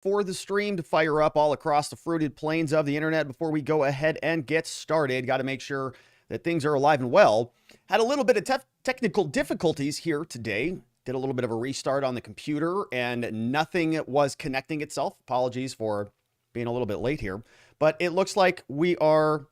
for the stream to fire up all across the fruited plains of the internet before we go ahead and get started. Got to make sure that things are alive and well. Had a little bit of technical difficulties here today. Did a little bit of a restart on the computer and nothing was connecting itself. Apologies for being a little bit late here, but it looks like we are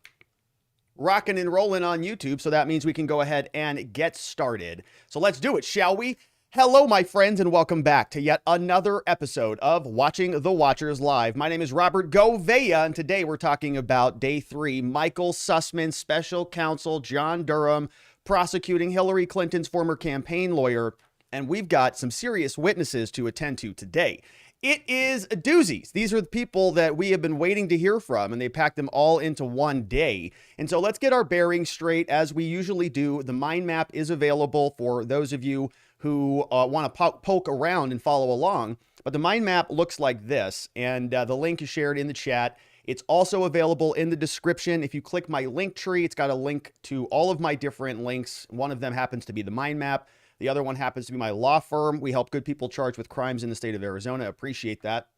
rocking and rolling on YouTube. So that means we can go ahead and get started. So let's do it, shall we? Hello, my friends, and welcome back to yet another episode of Watching the Watchers Live. My name is Robert Gouveia, and today we're talking about Day 3, Michael Sussmann, Special Counsel John Durham, prosecuting Hillary Clinton's former campaign lawyer, and we've got some serious witnesses to attend to today. It is a doozy. These are the people that we have been waiting to hear from, and they packed them all into one day. And so let's get our bearings straight as we usually do. The mind map is available for those of you who want to poke around and follow along. But the mind map looks like this, and the link is shared in the chat. It's also available in the description. If you click my link tree, it's got a link to all of my different links. One of them happens to be the mind map. The other one happens to be my law firm. We help good people charged with crimes in the state of Arizona. Appreciate that.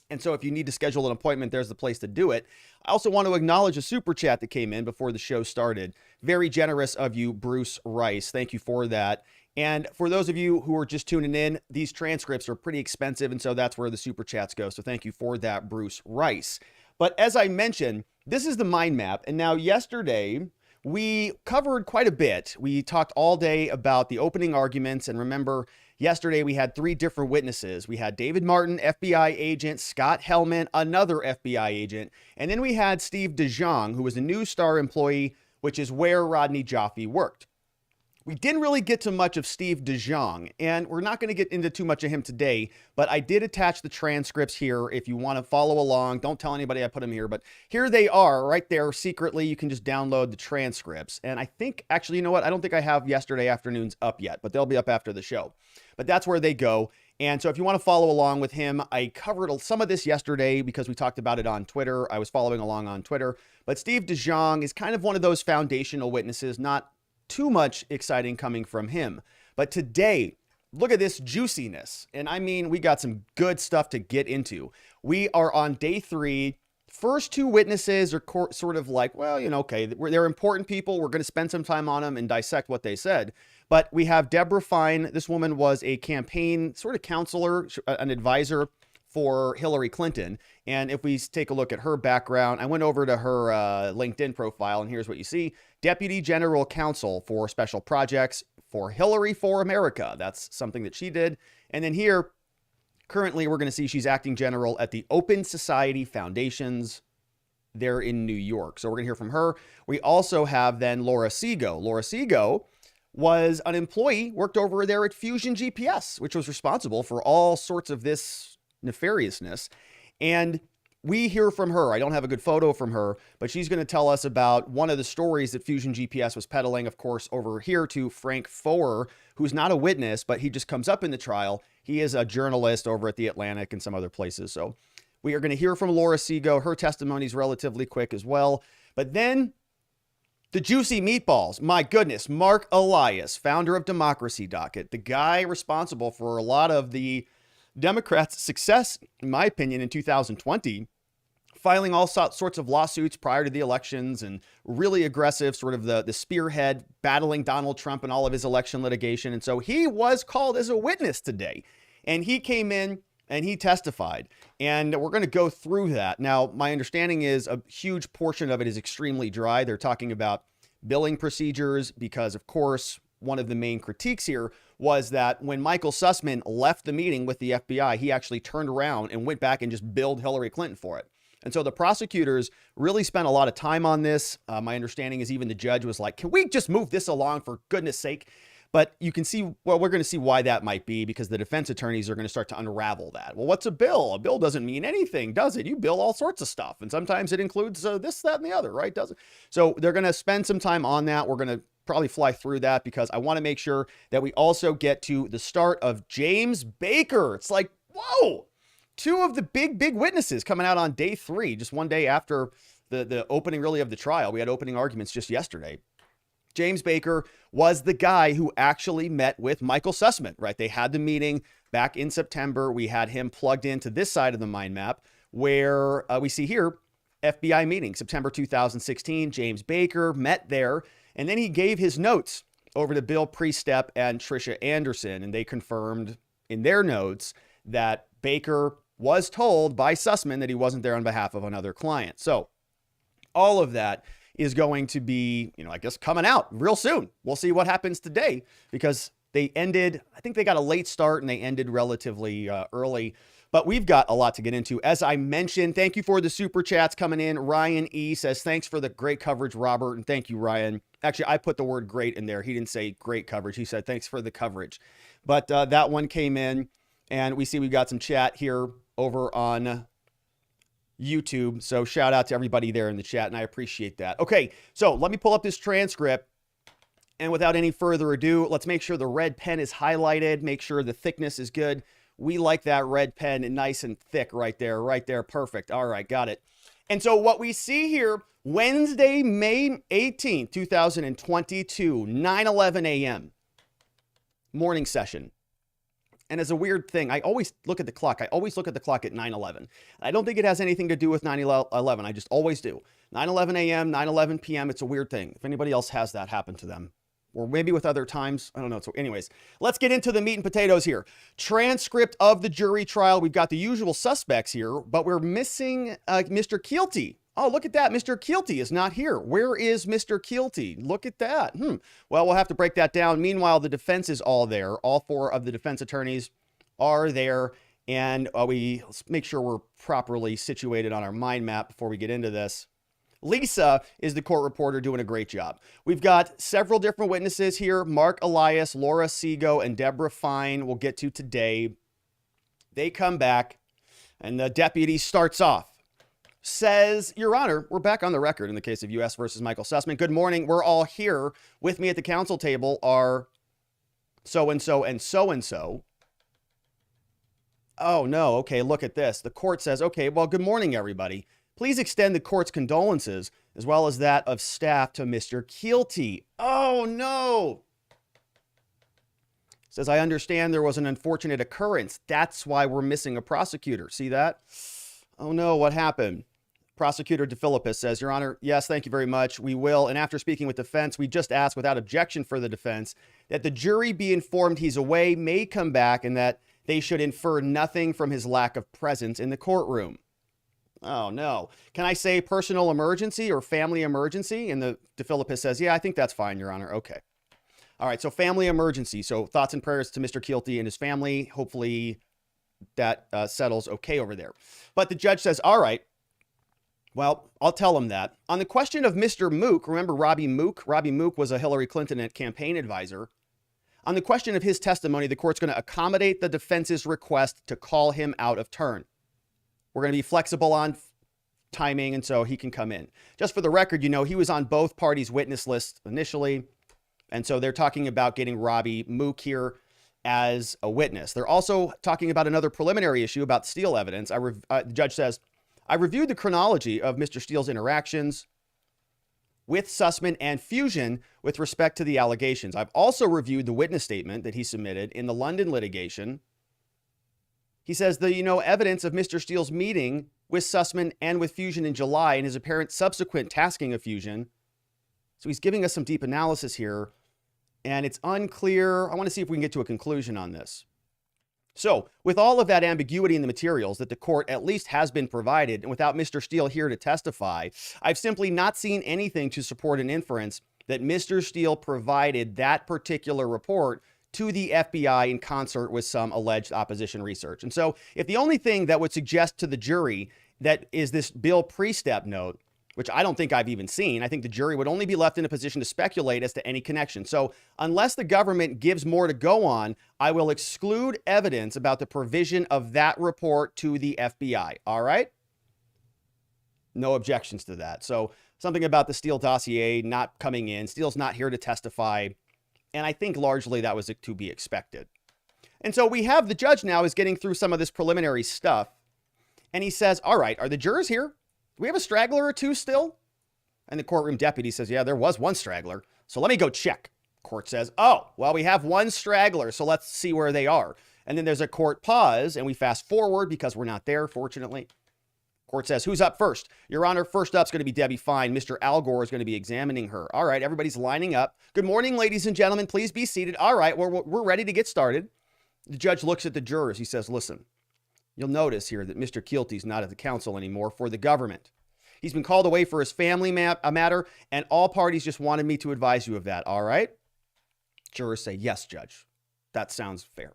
And so if you need to schedule an appointment, there's the place to do it. I also want to acknowledge a super chat that came in before the show started. Very generous of you, Bruce Rice. Thank you for that. And for those of you who are just tuning in, these transcripts are pretty expensive, and so that's where the super chats go. So thank you for that, Bruce Rice. But as I mentioned, this is the mind map. And now yesterday, we covered quite a bit. We talked all day about the opening arguments. And remember, yesterday we had 3 different witnesses. We had David Martin, FBI agent, Scott Hellman, another FBI agent. And then we had Steve DeJong, who was a News Star employee, which is where Rodney Joffe worked. We didn't really get to much of Steve DeJong, and we're not going to get into too much of him today, but I did attach the transcripts here if you want to follow along. Don't tell anybody I put them here, but here they are right there secretly. You can just download the transcripts. And I think, actually, you know what? I don't think I have yesterday afternoon's up yet, but they'll be up after the show. But that's where they go. And so if you want to follow along with him, I covered some of this yesterday because we talked about it on Twitter. I was following along on Twitter. But Steve DeJong is kind of one of those foundational witnesses, not too much exciting coming from him. But today, look at this juiciness. And I mean, we got some good stuff to get into. We are on day 3. First 2 witnesses are sort of like, well, you know, okay, they're important people. We're going to spend some time on them and dissect what they said. But we have Deborah Fine. This woman was a campaign sort of counselor, an advisor for Hillary Clinton. And if we take a look at her background, I went over to her LinkedIn profile, and here's what you see. Deputy General Counsel for Special Projects for Hillary for America. That's something that she did. And then here, currently, we're going to see she's acting general at the Open Society Foundations there in New York. So we're going to hear from her. We also have then Laura Seago. Laura Seago was an employee, worked over there at FusionGPS, which was responsible for all sorts of this nefariousness. And we hear from her. I don't have a good photo from her, but she's going to tell us about one of the stories that FusionGPS was peddling, of course, over here to Frank Foer, who's not a witness, but he just comes up in the trial. He is a journalist over at The Atlantic and some other places. So we are going to hear from Laura Seago. Her testimony is relatively quick as well. But then the juicy meatballs. My goodness, Marc Elias, founder of Democracy Docket, the guy responsible for a lot of the Democrats' success, in my opinion, in 2020, filing all sorts of lawsuits prior to the elections and really aggressive, sort of the spearhead, battling Donald Trump and all of his election litigation. And so he was called as a witness today, and he came in and he testified, and we're going to go through that. Now, my understanding is a huge portion of it is extremely dry. They're talking about billing procedures because, of course, one of the main critiques here was that when Michael Sussmann left the meeting with the FBI, he actually turned around and went back and just billed Hillary Clinton for it. And so the prosecutors really spent a lot of time on this. My understanding is even the judge was like, can we just move this along for goodness sake? But you can see, well, we're going to see why that might be, because the defense attorneys are going to start to unravel that. Well, what's a bill? A bill doesn't mean anything, does it? You bill all sorts of stuff. And sometimes it includes this, that, and the other, right? Doesn't. So they're going to spend some time on that. We're going to probably fly through that because I want to make sure that we also get to the start of James Baker. It's like, whoa, 2 of the big witnesses coming out on day 3, just one day after the opening really of the trial. We had opening arguments just yesterday. James Baker was the guy who actually met with Michael Sussmann, right? They had the meeting back in September, we had him plugged into this side of the mind map where we see here, FBI meeting, September 2016, James Baker met there, and then he gave his notes over to Bill Priestep and Tricia Anderson, and they confirmed in their notes that Baker was told by Sussmann that he wasn't there on behalf of another client. So all of that is going to be, I guess coming out real soon. We'll see what happens today because they ended, I think they got a late start and they ended relatively early. But we've got a lot to get into. As I mentioned, thank you for the super chats coming in. Ryan E says, thanks for the great coverage, Robert. And thank you, Ryan. Actually, I put the word great in there. He didn't say great coverage. He said, thanks for the coverage. But that one came in and we see we've got some chat here over on YouTube. So shout out to everybody there in the chat and I appreciate that. Okay, so let me pull up this transcript. And without any further ado, let's make sure the red pen is highlighted. Make sure the thickness is good. We like that red pen and nice and thick right there. Perfect. All right, got it. And so what we see here, Wednesday, May 18th, 2022, 9:11 a.m. morning session. And as a weird thing, I always look at the clock. I always look at the clock at 9:11. I don't think it has anything to do with 9/11. I just always do. 9:11 a.m., 9:11 p.m. It's a weird thing. If anybody else has that happen to them, or maybe with other times, I don't know. So anyways, let's get into the meat and potatoes here. Transcript of the jury trial. We've got the usual suspects here, but we're missing Mr. Keelty. Oh, look at that. Mr. Keelty is not here. Where is Mr. Keelty? Look at that. Well, we'll have to break that down. Meanwhile, the defense is all there. All four of the defense attorneys are there. And let's make sure we're properly situated on our mind map before we get into this. Lisa is the court reporter doing a great job. We've got several different witnesses here. Marc Elias, Laura Seago, and Deborah Fine we'll get to today. They come back, and the deputy starts off. Says, Your Honor, we're back on the record in the case of U.S. versus Michael Sussmann. Good morning. We're all here. With me at the counsel table are so-and-so and so-and-so. Oh, no. Okay, look at this. The court says, okay, well, good morning, everybody. Please extend the court's condolences as well as that of staff to Mr. Keelty. Oh, no. Says, I understand there was an unfortunate occurrence. That's why we're missing a prosecutor. See that? Oh, no. What happened? Prosecutor DeFilippis says, Your Honor, yes, thank you very much. We will. And after speaking with defense, we just asked without objection for the defense that the jury be informed he's away, may come back, and that they should infer nothing from his lack of presence in the courtroom. Oh, no. Can I say personal emergency or family emergency? And the DeFilippis says, yeah, I think that's fine, Your Honor. Okay. All right. So family emergency. So thoughts and prayers to Mr. Keelty and his family. Hopefully that settles okay over there. But the judge says, all right. Well, I'll tell him that. On the question of Mr. Mook, remember Robbie Mook? Robbie Mook was a Hillary Clinton campaign advisor. On the question of his testimony, the court's going to accommodate the defense's request to call him out of turn. We're going to be flexible on timing, and so he can come in. Just for the record, he was on both parties' witness lists initially, and so they're talking about getting Robbie Mook here as a witness. They're also talking about another preliminary issue about Steele evidence. The judge says, I reviewed the chronology of Mr. Steele's interactions with Sussmann and Fusion with respect to the allegations. I've also reviewed the witness statement that he submitted in the London litigation. He says the, evidence of Mr. Steele's meeting with Sussmann and with Fusion in July and his apparent subsequent tasking of Fusion. So he's giving us some deep analysis here, and it's unclear. I want to see if we can get to a conclusion on this. So with all of that ambiguity in the materials that the court at least has been provided, and without Mr. Steele here to testify, I've simply not seen anything to support an inference that Mr. Steele provided that particular report to the FBI in concert with some alleged opposition research. And so if the only thing that would suggest to the jury that is this Bill Priestep note, which I don't think I've even seen, I think the jury would only be left in a position to speculate as to any connection. So unless the government gives more to go on, I will exclude evidence about the provision of that report to the FBI. All right? No objections to that. So something about the Steele dossier not coming in. Steele's not here to testify. And I think largely that was to be expected. And so we have the judge now is getting through some of this preliminary stuff. And he says, all right, are the jurors here? Do we have a straggler or two still? And the courtroom deputy says, yeah, there was one straggler. So let me go check. Court says, oh, well, we have one straggler. So let's see where they are. And then there's a court pause, and we fast forward because we're not there, fortunately. Court says, who's up first? Your Honor, first up is going to be Debbie Fine. Mr. Al Gore is going to be examining her. All right, everybody's lining up. Good morning, ladies and gentlemen. Please be seated. All right, we're ready to get started. The judge looks at the jurors. He says, listen, you'll notice here that Mr. Keelty's not at the counsel anymore for the government. He's been called away for his family matter, and all parties just wanted me to advise you of that. All right? Jurors say, yes, Judge. That sounds fair.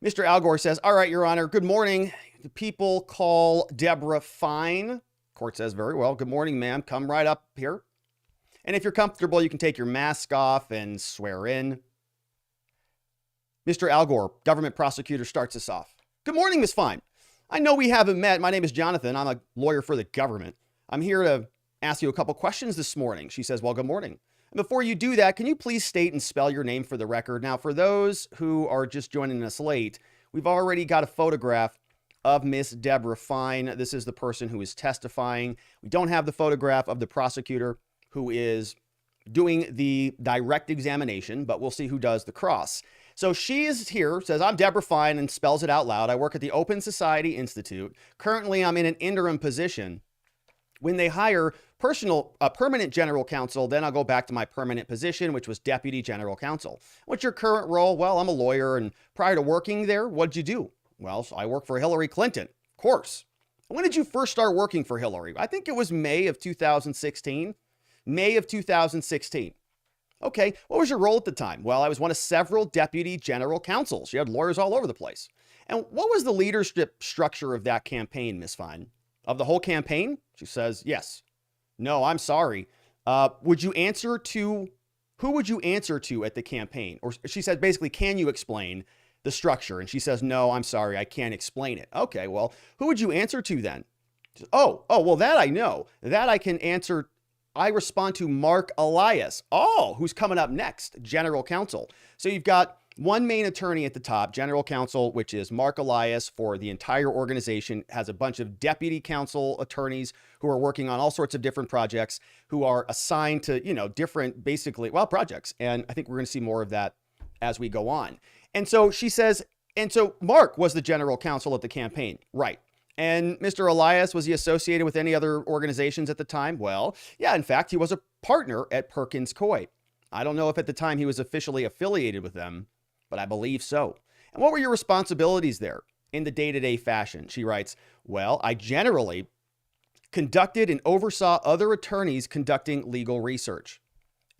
Mr. Al Gore says, all right, Your Honor, good morning. The people call Deborah Fine. Court says, very well. Good morning, ma'am. Come right up here. And if you're comfortable, you can take your mask off and swear in. Mr. Al Gore, government prosecutor, starts us off. Good morning, Miss Fine. I know we haven't met. My name is Jonathan. I'm a lawyer for the government. I'm here to ask you a couple questions this morning. She says, well, good morning. And before you do that, can you please state and spell your name for the record? Now, for those who are just joining us late, we've already got a photograph of Miss Deborah Fine. This is the person who is testifying. We don't have the photograph of the prosecutor who is doing the direct examination, but we'll see who does the cross. So she is here, says, I'm Deborah Fine, and spells it out loud. I work at the Open Society Institute. Currently, I'm in an interim position. When they hire permanent general counsel, then I'll go back to my permanent position, which was deputy general counsel. What's your current role? Well, I'm a lawyer, and prior to working there, what'd you do? Well, so I work for Hillary Clinton, of course. When did you first start working for Hillary? I think it was May of 2016. May of 2016. Okay, what was your role at the time? Well, I was one of several deputy general counsels. You had lawyers all over the place. And what was the leadership structure of that campaign, Miss Fine? Of the whole campaign? She says, yes. No, I'm sorry. Who would you answer to at the campaign? Or she said, basically, can you explain the structure? And she says, no, I'm sorry, I can't explain it. Okay, well, who would you answer to then? Says, well, that I know. That I can answer. I respond to Marc Elias. Oh, who's coming up next? General counsel. So you've got one main attorney at the top, general counsel, which is Marc Elias for the entire organization, has a bunch of deputy counsel attorneys who are working on all sorts of different projects, who are assigned to, different, basically, projects. And I think we're going to see more of that as we go on. And so she says, and so Marc was the general counsel at the campaign. Right. And Mr. Elias, was he associated with any other organizations at the time? Well, yeah, in fact, he was a partner at Perkins Coie. I don't know if at the time he was officially affiliated with them, but I believe so. And what were your responsibilities there in the day-to-day fashion? She writes, well, I generally conducted and oversaw other attorneys conducting legal research.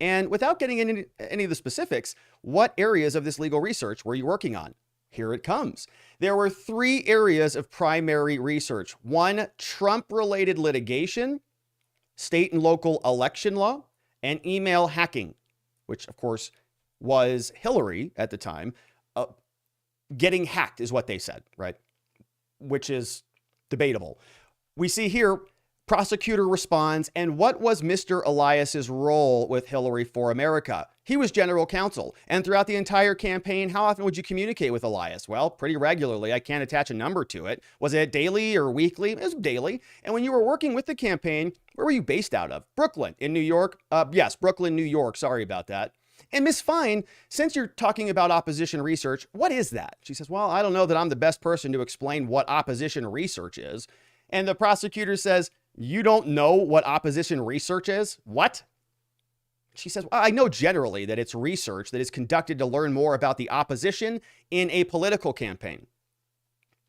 And without getting into any of the specifics, what areas of this legal research were you working on? Here it comes. There were 3 areas of primary research. 1, Trump-related litigation, state and local election law, and email hacking, which, of course, was Hillary at the time. Getting hacked is what they said, right? Which is debatable. We see here, prosecutor responds, and what was Mr. Elias's role with Hillary for America? He was general counsel. And throughout the entire campaign, how often would you communicate with Elias? Well, pretty regularly. I can't attach a number to it. Was it daily or weekly? It was daily. And when you were working with the campaign, where were you based out of? Brooklyn in New York? Yes, Brooklyn, New York. Sorry about that. And Miss Fine, since you're talking about opposition research, what is that? She says, well, I don't know that I'm the best person to explain what opposition research is. And the prosecutor says, you don't know what opposition research is? What? She says, well, I know generally that it's research that is conducted to learn more about the opposition in a political campaign.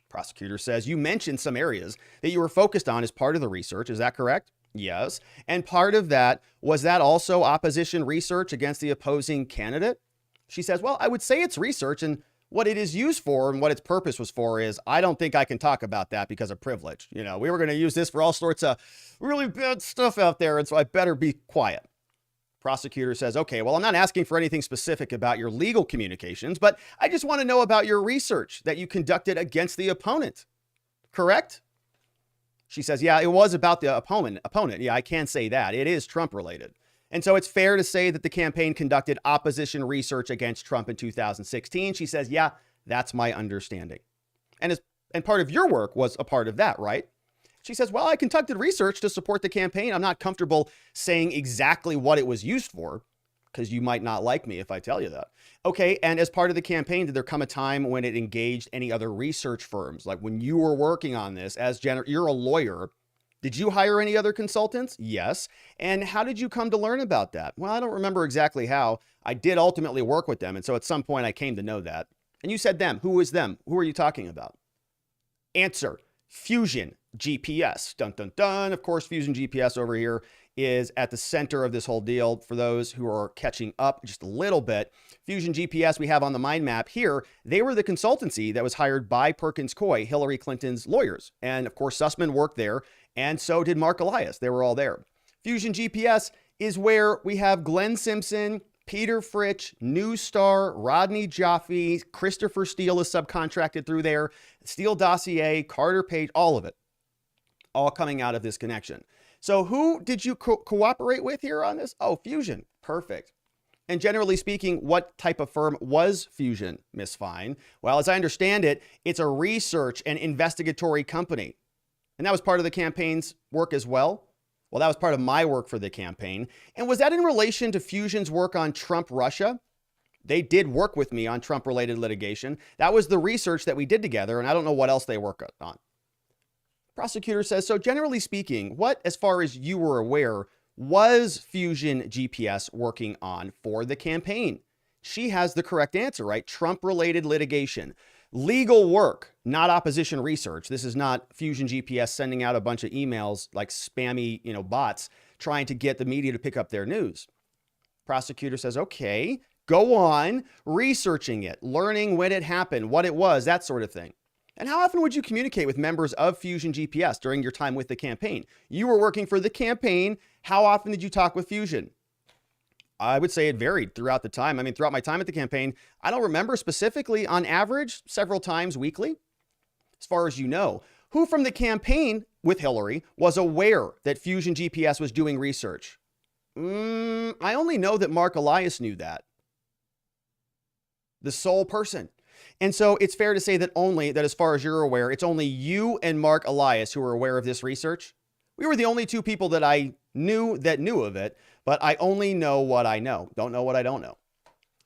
Prosecutor says, you mentioned some areas that you were focused on as part of the research. Is that correct? Yes. And part of that, was that also opposition research against the opposing candidate? She says, well, I would say it's research, and what it is used for and what its purpose was for is, I don't think I can talk about that because of privilege. We were going to use this for all sorts of really bad stuff out there, and so I better be quiet. Prosecutor says, okay, well, I'm not asking for anything specific about your legal communications, but I just want to know about your research that you conducted against the opponent. Correct? She says, yeah, it was about the opponent. Yeah, I can say that. It is Trump related. And so it's fair to say that the campaign conducted opposition research against Trump in 2016. She says, yeah, that's my understanding. And part of your work was a part of that, right? She says, well, I conducted research to support the campaign. I'm not comfortable saying exactly what it was used for. because you might not like me if I tell you that. Okay, and as part of the campaign, did there come a time when it engaged any other research firms? Like when you were working on this you're a lawyer, did you hire any other consultants? Yes. And how did you come to learn about that? Well, I don't remember exactly how. I did ultimately work with them. And so at some point I came to know that. And you said them. Who was them? Who are you talking about? Answer: FusionGPS. Dun, dun, dun. Of course, FusionGPS over here is at the center of this whole deal. For those who are catching up just a little bit, FusionGPS we have on the Mindmap here. They were the consultancy that was hired by Perkins Coie, Hillary Clinton's lawyers. And of course, Sussmann worked there, and so did Marc Elias. They were all there. FusionGPS is where we have Glenn Simpson, Peter Fritsch, Newstar, Rodney Jaffe, Christopher Steele is subcontracted through there, Steele Dossier, Carter Page, all of it, all coming out of this connection. So who did you cooperate with here on this? Oh, Fusion. Perfect. And generally speaking, what type of firm was Fusion, Miss Fine? Well, as I understand it, it's a research and investigatory company. And that was part of the campaign's work as well. Well, that was part of my work for the campaign. And was that in relation to Fusion's work on Trump Russia? They did work with me on Trump-related litigation. That was the research that we did together, and I don't know what else they work on. Prosecutor says, so generally speaking, what, as far as you were aware, was FusionGPS working on for the campaign? She has the correct answer, right? Trump-related litigation. Legal work, not opposition research. This is not FusionGPS sending out a bunch of emails like spammy, bots trying to get the media to pick up their news. Prosecutor says, okay, go on researching it, learning when it happened, what it was, that sort of thing. And how often would you communicate with members of FusionGPS during your time with the campaign? You were working for the campaign. How often did you talk with Fusion? I would say it varied throughout the time. I mean, throughout my time at the campaign, I don't remember specifically, on average, several times weekly. As far as you know, who from the campaign with Hillary was aware that FusionGPS was doing research? I only know that Marc Elias knew that. The sole person. And so it's fair to say that as far as you're aware, it's only you and Marc Elias who are aware of this research. We were the only two people that I knew of it, but I only know what I know. Don't know what I don't know.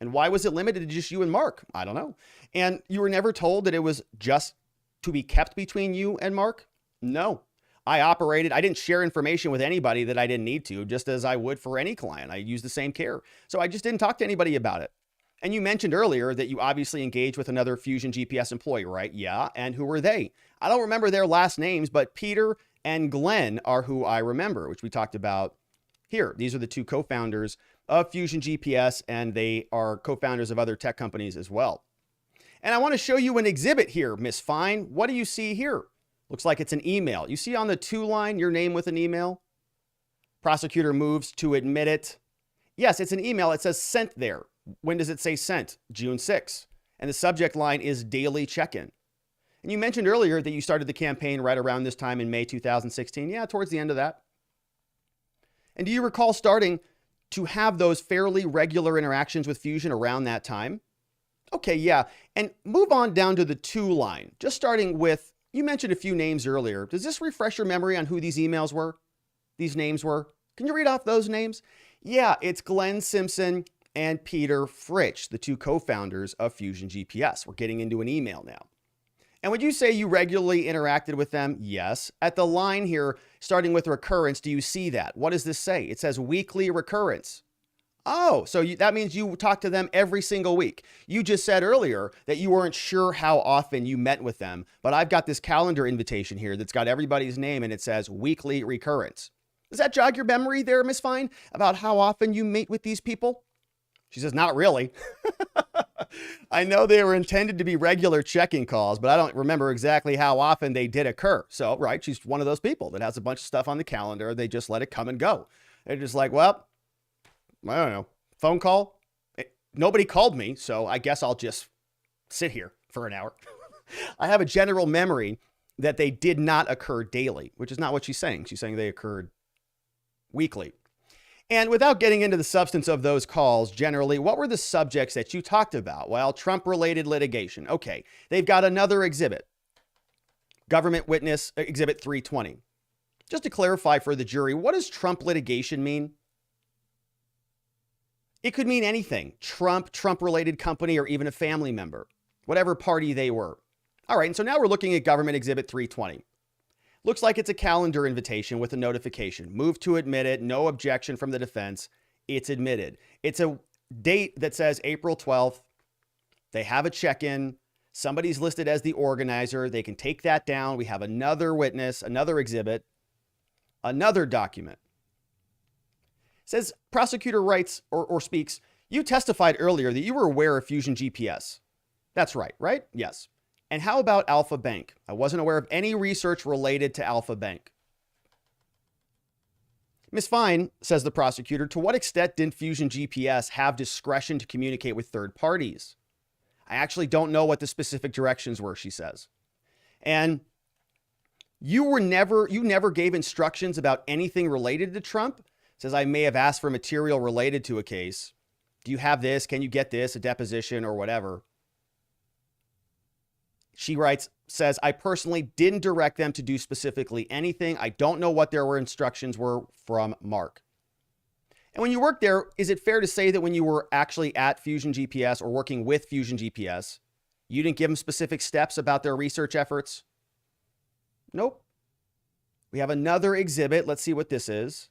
And why was it limited to just you and Marc? I don't know. And you were never told that it was just to be kept between you and Marc? No. I didn't share information with anybody that I didn't need to, just as I would for any client. I used the same care. So I just didn't talk to anybody about it. And you mentioned earlier that you obviously engaged with another FusionGPS employee, right? Yeah. And who were they? I don't remember their last names, but Peter and Glenn are who I remember, which we talked about here. These are the two co-founders of FusionGPS, and they are co-founders of other tech companies as well. And I want to show you an exhibit here, Miss Fine. What do you see here? Looks like it's an email. You see on the to line, your name with an email? Prosecutor moves to admit it. Yes, it's an email. It says sent there. When does it say sent? June 6th. And the subject line is daily check-in. And you mentioned earlier that you started the campaign right around this time in May 2016. Yeah, towards the end of that. And do you recall starting to have those fairly regular interactions with Fusion around that time? Okay, yeah. And move on down to the to line. Just starting with, you mentioned a few names earlier. Does this refresh your memory on who these emails were? These names were? Can you read off those names? Yeah, it's Glenn Simpson and Peter Fritsch, the two co-founders of FusionGPS. We're getting into an email now. And would you say you regularly interacted with them? Yes. At the line here, starting with recurrence, do you see that? What does this say? It says weekly recurrence. Oh, so that means you talk to them every single week. You just said earlier that you weren't sure how often you met with them, but I've got this calendar invitation here that's got everybody's name and it says weekly recurrence. Does that jog your memory there, Miss Fine, about how often you meet with these people? She says, not really. I know they were intended to be regular check-in calls, but I don't remember exactly how often they did occur. So, right, she's one of those people that has a bunch of stuff on the calendar. They just let it come and go. They're just like, well, I don't know, phone call. Nobody called me, so I guess I'll just sit here for an hour. I have a general memory that they did not occur daily, which is not what she's saying. She's saying they occurred weekly. And without getting into the substance of those calls, generally, what were the subjects that you talked about? Well, Trump-related litigation. Okay, they've got another exhibit. Government Witness Exhibit 320. Just to clarify for the jury, what does Trump litigation mean? It could mean anything. Trump, Trump-related company, or even a family member, whatever party they were. All right, and so now we're looking at Government Exhibit 320. Looks like it's a calendar invitation with a notification. Move to admit it. No objection from the defense. It's admitted. It's a date that says April 12th. They have a check-in. Somebody's listed as the organizer. They can take that down. We have another witness, another exhibit, another document. Says, prosecutor writes or speaks, you testified earlier that you were aware of FusionGPS. That's right, right? Yes. And how about Alpha Bank? I wasn't aware of any research related to Alpha Bank. Ms. Fine, says the prosecutor, to what extent did FusionGPS have discretion to communicate with third parties? I actually don't know what the specific directions were, she says. And you never gave instructions about anything related to Trump? Says, I may have asked for material related to a case. Do you have this? Can you get this? A deposition or whatever. She writes, says, I personally didn't direct them to do specifically anything. I don't know what their instructions were from Mark. And when you work there, is it fair to say that when you were actually at FusionGPS or working with FusionGPS, you didn't give them specific steps about their research efforts? Nope. We have another exhibit. Let's see what this is.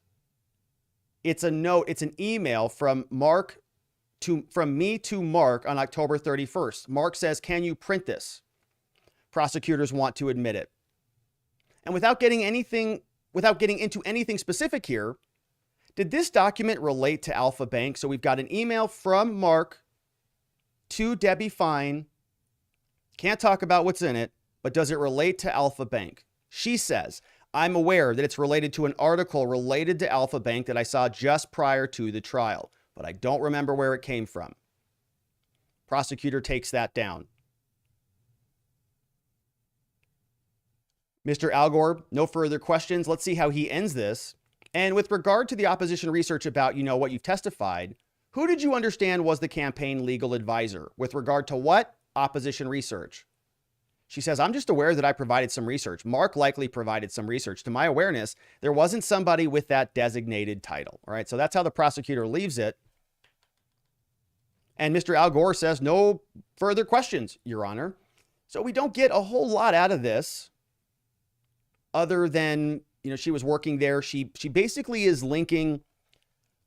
It's a note. It's an email from me to Mark on October 31st. Mark says, can you print this? Prosecutors want to admit it. And without getting into anything specific here, did this document relate to Alpha Bank? So we've got an email from Mark to Debbie Fine. Can't talk about what's in it, but does it relate to Alpha Bank? She says, I'm aware that it's related to an article related to Alpha Bank that I saw just prior to the trial, but I don't remember where it came from. Prosecutor takes that down. Mr. Algor, no further questions. Let's see how he ends this. And with regard to the opposition research about, what you've testified, who did you understand was the campaign legal advisor? With regard to what? Opposition research. She says, I'm just aware that I provided some research. Mark likely provided some research. To my awareness, there wasn't somebody with that designated title. All right, so that's how the prosecutor leaves it. And Mr. Al Gore says, no further questions, Your Honor. So we don't get a whole lot out of this other than, she was working there. She basically is linking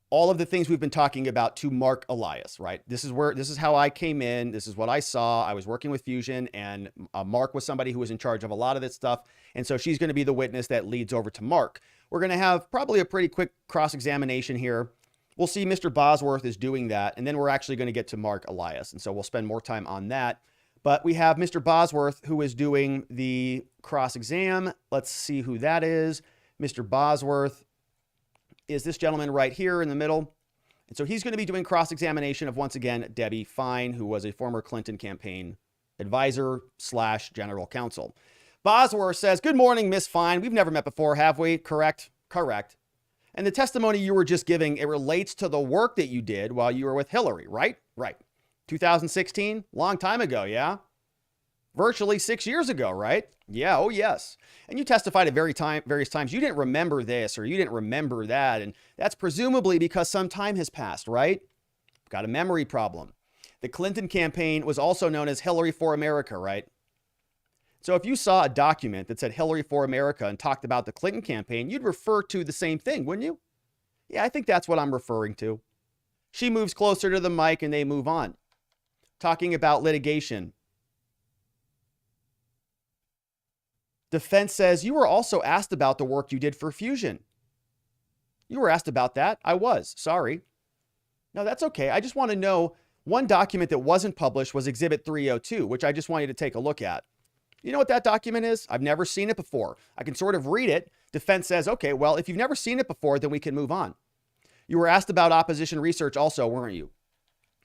all of the things we've been talking about to Marc Elias, right? This is how I came in. This is what I saw. I was working with Fusion, and Mark was somebody who was in charge of a lot of this stuff. And so she's going to be the witness that leads over to Mark. We're going to have probably a pretty quick cross-examination here. We'll see Mr. Bosworth is doing that, and then we're actually going to get to Marc Elias. And so we'll spend more time on that. But we have Mr. Bosworth who is doing the cross-exam. Let's see who that is. Mr. Bosworth is this gentleman right here in the middle. And so he's going to be doing cross-examination of, once again, Debbie Fine, who was a former Clinton campaign advisor / general counsel. Bosworth says, good morning, Miss Fine. We've never met before, have we? Correct? Correct. And the testimony you were just giving, it relates to the work that you did while you were with Hillary, right? Right. 2016? Long time ago, yeah? Virtually 6 years ago, right? Yeah, oh yes. And you testified at various times you didn't remember this or you didn't remember that. And that's presumably because some time has passed, right? Got a memory problem. The Clinton campaign was also known as Hillary for America, right? So if you saw a document that said Hillary for America and talked about the Clinton campaign, you'd refer to the same thing, wouldn't you? Yeah, I think that's what I'm referring to. She moves closer to the mic and they move on. Talking about litigation. Defense says, you were also asked about the work you did for Fusion. You were asked about that. I was. Sorry. No, that's okay. I just want to know, one document that wasn't published was Exhibit 302, which I just want you to take a look at. You know what that document is? I've never seen it before. I can sort of read it. Defense says, okay, well, if you've never seen it before, then we can move on. You were asked about opposition research also, weren't you?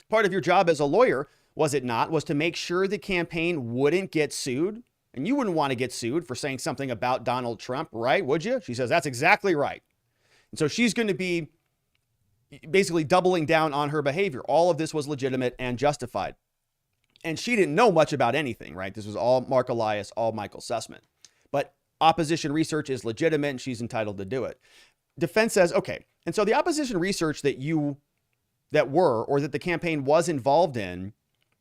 Part of your job as a lawyer, was it not, was to make sure the campaign wouldn't get sued? And you wouldn't want to get sued for saying something about Donald Trump, right? Would you? She says, that's exactly right. And so she's going to be basically doubling down on her behavior. All of this was legitimate and justified. And she didn't know much about anything, right? This was all Marc Elias, all Michael Sussmann. But opposition research is legitimate and she's entitled to do it. Defense says, okay. And so the opposition research that you that were, or that the campaign was involved in,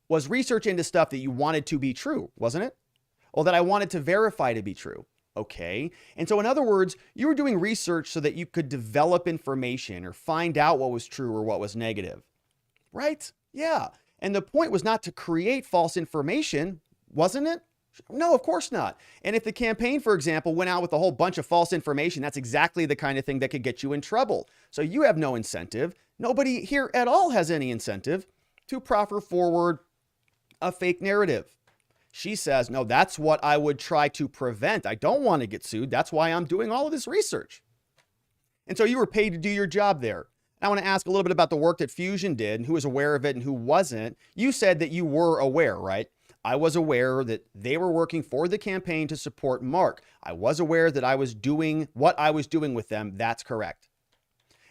was research into stuff that you wanted to be true, wasn't it? Or that I wanted to verify to be true. Okay. And so in other words, you were doing research so that you could develop information or find out what was true or what was negative, right? Yeah. And the point was not to create false information, wasn't it? No, of course not. And if the campaign, for example, went out with a whole bunch of false information, that's exactly the kind of thing that could get you in trouble. So you have no incentive. Nobody here at all has any incentive to proffer forward a fake narrative. She says, no, that's what I would try to prevent. I don't want to get sued. That's why I'm doing all of this research. And so you were paid to do your job there. I want to ask a little bit about the work that Fusion did and who was aware of it and who wasn't. You said that you were aware, right? I was aware that they were working for the campaign to support Mark. I was aware that I was doing what I was doing with them. That's correct.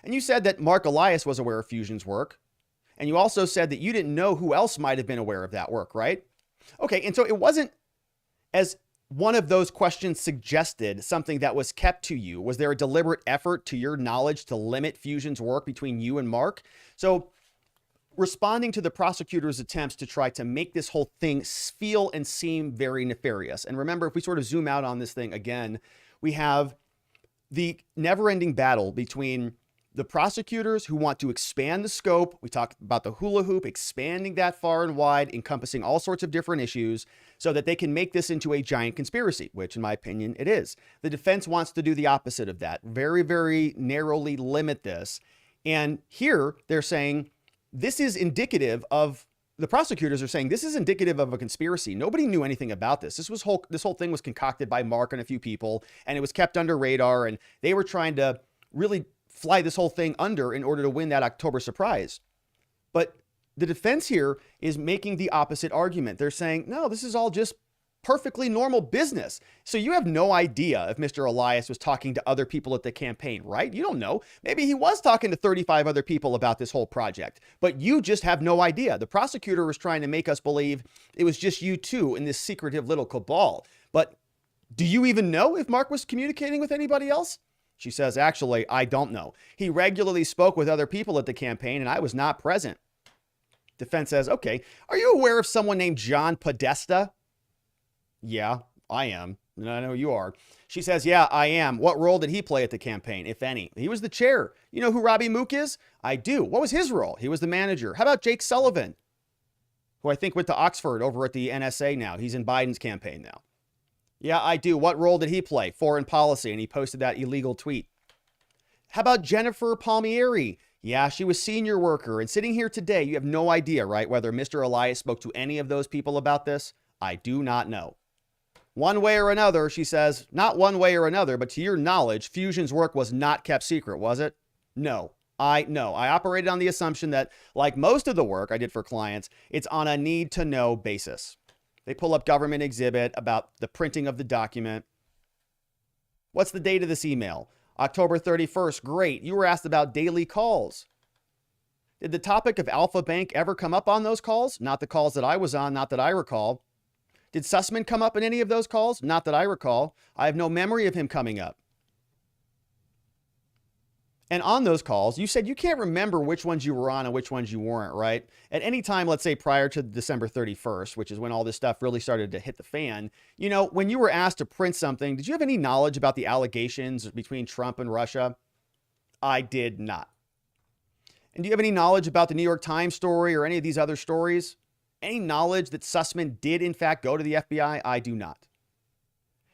And you said that Marc Elias was aware of Fusion's work. And you also said that you didn't know who else might have been aware of that work, right? Okay, and so it wasn't, as one of those questions suggested, something that was kept to you. Was there a deliberate effort to your knowledge to limit Fusion's work between you and Mark? So responding to the prosecutor's attempts to try to make this whole thing feel and seem very nefarious. And remember, if we sort of zoom out on this thing again, we have the never-ending battle between the prosecutors who want to expand the scope. We talked about the hula hoop, expanding that far and wide, encompassing all sorts of different issues so that they can make this into a giant conspiracy, which in my opinion, it is. The defense wants to do the opposite of that, very, very narrowly limit this. And here they're saying this is indicative of, the prosecutors are saying this is indicative of a conspiracy. Nobody knew anything about this. This whole thing was concocted by Mark and a few people, and it was kept under radar, and they were trying to really fly this whole thing under in order to win that October surprise. But the defense here is making the opposite argument. They're saying, no, this is all just perfectly normal business. So you have no idea if Mr. Elias was talking to other people at the campaign, right? You don't know. Maybe he was talking to 35 other people about this whole project, but you just have no idea. The prosecutor was trying to make us believe it was just you two in this secretive little cabal. But do you even know if Mark was communicating with anybody else? She says, actually, I don't know. He regularly spoke with other people at the campaign, and I was not present. Defense says, okay, are you aware of someone named John Podesta? Yeah, I am. And I know you are. She says, yeah, I am. What role did he play at the campaign, if any? He was the chair. You know who Robbie Mook is? I do. What was his role? He was the manager. How about Jake Sullivan, who I think went to Oxford over at the NSA now? He's in Biden's campaign now. Yeah, I do. What role did he play? Foreign policy. And he posted that illegal tweet. How about Jennifer Palmieri? Yeah, she was senior worker. And sitting here today, you have no idea, right, whether Mr. Elias spoke to any of those people about this? I do not know. One way or another, she says, not one way or another, but to your knowledge, Fusion's work was not kept secret, was it? No. I operated on the assumption that, like most of the work I did for clients, it's on a need-to-know basis. They pull up government exhibit about the printing of the document. What's the date of this email? October 31st. Great. You were asked about daily calls. Did the topic of Alpha Bank ever come up on those calls? Not the calls that I was on, not that I recall. Did Sussmann come up in any of those calls? Not that I recall. I have no memory of him coming up. And on those calls, you said you can't remember which ones you were on and which ones you weren't, right? At any time, let's say prior to December 31st, which is when all this stuff really started to hit the fan, you know, when you were asked to print something, did you have any knowledge about the allegations between Trump and Russia? I did not. And do you have any knowledge about the New York Times story or any of these other stories? Any knowledge that Sussmann did, in fact, go to the FBI? I do not.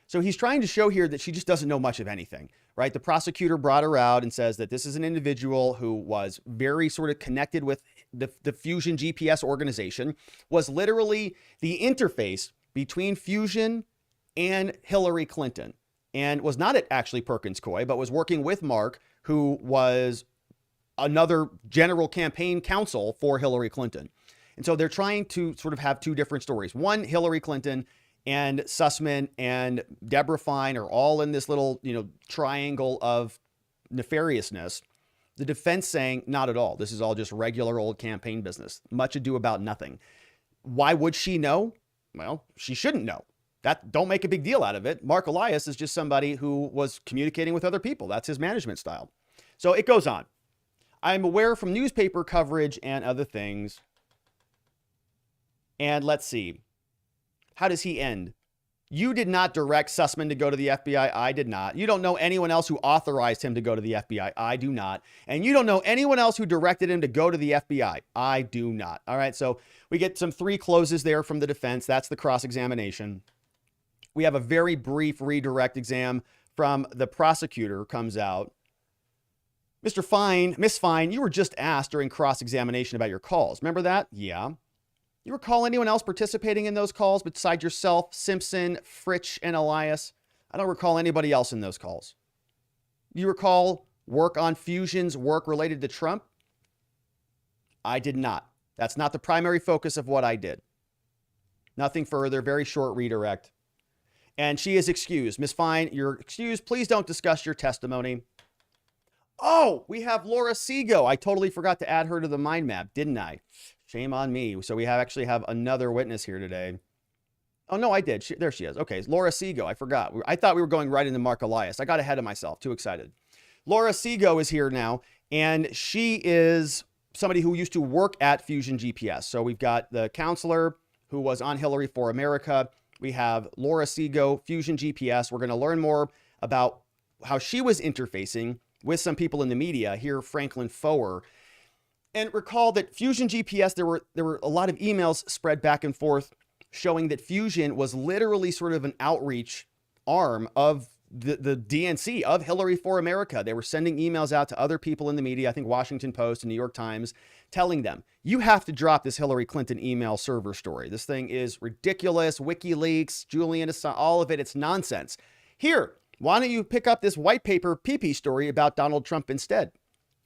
So he's trying to show here that she just doesn't know much of anything, right? The prosecutor brought her out and says that this is an individual who was very sort of connected with the FusionGPS organization, was literally the interface between Fusion and Hillary Clinton, and was not actually Perkins Coie, but was working with Mark, who was another general campaign counsel for Hillary Clinton. And so they're trying to sort of have two different stories. One, Hillary Clinton and Sussmann and Deborah Fine are all in this little, triangle of nefariousness. The defense saying, not at all. This is all just regular old campaign business. Much ado about nothing. Why would she know? Well, she shouldn't know. Don't make a big deal out of it. Marc Elias is just somebody who was communicating with other people. That's his management style. So it goes on. I'm aware from newspaper coverage and other things. And let's see. How does he end? You did not direct Sussmann to go to the FBI. I did not. You don't know anyone else who authorized him to go to the FBI. I do not. And you don't know anyone else who directed him to go to the FBI. I do not. All right. So we get some 3 closes there from the defense. That's the cross-examination. We have a very brief redirect exam from the prosecutor comes out. Mr. Fine, Miss Fine, you were just asked during cross-examination about your calls. Remember that? Yeah. You recall anyone else participating in those calls besides yourself, Simpson, Fritsch, and Elias? I don't recall anybody else in those calls. You recall work on Fusion's work related to Trump? I did not. That's not the primary focus of what I did. Nothing further, very short redirect. And she is excused. Miss Fine, you're excused. Please don't discuss your testimony. Oh, we have Laura Seago. I totally forgot to add her to the mind map, didn't I? Shame on me. So we actually have another witness here today. Oh, no, I did. There she is. Okay, Laura Seago. I forgot. I thought we were going right into Marc Elias. I got ahead of myself. Too excited. Laura Seago is here now, and she is somebody who used to work at FusionGPS. So we've got the counselor who was on Hillary for America. We have Laura Seago, FusionGPS. We're going to learn more about how she was interfacing with some people in the media. Here, Franklin Foer. And recall that FusionGPS, there were a lot of emails spread back and forth showing that Fusion was literally sort of an outreach arm of the DNC, of Hillary for America. They were sending emails out to other people in the media, I think Washington Post and New York Times, telling them, you have to drop this Hillary Clinton email server story. This thing is ridiculous. WikiLeaks, Julian Assange, all of it, it's nonsense. Here, why don't you pick up this white paper PP story about Donald Trump instead?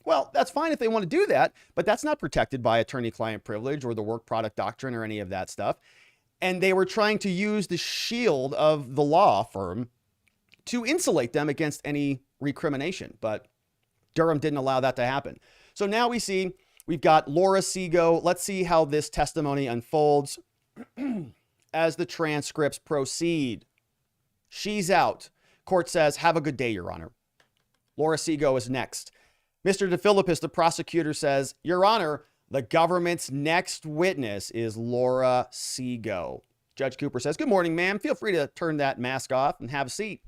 Well, that's fine if they want to do that, but that's not protected by attorney-client privilege or the work product doctrine or any of that stuff. And they were trying to use the shield of the law firm to insulate them against any recrimination, but Durham didn't allow that to happen. So now we've got Laura Seago. Let's see how this testimony unfolds as the transcripts proceed. She's out. Court says, have a good day, Your Honor. Laura Seago is next. Mr. DeFilippis, the prosecutor, says, Your Honor, the government's next witness is Laura Seago. Judge Cooper says, good morning, ma'am. Feel free to turn that mask off and have a seat.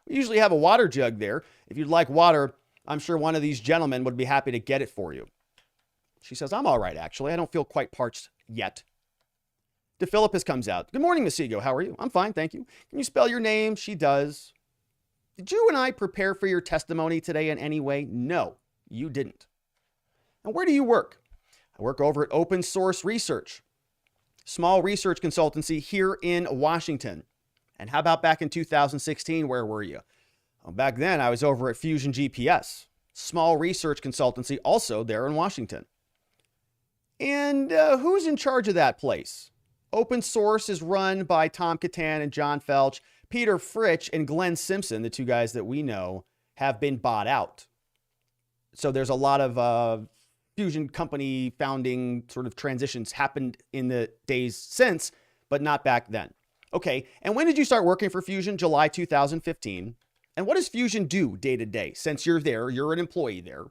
We usually have a water jug there. If you'd like water, I'm sure one of these gentlemen would be happy to get it for you. She says, I'm all right, actually. I don't feel quite parched yet. DeFilippis comes out. Good morning, Ms. Seago. How are you? I'm fine, thank you. Can you spell your name? She does. Did you and I prepare for your testimony today in any way? No. You didn't. And where do you work? I work over at Open Source Research, small research consultancy here in Washington. And how about back in 2016? Where were you? Well, back then, I was over at FusionGPS, small research consultancy, also there in Washington. And who's in charge of that place? Open Source is run by Tom Catan and John Felch. Peter Fritsch and Glenn Simpson, the two guys that we know, have been bought out. So there's a lot of Fusion company founding sort of transitions happened in the days since, but not back then. Okay, and when did you start working for Fusion? July 2015. And what does Fusion do day to day? Since you're there, you're an employee there.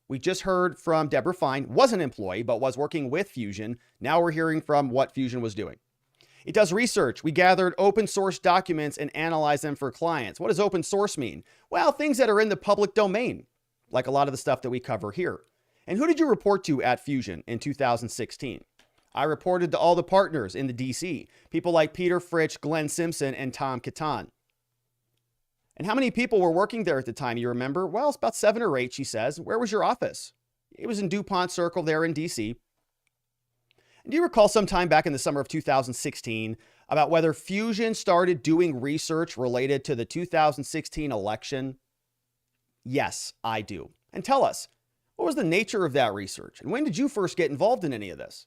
We just heard from Deborah Fine, was an employee, but was working with Fusion. Now we're hearing from what Fusion was doing. It does research. We gathered open source documents and analyzed them for clients. What does open source mean? Well, things that are in the public domain, like a lot of the stuff that we cover here. And who did you report to at Fusion in 2016? I reported to all the partners in the DC, people like Peter Fritsch, Glenn Simpson, and Tom Catan. And how many people were working there at the time, you remember? Well, it's about 7 or 8, she says. Where was your office? It was in DuPont Circle there in DC. And do you recall sometime back in the summer of 2016 about whether Fusion started doing research related to the 2016 election? Yes, I do. And tell us, what was the nature of that research? And when did you first get involved in any of this?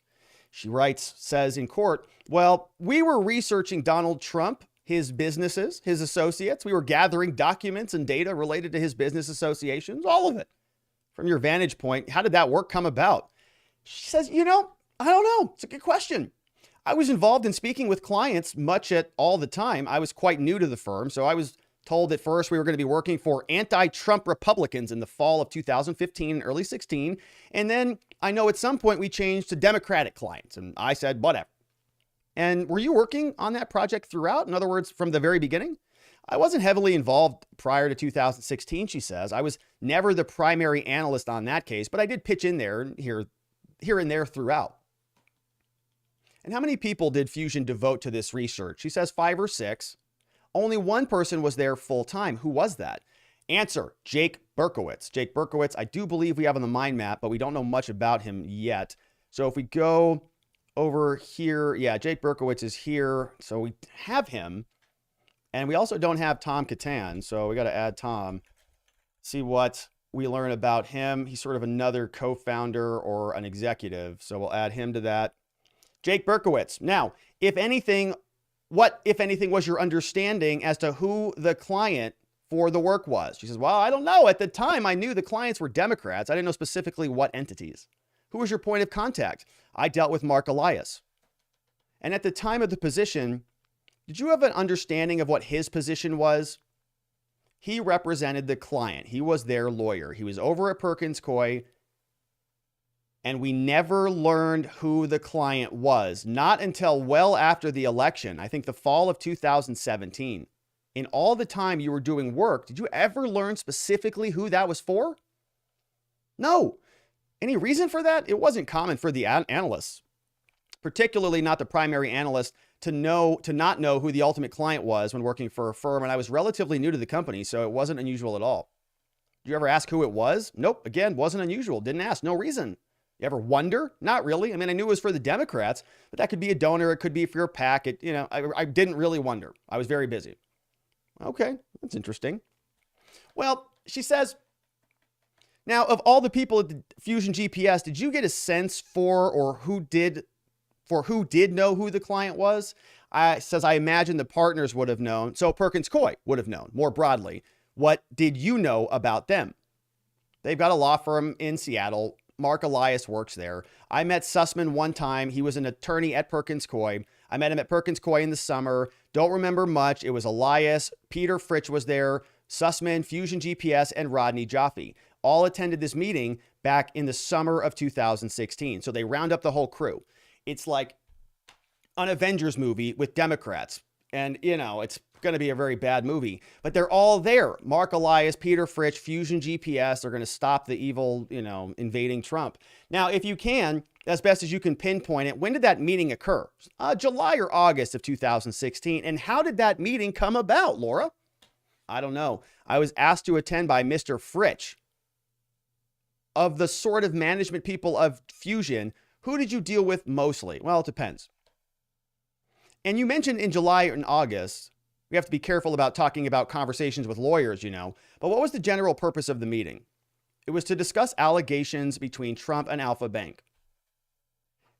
She says in court, well, we were researching Donald Trump, his businesses, his associates. We were gathering documents and data related to his business associations, all of it. From your vantage point, how did that work come about? She says, I don't know. It's a good question. I was involved in speaking with clients much at all the time. I was quite new to the firm, so I was Told at first we were going to be working for anti-Trump Republicans in the fall of 2015 and early 16. And then I know at some point we changed to Democratic clients. And I said, whatever. And were you working on that project throughout? In other words, from the very beginning? I wasn't heavily involved prior to 2016, she says. I was never the primary analyst on that case, but I did pitch in there here and there throughout. And how many people did Fusion devote to this research? She says 5 or 6. Only one person was there full time. Who was that? Answer, Jake Berkowitz. Jake Berkowitz, I do believe we have on the mind map, but we don't know much about him yet. So if we go over here, yeah, Jake Berkowitz is here. So we have him. And we also don't have Tom Catan. So we got to add Tom. See what we learn about him. He's sort of another co-founder or an executive. So we'll add him to that. Jake Berkowitz. Now, if anything, what, if anything, was your understanding as to who the client for the work was? She says, well, I don't know. At the time, I knew the clients were Democrats. I didn't know specifically what entities. Who was your point of contact? I dealt with Marc Elias. And at the time of the position, did you have an understanding of what his position was? He represented the client. He was their lawyer. He was over at Perkins Coie. And we never learned who the client was, not until well after the election. I think the fall of 2017. In all the time you were doing work, did you ever learn specifically who that was for? No. Any reason for that? It wasn't common for the analysts, particularly not the primary analyst, to not know who the ultimate client was when working for a firm. And I was relatively new to the company, so it wasn't unusual at all. Did you ever ask who it was? Nope. Again, wasn't unusual. Didn't ask. No reason. You ever wonder? Not really. I mean, I knew it was for the Democrats, but that could be a donor. It could be for your PAC. I didn't really wonder. I was very busy. Okay, that's interesting. Well, she says, now of all the people at the FusionGPS, did you get a sense for who did know who the client was? Says, I imagine the partners would have known. So Perkins Coie would have known more broadly. What did you know about them? They've got a law firm in Seattle. Marc Elias works there. I met Sussmann one time. He was an attorney at Perkins Coie. I met him at Perkins Coie in the summer. Don't remember much. It was Elias. Peter Fritsch was there. Sussmann, FusionGPS, and Rodney Jaffe all attended this meeting back in the summer of 2016. So they round up the whole crew. It's like an Avengers movie with Democrats. And, it's going to be a very bad movie. But they're all there. Marc Elias, Peter Fritsch, FusionGPS. They're going to stop the evil, invading Trump. Now, if you can, as best as you can pinpoint it, when did that meeting occur? July or August of 2016. And how did that meeting come about, Laura? I don't know. I was asked to attend by Mr. Fritsch. Of the sort of management people of Fusion, who did you deal with mostly? Well, it depends. And you mentioned in July and August, we have to be careful about talking about conversations with lawyers, but what was the general purpose of the meeting? It was to discuss allegations between Trump and Alpha Bank.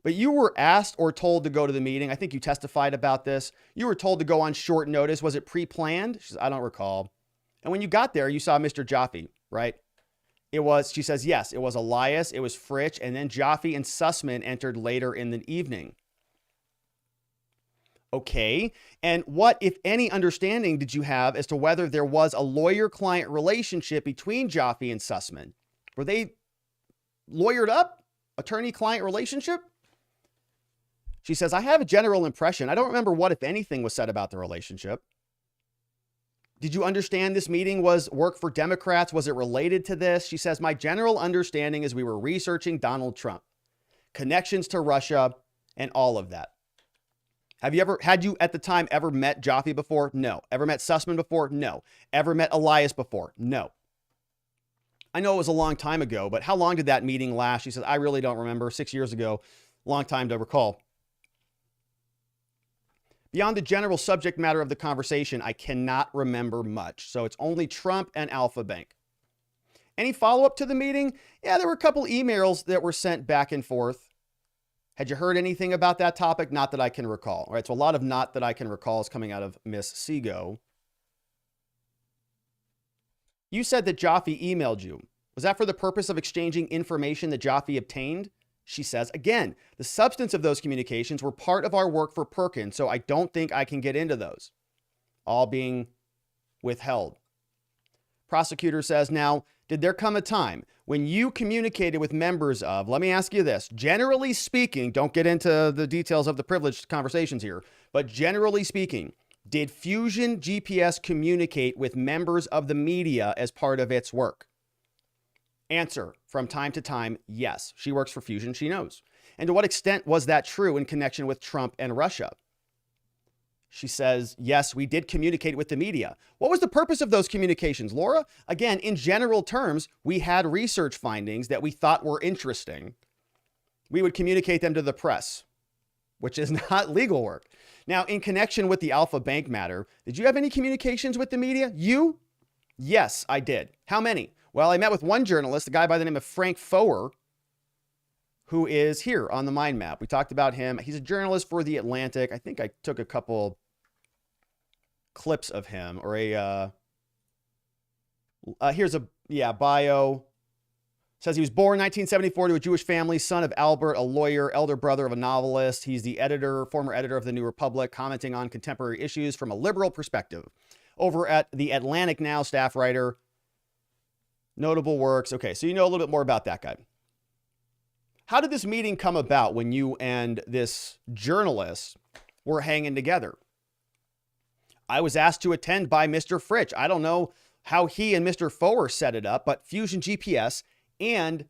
But you were asked or told to go to the meeting. I think you testified about this. You were told to go on short notice. Was it pre-planned? She says, I don't recall. And when you got there, you saw Mr. Jaffe, right? She says, yes, it was Elias, it was Fritsch, and then Jaffe and Sussmann entered later in the evening. Okay. And what, if any, understanding did you have as to whether there was a lawyer-client relationship between Jaffe and Sussmann? Were they lawyered up? Attorney-client relationship? She says, I have a general impression. I don't remember what, if anything, was said about the relationship. Did you understand this meeting was work for Democrats? Was it related to this? She says, my general understanding is we were researching Donald Trump, connections to Russia, and all of that. Had you at the time ever met Jaffe before? No. Ever met Sussmann before? No. Ever met Elias before? No. I know it was a long time ago, but how long did that meeting last? She says, I really don't remember. 6 years ago, long time to recall. Beyond the general subject matter of the conversation, I cannot remember much. So it's only Trump and Alpha Bank. Any follow-up to the meeting? Yeah, there were a couple emails that were sent back and forth. Had you heard anything about that topic? Not that I can recall. All right, so a lot of not that I can recall is coming out of Miss Seago. You said that Jaffe emailed you. Was that for the purpose of exchanging information that Jaffe obtained? She says, again, the substance of those communications were part of our work for Perkins, so I don't think I can get into those. All being withheld. Prosecutor says, now, did there come a time when you communicated with members of, let me ask you this, generally speaking, don't get into the details of the privileged conversations here, but generally speaking, did FusionGPS communicate with members of the media as part of its work? Answer, from time to time, yes. She works for Fusion, she knows. And to what extent was that true in connection with Trump and Russia? She says, yes, we did communicate with the media. What was the purpose of those communications, Laura? Again, in general terms, we had research findings that we thought were interesting. We would communicate them to the press, which is not legal work. Now, in connection with the Alpha Bank matter, did you have any communications with the media? You? Yes, I did. How many? Well, I met with one journalist, a guy by the name of Frank Foer, who is here on the Mindmap. We talked about him. He's a journalist for The Atlantic. I think I took a couple clips of him, or here's a bio. Says he was born 1974 to a Jewish family, son of Albert, a lawyer, elder brother of a novelist. He's the former editor of the New Republic, commenting on contemporary issues from a liberal perspective. Over at The Atlantic now, staff writer, notable works. Okay, so you know a little bit more about that guy. How did this meeting come about when you and this journalist were hanging together? I was asked to attend by Mr. Fritsch. I don't know how he and Mr. Foer set it up, but FusionGPS and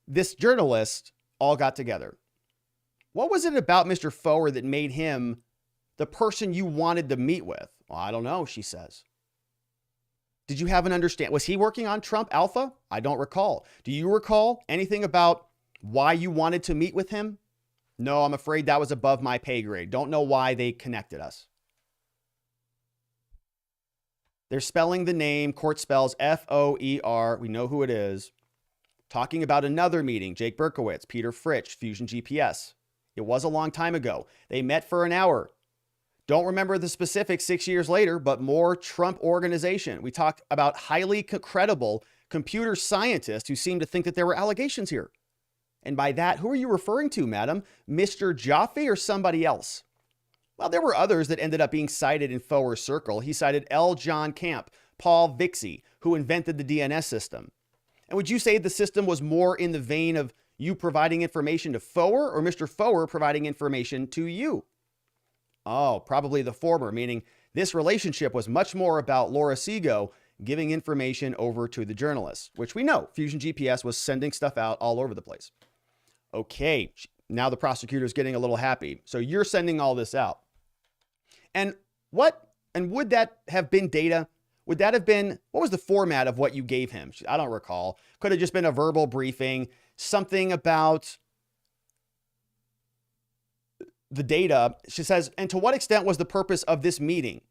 this journalist all got together. What was it about Mr. Foer that made him the person you wanted to meet with? Well, I don't know, she says. Did you have an understanding? Was he working on Trump Alpha? I don't recall. Do you recall anything about why you wanted to meet with him? No, I'm afraid that was above my pay grade. Don't know why they connected us. They're spelling the name. Court spells F-O-E-R. We know who it is. Talking about another meeting. Jake Berkowitz, Peter Fritsch, FusionGPS. It was a long time ago. They met for an hour. Don't remember the specifics 6 years later, but more Trump organization. We talked about highly credible computer scientists who seemed to think that there were allegations here. And by that, who are you referring to, madam? Mr. Jaffe or somebody else? Well, there were others that ended up being cited in Foer's circle. He cited L. John Camp, Paul Vixie, who invented the DNS system. And would you say the system was more in the vein of you providing information to Foer or Mr. Foer providing information to you? Oh, probably the former, meaning this relationship was much more about Laura Seago giving information over to the journalists, which we know FusionGPS was sending stuff out all over the place. Okay, now the prosecutor's getting a little happy. So you're sending all this out. And would that have been data? Would that have been, what was the format of what you gave him? I don't recall. Could have just been a verbal briefing, something about the data. She says, and to what extent was the purpose of this meeting?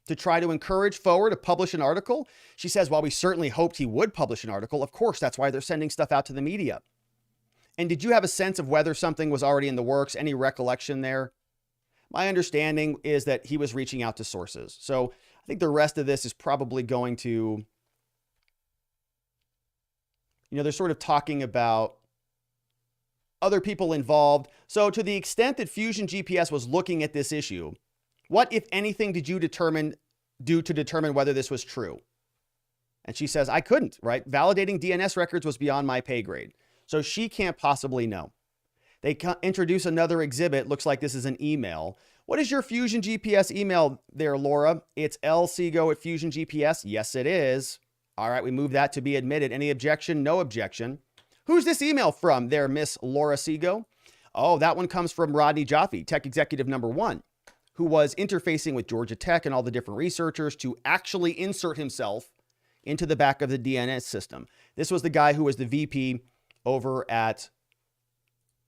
To try to encourage Foer to publish an article? She says, while we certainly hoped he would publish an article, of course, that's why they're sending stuff out to the media. And did you have a sense of whether something was already in the works? Any recollection there? My understanding is that he was reaching out to sources. So I think the rest of this is probably going to, they're sort of talking about other people involved. So to the extent that FusionGPS was looking at this issue, what, if anything, did you do to determine whether this was true? And she says, I couldn't, right? Validating DNS records was beyond my pay grade. So she can't possibly know. They introduce another exhibit. Looks like this is an email. What is your FusionGPS email there, Laura? It's lseago@FusionGPS. Yes, it is. All right, we move that to be admitted. Any objection? No objection. Who's this email from there, Miss Laura Seago? Oh, that one comes from Rodney Jaffe, tech executive number 1, who was interfacing with Georgia Tech and all the different researchers to actually insert himself into the back of the DNS system. This was the guy who was the VP over at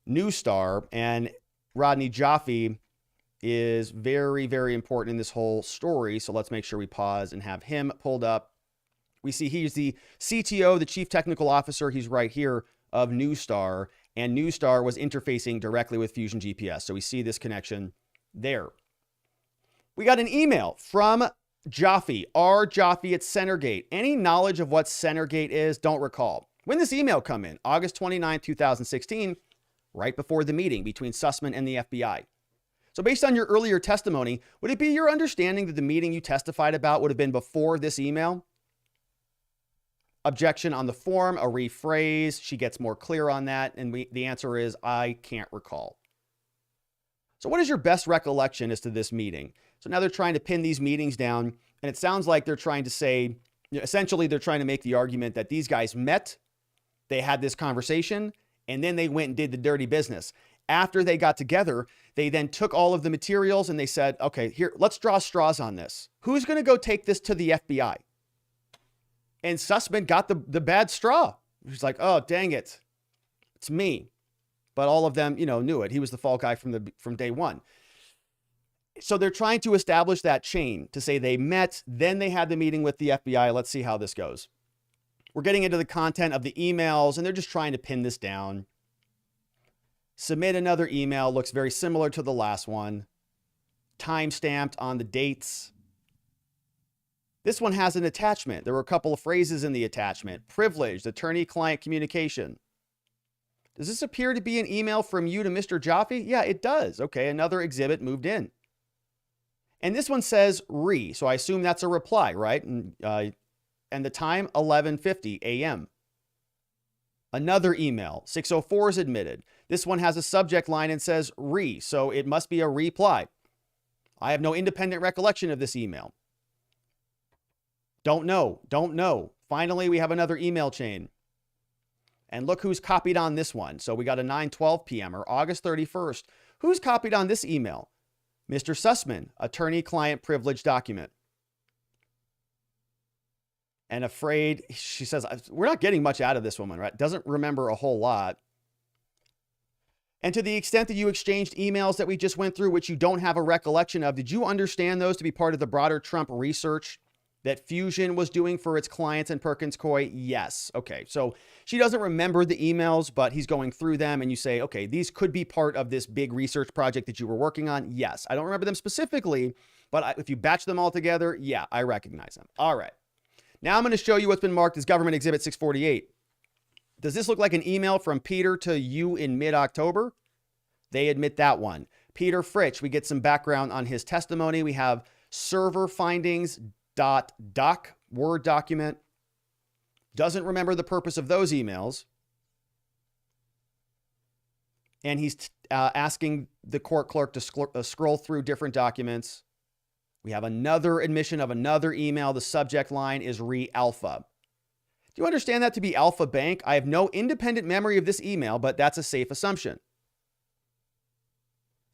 Newstar, and Rodney Jaffe is very, very important in this whole story. So let's make sure we pause and have him pulled up. We see he's the CTO, the chief technical officer. He's right here of Newstar, and Newstar was interfacing directly with FusionGPS. So we see this connection there. We got an email from Jaffe, R. Jaffe at Centergate. Any knowledge of what Centergate is? Don't recall. When did this email come in? August 29, 2016, right before the meeting between Sussmann and the FBI. So based on your earlier testimony, would it be your understanding that the meeting you testified about would have been before this email? Objection on the form, a rephrase. She gets more clear on that. And the answer is, I can't recall. So what is your best recollection as to this meeting? So now they're trying to pin these meetings down. And it sounds like they're trying to say, essentially, they're trying to make the argument that these guys met, they had this conversation, and then they went and did the dirty business. After they got together, they then took all of the materials and they said, okay, here, let's draw straws on this. Who's going to go take this to the FBI? And Sussmann got the bad straw. He's like, oh, dang it. It's me. But all of them, knew it. He was the fall guy from day one. So they're trying to establish that chain to say they met, then they had the meeting with the FBI. Let's see how this goes. We're getting into the content of the emails, and they're just trying to pin this down. Submit another email. Looks very similar to the last one. Time-stamped on the dates. This one has an attachment. There were a couple of phrases in the attachment. Privileged, attorney-client communication. Does this appear to be an email from you to Mr. Jaffe? Yeah, it does. Okay, another exhibit moved in. And this one says re, so I assume that's a reply, right? And the time, 11:50 a.m. Another email, 604 is admitted. This one has a subject line and says re, so it must be a reply. I have no independent recollection of this email. Don't know. Finally, we have another email chain. And look who's copied on this one. So we got a 9:12 p.m. or August 31st. Who's copied on this email? Mr. Sussmann, attorney-client privilege document. And afraid, she says, we're not getting much out of this woman, right? Doesn't remember a whole lot. And to the extent that you exchanged emails that we just went through, which you don't have a recollection of, did you understand those to be part of the broader Trump research that Fusion was doing for its clients and Perkins Coie? Yes. Okay. So she doesn't remember the emails, but he's going through them and you say, okay, these could be part of this big research project that you were working on. Yes. I don't remember them specifically, but if you batch them all together, yeah, I recognize them. All right. Now I'm going to show you what's been marked as Government Exhibit 648. Does this look like an email from Peter to you in mid-October? They admit that one. Peter Fritsch, we get some background on his testimony. We have server findings .doc Word document. Doesn't remember the purpose of those emails. And he's asking the court clerk to scroll through different documents. We have another admission of another email. The subject line is re-alpha. Do you understand that to be Alpha Bank? I have no independent memory of this email, but that's a safe assumption.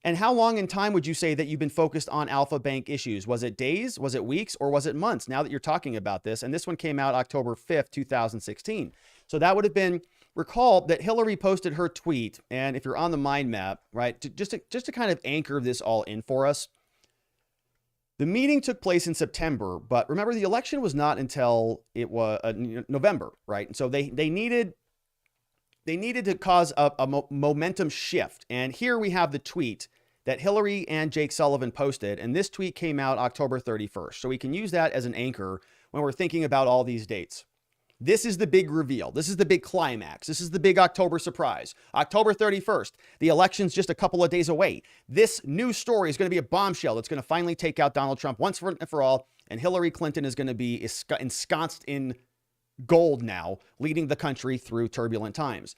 And how long in time would you say that you've been focused on Alpha Bank issues? Was it days? Was it weeks? Or was it months? Now that you're talking about this, and this one came out October 5th, 2016. So that would have been, recall that Hillary posted her tweet. And if you're on the Mindmap, right, just to kind of anchor this all in for us, the meeting took place in September, but remember the election was not until it was November, right? And so they needed to cause a momentum shift. And here we have the tweet that Hillary and Jake Sullivan posted. And this tweet came out October 31st. So we can use that as an anchor when we're thinking about all these dates. This is the big reveal. This is the big climax. This is the big October surprise. October 31st, the election's just a couple of days away. This news story is going to be a bombshell that's going to finally take out Donald Trump once and for all. And Hillary Clinton is going to be ensconced in gold now, leading the country through turbulent times.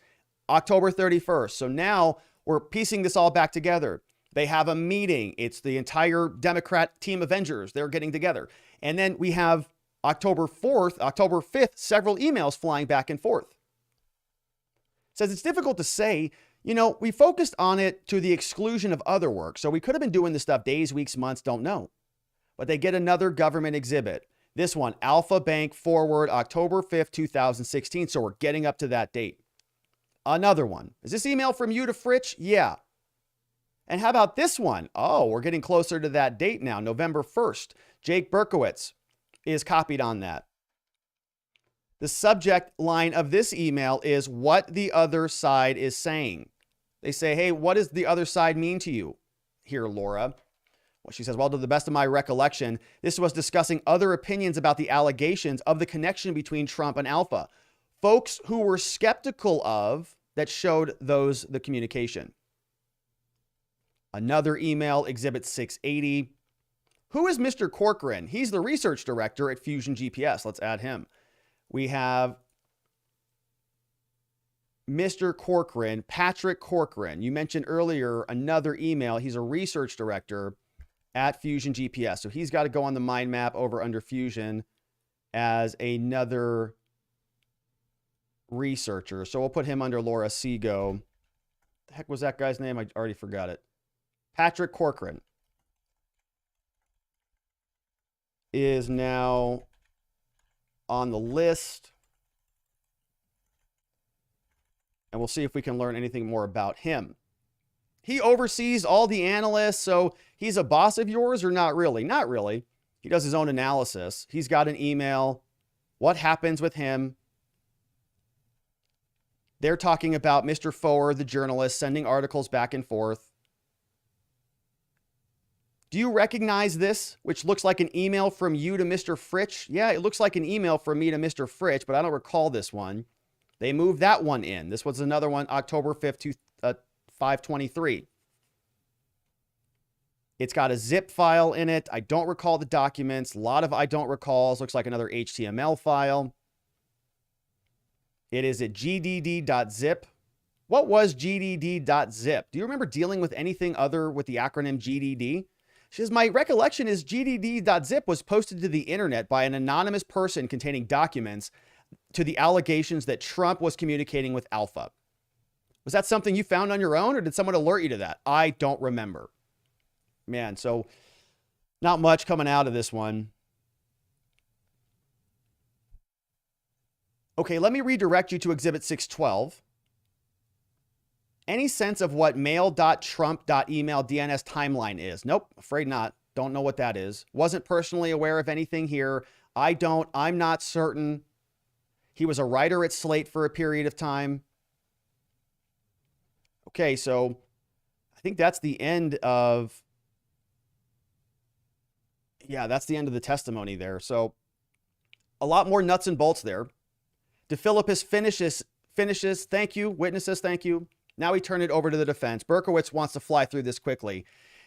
October 31st. So now we're piecing this all back together. They have a meeting. It's the entire Democrat team Avengers. They're getting together. And then we have October 4th, October 5th, several emails flying back and forth. It says it's difficult to say, we focused on it to the exclusion of other work. So we could have been doing this stuff days, weeks, months, don't know. But they get another government exhibit. This one, Alpha Bank Forward, October 5th, 2016. So we're getting up to that date. Another one. Is this email from you to Fritsch? Yeah. And how about this one? Oh, we're getting closer to that date now, November 1st. Jake Berkowitz is copied on that. The subject line of this email is what the other side is saying. They say, hey, what does the other side mean to you here, Laura? Well, she says, well, to the best of my recollection, this was discussing other opinions about the allegations of the connection between Trump and Alpha. Folks who were skeptical of that showed the communication. Another email, Exhibit 680. Who is Mr. Corcoran? He's the research director at FusionGPS. Let's add him. We have Mr. Corcoran, Patrick Corcoran. You mentioned earlier another email. He's a research director at FusionGPS. So he's got to go on the mind map over under Fusion as another researcher. So we'll put him under Laura Seago. The heck was that guy's name? I already forgot it. Patrick Corcoran is now on the list. And we'll see if we can learn anything more about him. He oversees all the analysts, so he's a boss of yours or not really? Not really. He does his own analysis. He's got an email. What happens with him? They're talking about Mr. Forward, the journalist, sending articles back and forth. Do you recognize this, which looks like an email from you to Mr. Fritsch? Yeah, it looks like an email from me to Mr. Fritsch, but I don't recall this one. They moved that one in. This was another one, October 5th, 523. It's got a zip file in it. I don't recall the documents. A lot of I don't recalls. Looks like another HTML file. It is at gdd.zip. What was gdd.zip? Do you remember dealing with anything other with the acronym GDD? She says, my recollection is gdd.zip was posted to the internet by an anonymous person containing documents to the allegations that Trump was communicating with Alpha. Was that something you found on your own, or did someone alert you to that? I don't remember. Man, so not much coming out of this one. Okay, let me redirect you to Exhibit 612. Any sense of what mail.trump.email DNS timeline is? Nope, afraid not. Don't know what that is. Wasn't personally aware of anything here. I'm not certain. He was a writer at Slate for a period of time. Okay, so I think that's the end of, yeah, that's the end of the testimony there. So a lot more nuts and bolts there. DeFilippis finishes, thank you. Witnesses, thank you. Now we turn it over to the defense. Berkowitz wants to fly through this quickly.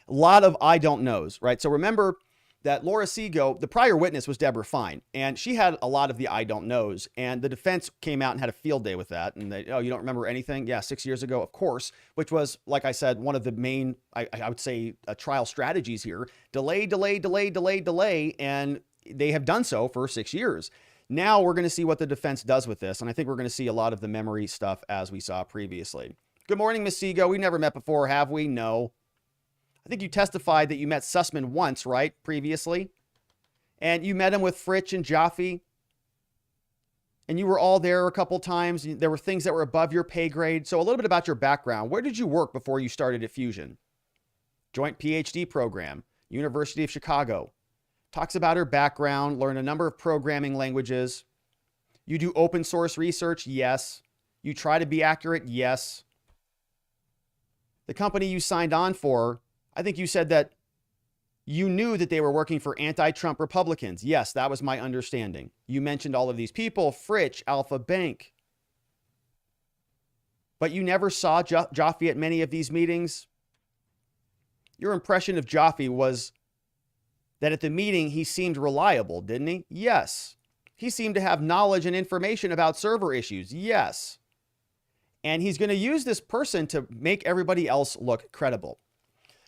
A lot of I don't knows, right? So remember that Laura Seago, the prior witness was Deborah Fine, and she had a lot of the I don't knows, and the defense came out and had a field day with that. And they, oh, you don't remember anything? Yeah, 6 years ago, of course, which was, like I said, one of the main, I would say, trial strategies here. Delay, delay, delay, delay, delay, and they have done so for 6 years. Now we're going to see what the defense does with this, and I think we're going to see a lot of the memory stuff as we saw previously. Good morning, Ms. Seago. We've never met before, have we? No. I think you testified that you met Sussmann once, right? Previously. And you met him with Fritsch and Jaffe. And you were all there a couple times. There were things that were above your pay grade. So a little bit about your background. Where did you work before you started at Fusion? Joint PhD program. University of Chicago. Talks about her background. Learned a number of programming languages. You do open source research? Yes. You try to be accurate? Yes. The company you signed on for, I think you said that you knew that they were working for anti-Trump Republicans. Yes, that was my understanding. You mentioned all of these people, Fritsch, Alpha Bank. But you never saw Jaffe at many of these meetings. Your impression of Jaffe was that at the meeting, he seemed reliable, didn't he? Yes. He seemed to have knowledge and information about server issues. Yes. And he's going to use this person to make everybody else look credible.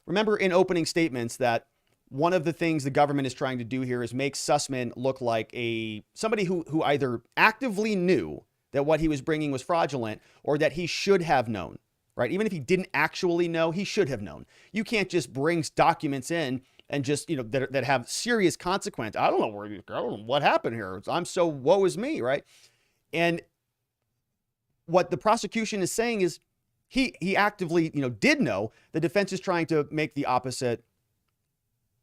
Remember in opening statements that one of the things the government is trying to do here is make Sussmann look like somebody who either actively knew that what he was bringing was fraudulent or that he should have known, right? Even if he didn't actually know, he should have known. You can't just bring documents in and just, that have serious consequence. I don't know what happened here. I'm so woe is me, right? And what the prosecution is saying is he actively, did know. The defense is trying to make the opposite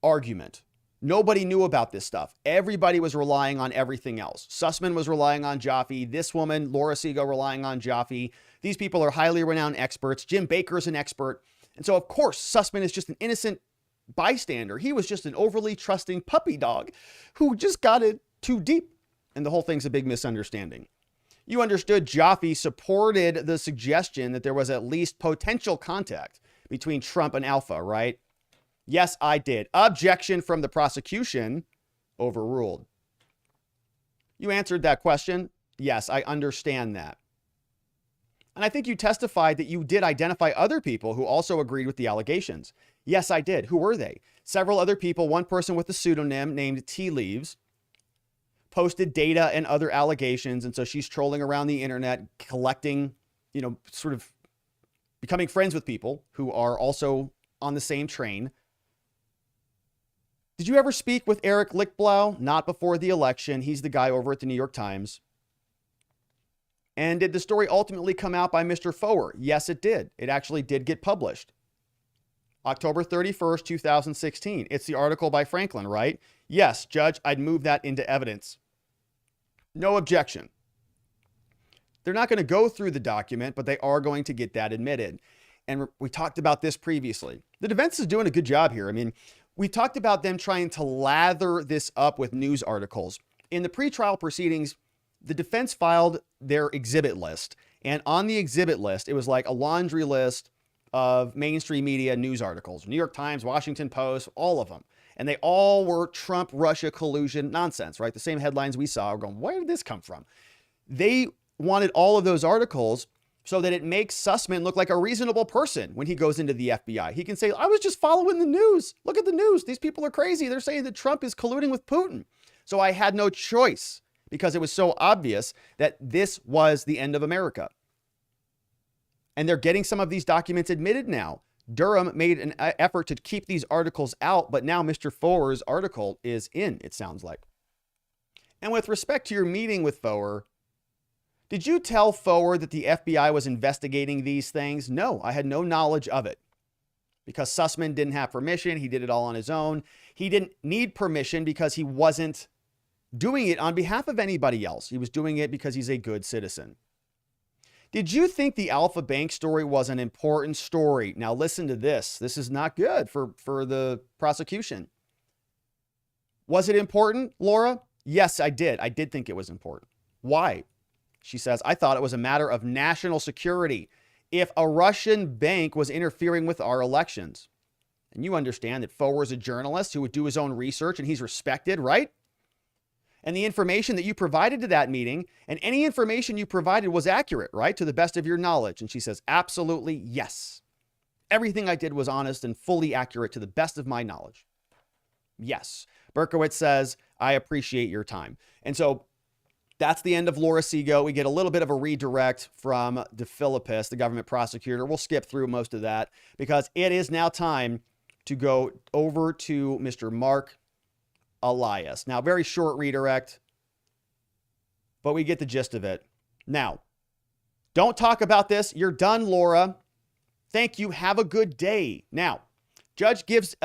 argument. Nobody knew about this stuff. Everybody was relying on everything else. Sussmann was relying on Jaffe. This woman, Laura Seago, relying on Jaffe. These people are highly renowned experts. Jim Baker's an expert. And so, of course, Sussmann is just an innocent bystander. He was just an overly trusting puppy dog who just got it too deep. And the whole thing's a big misunderstanding. You understood Jaffe supported the suggestion that there was at least potential contact between Trump and Alpha, right? Yes, I did. Objection from the prosecution, overruled. You answered that question. Yes, I understand that. And I think you testified that you did identify other people who also agreed with the allegations. Yes, I did. Who were they? Several other people, one person with a pseudonym named Tea Leaves, posted data and other allegations. And so she's trolling around the internet, collecting, sort of becoming friends with people who are also on the same train. Did you ever speak with Eric Lichtblau? Not before the election. He's the guy over at the New York Times. And did the story ultimately come out by Mr. Foer? Yes, it did. It actually did get published. October 31st, 2016. It's the article by Franklin, right? Yes, Judge, I'd move that into evidence. No objection. They're not going to go through the document, but they are going to get that admitted. And we talked about this previously. The defense is doing a good job here. I mean, we talked about them trying to lather this up with news articles. In the pretrial proceedings, the defense filed their exhibit list. And on the exhibit list, it was like a laundry list of mainstream media news articles. New York Times, Washington Post, all of them. And they all were Trump-Russia collusion nonsense, right? The same headlines we saw. We're going, where did this come from? They wanted all of those articles so that it makes Sussmann look like a reasonable person when he goes into the FBI. He can say, I was just following the news. Look at the news. These people are crazy. They're saying that Trump is colluding with Putin. So I had no choice because it was so obvious that this was the end of America. And they're getting some of these documents admitted now. Durham made an effort to keep these articles out, but now Mr. Foer's article is in, it sounds like. And with respect to your meeting with Foer, did you tell Foer that the FBI was investigating these things? No, I had no knowledge of it because Sussmann didn't have permission. He did it all on his own. He didn't need permission because he wasn't doing it on behalf of anybody else. He was doing it because he's a good citizen. Did you think the Alpha Bank story was an important story? Now listen to this. This is not good for the prosecution. Was it important, Laura? Yes, I did. I did think it was important. Why? She says, I thought it was a matter of national security if a Russian bank was interfering with our elections. And you understand that Foer is a journalist who would do his own research and he's respected, right? And the information that you provided to that meeting and any information you provided was accurate, right? To the best of your knowledge. And she says, absolutely, yes. Everything I did was honest and fully accurate to the best of my knowledge. Yes. Berkowitz says, I appreciate your time. And so that's the end of Laura Seago. We get a little bit of a redirect from DeFilippis, the government prosecutor. We'll skip through most of that because it is now time to go over to Mr. Marc Elias. Now, very short redirect, but we get the gist of it. Now, don't talk about this. You're done, Laura. Thank you. Have a good day. Now, judge gives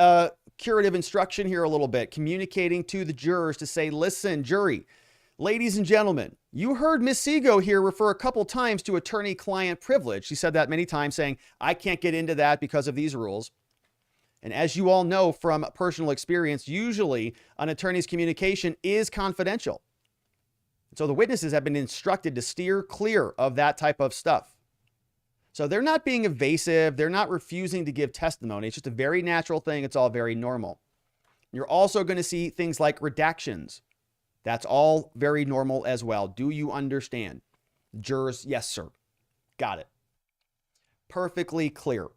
curative instruction here a little bit, communicating to the jurors to say, listen, jury, ladies and gentlemen, you heard Ms. Seago here refer a couple times to attorney-client privilege. She said that many times, saying, I can't get into that because of these rules. And as you all know from personal experience, usually an attorney's communication is confidential. So the witnesses have been instructed to steer clear of that type of stuff. So they're not being evasive. They're not refusing to give testimony. It's just a very natural thing. It's all very normal. You're also going to see things like redactions. That's all very normal as well. Do you understand? Jurors, yes, sir. Got it. Perfectly clear.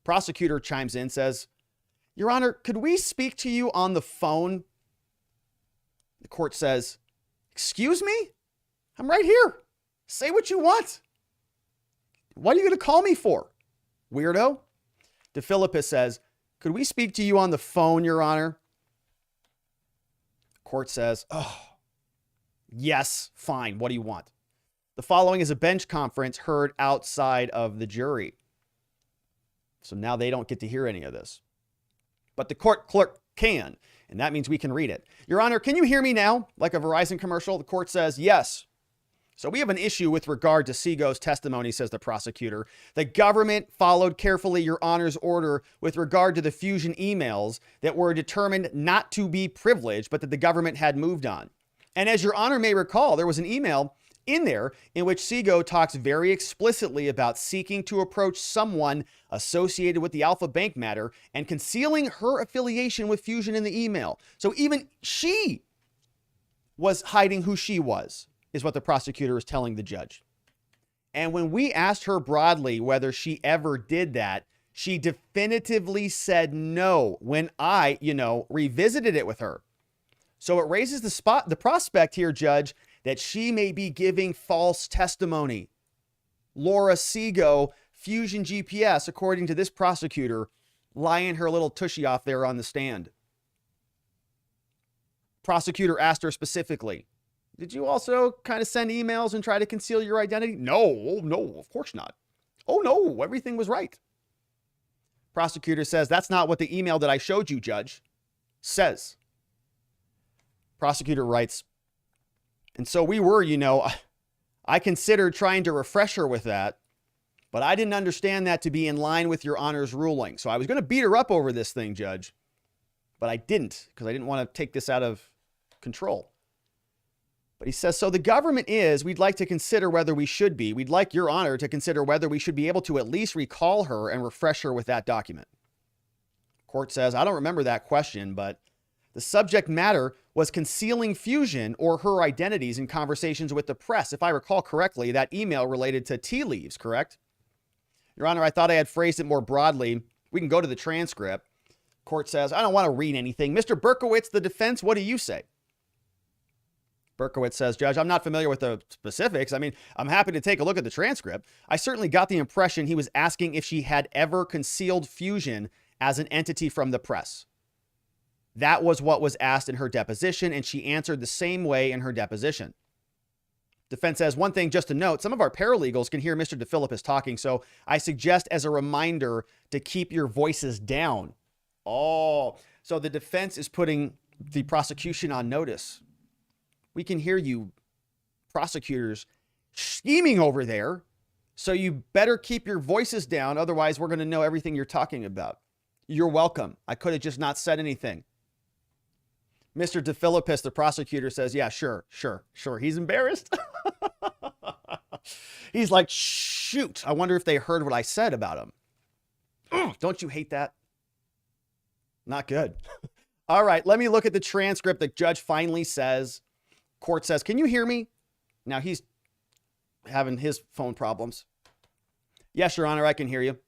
Prosecutor chimes in, says, Your Honor, could we speak to you on the phone? The court says, excuse me? I'm right here. Say what you want. What are you going to call me for? Weirdo. DeFilippis says, could we speak to you on the phone, Your Honor? Court says, oh, yes, fine. What do you want? The following is a bench conference heard outside of the jury. So now they don't get to hear any of this. But the court clerk can, and that means we can read it. Your Honor, can you hear me now? Like a Verizon commercial? The court says, yes. So we have an issue with regard to Seago's testimony, says the prosecutor. The government followed carefully Your Honor's order with regard to the Fusion emails that were determined not to be privileged, but that the government had moved on. And as Your Honor may recall, there was an email in there, in which Seago talks very explicitly about seeking to approach someone associated with the Alpha Bank matter and concealing her affiliation with Fusion in the email. So even she was hiding who she was, is what the prosecutor is telling the judge. And when we asked her broadly whether she ever did that, she definitively said no when I, revisited it with her. So it raises the prospect here, Judge, that she may be giving false testimony. Laura Seago, FusionGPS, according to this prosecutor, lying her little tushy off there on the stand. Prosecutor asked her specifically, did you also kind of send emails and try to conceal your identity? No, of course not. Oh, no, everything was right. Prosecutor says, that's not what the email that I showed you, Judge, says. Prosecutor writes, and so we were, I considered trying to refresh her with that, but I didn't understand that to be in line with your Honor's ruling. So I was going to beat her up over this thing, Judge, but I didn't because I didn't want to take this out of control. But he says, so the government we'd like to consider whether we should be. We'd like your Honor to consider whether we should be able to at least recall her and refresh her with that document. Court says, I don't remember that question, but the subject matter was concealing Fusion or her identities in conversations with the press. If I recall correctly, that email related to tea leaves, correct? Your Honor, I thought I had phrased it more broadly. We can go to the transcript. Court says, I don't want to read anything. Mr. Berkowitz, the defense, what do you say? Berkowitz says, Judge, I'm not familiar with the specifics. I mean, I'm happy to take a look at the transcript. I certainly got the impression he was asking if she had ever concealed Fusion as an entity from the press. That was what was asked in her deposition, and she answered the same way in her deposition. Defense says, one thing just to note, some of our paralegals can hear Mr. DeFilippis talking, so I suggest as a reminder to keep your voices down. Oh, so the defense is putting the prosecution on notice. We can hear you prosecutors scheming over there, so you better keep your voices down, otherwise we're going to know everything you're talking about. You're welcome. I could have just not said anything. Mr. DeFilippis, the prosecutor, says, yeah, sure. He's embarrassed. He's like, shoot, I wonder if they heard what I said about him. Ugh, don't you hate that? Not good. All right, let me look at the transcript. The judge finally says, court says, can you hear me? Now he's having his phone problems. Yes, Your Honor, I can hear you.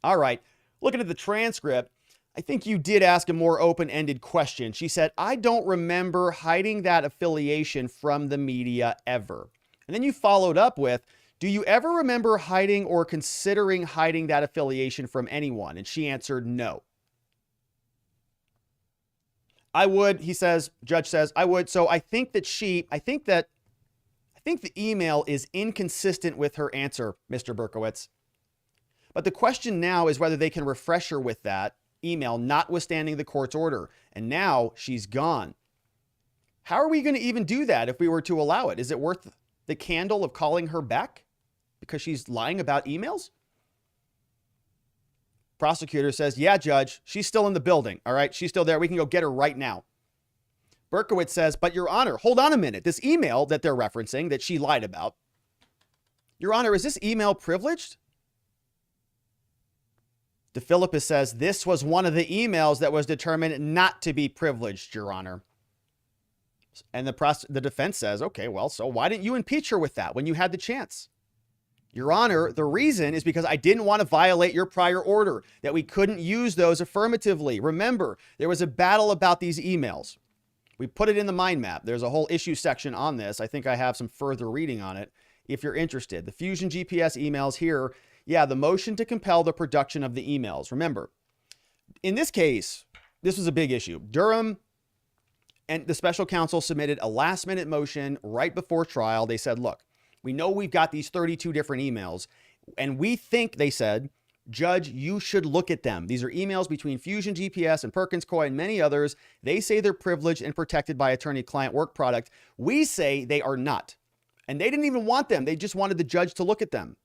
All right, looking at the transcript, I think you did ask a more open-ended question. She said, I don't remember hiding that affiliation from the media ever. And then you followed up with, do you ever remember hiding or considering hiding that affiliation from anyone? And she answered no. I would, he says, judge says, I would. So I think the email is inconsistent with her answer, Mr. Berkowitz. But the question now is whether they can refresh her with that email, notwithstanding the court's order. And now she's gone. How are we going to even do that if we were to allow it? Is it worth the candle of calling her back because she's lying about emails? Prosecutor says, yeah, Judge, she's still in the building. All right, she's still there. We can go get her right now. Berkowitz says, but Your Honor, hold on a minute. This email that they're referencing that she lied about, Your Honor, is this email privileged? DeFilippis says, this was one of the emails that was determined not to be privileged, Your Honor. And the defense says, okay, well, so why didn't you impeach her with that when you had the chance? Your Honor, the reason is because I didn't want to violate your prior order, that we couldn't use those affirmatively. Remember, there was a battle about these emails. We put it in the mind map. There's a whole issue section on this. I think I have some further reading on it if you're interested. The FusionGPS emails here. Yeah, the motion to compel the production of the emails. Remember, in this case, this was a big issue. Durham and the special counsel submitted a last-minute motion right before trial. They said, look, we know we've got these 32 different emails, and we think, they said, Judge, you should look at them. These are emails between FusionGPS and Perkins Coie and many others. They say they're privileged and protected by attorney-client work product. We say they are not. And they didn't even want them. They just wanted the judge to look at them.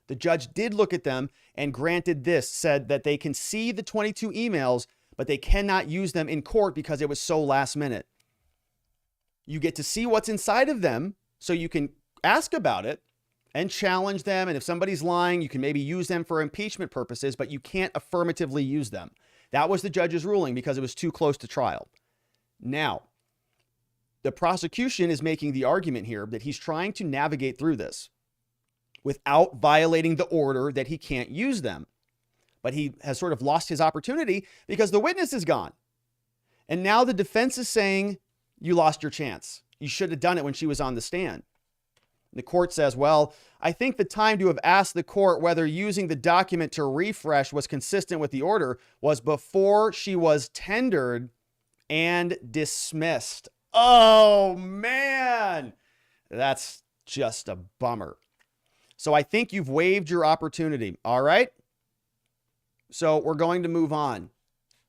The judge did look at them and granted this, said that they can see the 22 emails, but they cannot use them in court because it was so last minute. You get to see what's inside of them so you can ask about it and challenge them. And if somebody's lying, you can maybe use them for impeachment purposes, but you can't affirmatively use them. That was the judge's ruling because it was too close to trial. Now, the prosecution is making the argument here that he's trying to navigate through this without violating the order that he can't use them. But he has sort of lost his opportunity because the witness is gone. And now the defense is saying, you lost your chance. You should have done it when she was on the stand. The court says, well, I think the time to have asked the court whether using the document to refresh was consistent with the order was before she was tendered and dismissed. Oh, man. That's just a bummer. So I think you've waived your opportunity. All right. So we're going to move on.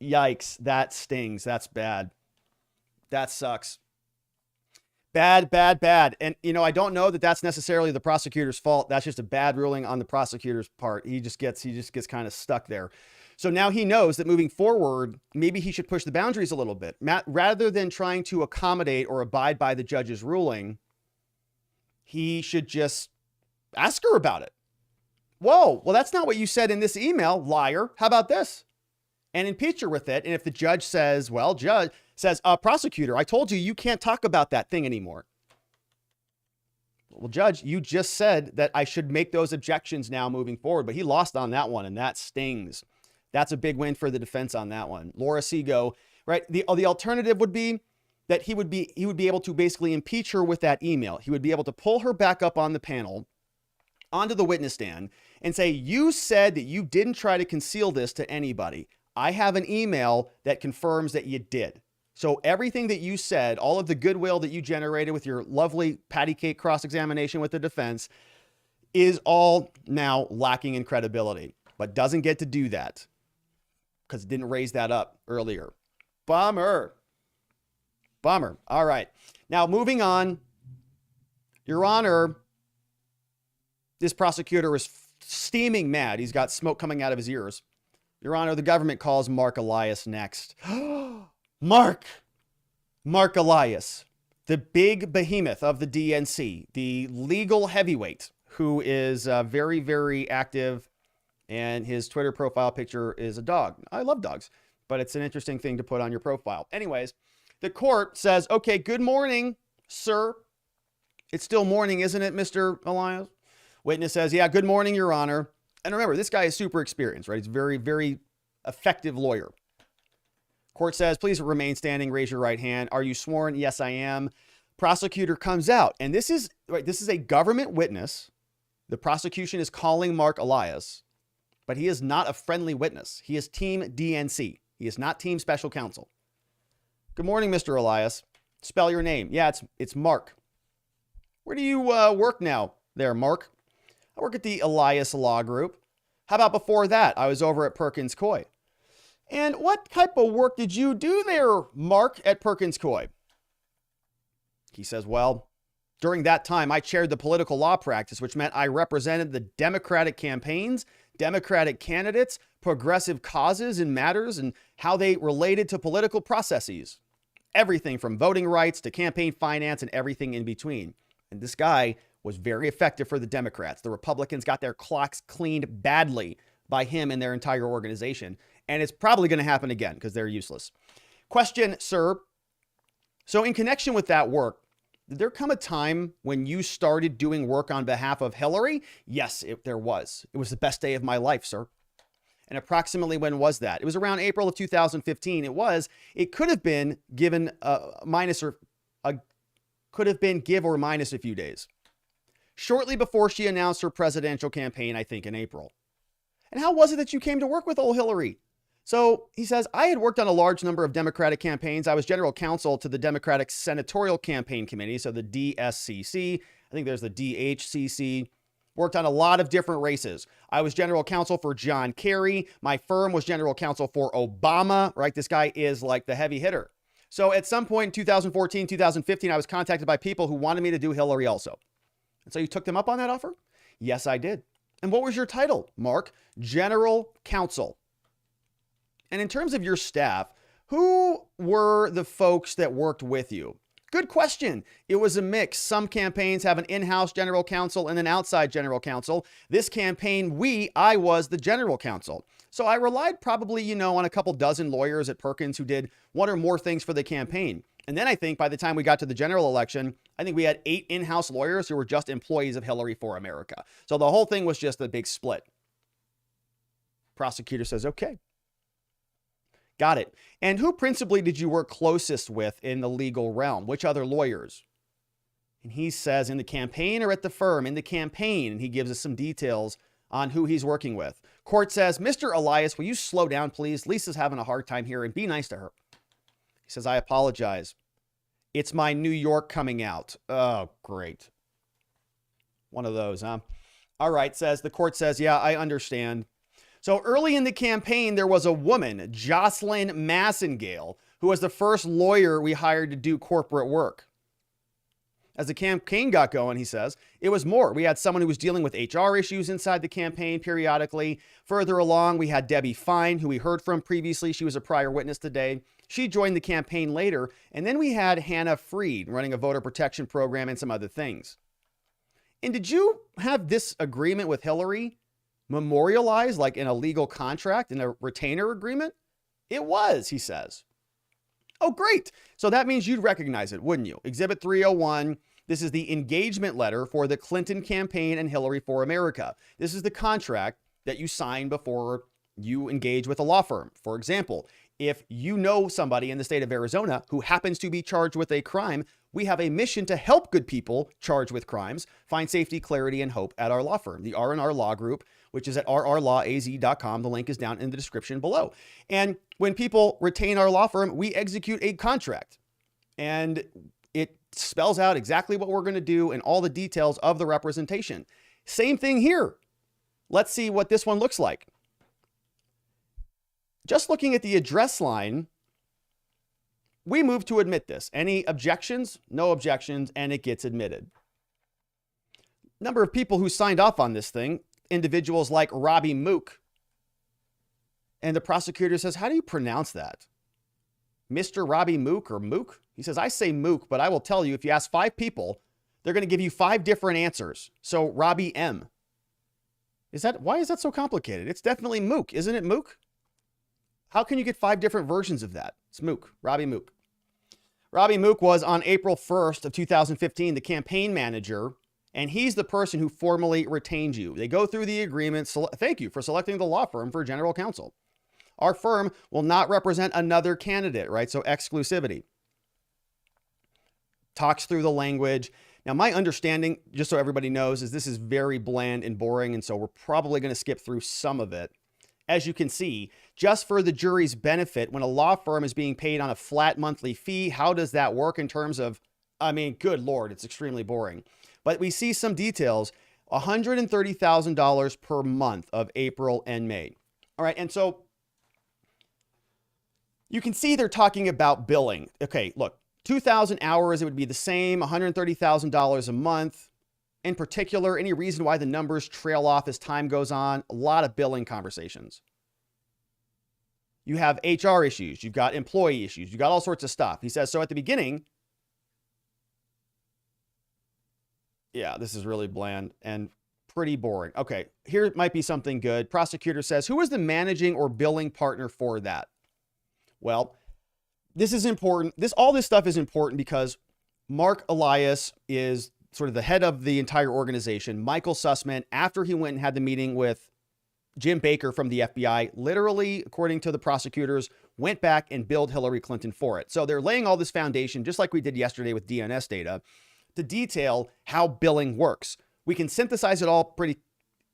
Yikes. That stings. That's bad. That sucks. Bad, bad, bad. And, I don't know that that's necessarily the prosecutor's fault. That's just a bad ruling on the prosecutor's part. He just gets kind of stuck there. So now he knows that moving forward, maybe he should push the boundaries a little bit. Rather than trying to accommodate or abide by the judge's ruling, he should just ask her about it. Whoa, well, that's not what you said in this email, liar. How about this? And impeach her with it. And if the judge says, prosecutor, I told you, you can't talk about that thing anymore. Well, judge, you just said that I should make those objections now moving forward, but he lost on that one, and that stings. That's a big win for the defense on that one. Laura Seago, right? The alternative would be that he would be able to basically impeach her with that email. He would be able to pull her back up on the panel, onto the witness stand, and say, you said that you didn't try to conceal this to anybody. I have an email that confirms that you did. So everything that you said, all of the goodwill that you generated with your lovely patty cake cross-examination with the defense is all now lacking in credibility, but doesn't get to do that because it didn't raise that up earlier. Bummer. Bummer. All right. Now moving on. Your Honor, this prosecutor is steaming mad. He's got smoke coming out of his ears. Your Honor, the government calls Marc Elias next. Marc Elias, the big behemoth of the DNC, the legal heavyweight, who is very, very active, and his Twitter profile picture is a dog. I love dogs, but it's an interesting thing to put on your profile. Anyways, the court says, okay, good morning, sir. It's still morning, isn't it, Mr. Elias? Witness says, yeah, good morning, Your Honor. And remember, this guy is super experienced, right? He's a very, very effective lawyer. Court says, please remain standing. Raise your right hand. Are you sworn? Yes, I am. Prosecutor comes out. And this is a government witness. The prosecution is calling Marc Elias, but he is not a friendly witness. He is Team DNC. He is not Team Special Counsel. Good morning, Mr. Elias. Spell your name. Yeah, it's Marc. Where do you work now there, Marc? I work at the Elias Law Group. How about before that? I was over at Perkins Coie. And what type of work did you do there, Marc, at Perkins Coie? He says, well, during that time, I chaired the political law practice, which meant I represented the Democratic campaigns, Democratic candidates, progressive causes and matters, and how they related to political processes. Everything from voting rights to campaign finance and everything in between. And this guy was very effective for the Democrats. The Republicans got their clocks cleaned badly by him and their entire organization. And it's probably going to happen again because they're useless. Question, sir. So in connection with that work, did there come a time when you started doing work on behalf of Hillary? Yes, there was. It was the best day of my life, sir. And approximately when was that? It was around April of 2015. It could have been given could have been give or minus a few days. Shortly before she announced her presidential campaign, I think in April. And how was it that you came to work with old Hillary? So he says, I had worked on a large number of Democratic campaigns. I was general counsel to the Democratic Senatorial Campaign Committee, so the DSCC. I think there's the DHCC. Worked on a lot of different races. I was general counsel for John Kerry. My firm was general counsel for Obama, right? This guy is like the heavy hitter. So at some point in 2014, 2015, I was contacted by people who wanted me to do Hillary also. And so you took them up on that offer? Yes, I did. And what was your title, Marc? General counsel. And in terms of your staff, who were the folks that worked with you? Good question. It was a mix. Some campaigns have an in-house general counsel and an outside general counsel. This campaign, I was the general counsel. So I relied probably, on a couple dozen lawyers at Perkins who did one or more things for the campaign. And then I think by the time we got to the general election, I think we had 8 in-house lawyers who were just employees of Hillary for America. So the whole thing was just a big split. Prosecutor says, okay. Got it. And who principally did you work closest with in the legal realm? Which other lawyers? And he says, in the campaign or at the firm? In the campaign. And he gives us some details on who he's working with. Court says, Mr. Elias, will you slow down, please? Lisa's having a hard time here, and be nice to her. He says, I apologize. It's my New York coming out. Oh, great. One of those, huh? All right, the court says, yeah, I understand. So early in the campaign, there was a woman, Jocelyn Massengale, who was the first lawyer we hired to do corporate work. As the campaign got going, he says, it was more. We had someone who was dealing with HR issues inside the campaign periodically. Further along, we had Debbie Fine, who we heard from previously. She was a prior witness today. She joined the campaign later. And then we had Hannah Freed running a voter protection program and some other things. And did you have this agreement with Hillary memorialized like in a legal contract, in a retainer agreement? It was, he says. Oh, great. So that means you'd recognize it, wouldn't you? Exhibit 301. This is the engagement letter for the Clinton campaign and Hillary for America. This is the contract that you sign before you engage with a law firm. For example, if you know somebody in the state of Arizona who happens to be charged with a crime, we have a mission to help good people charged with crimes find safety, clarity, and hope at our law firm, the R&R Law Group, which is at rrlawaz.com. The link is down in the description below. And when people retain our law firm, we execute a contract. And it spells out exactly what we're going to do and all the details of the representation. Same thing here. Let's see what this one looks like. Just looking at the address line, we move to admit this. Any objections? No objections, and it gets admitted. Number of people who signed off on this thing, individuals like Robbie Mook. And the prosecutor says, how do you pronounce that? Mr. Robbie Mook or Mook? He says, I say Mook, but I will tell you, if you ask 5 people, they're going to give you 5 different answers. So Robbie M. Why is that so complicated? It's definitely Mook, isn't it Mook? How can you get 5 different versions of that? It's Mook, Robbie Mook. Robbie Mook was on April 1st of 2015, the campaign manager, and he's the person who formally retained you. They go through the agreement. Thank you for selecting the law firm for general counsel. Our firm will not represent another candidate, right? So exclusivity. Talks through the language. Now, my understanding, just so everybody knows, is this is very bland and boring, and so we're probably going to skip through some of it. As you can see, just for the jury's benefit, when a law firm is being paid on a flat monthly fee, how does that work in terms of, good Lord, it's extremely boring. But we see some details, $130,000 per month of April and May. All right, and so you can see they're talking about billing. Okay, look, 2,000 hours, it would be the same, $130,000 a month. In particular, any reason why the numbers trail off as time goes on, a lot of billing conversations. You have HR issues, you've got employee issues, you've got all sorts of stuff. He says, so at the beginning, yeah, this is really bland and pretty boring. Okay, here might be something good. Prosecutor says, who is the managing or billing partner for that? Well, this is important. All this stuff is important because Marc Elias is sort of the head of the entire organization. Michael Sussmann, after he went and had the meeting with Jim Baker from the FBI, literally, according to the prosecutors, went back and billed Hillary Clinton for it. So they're laying all this foundation, just like we did yesterday with DNS data, to detail how billing works. We can synthesize it all pretty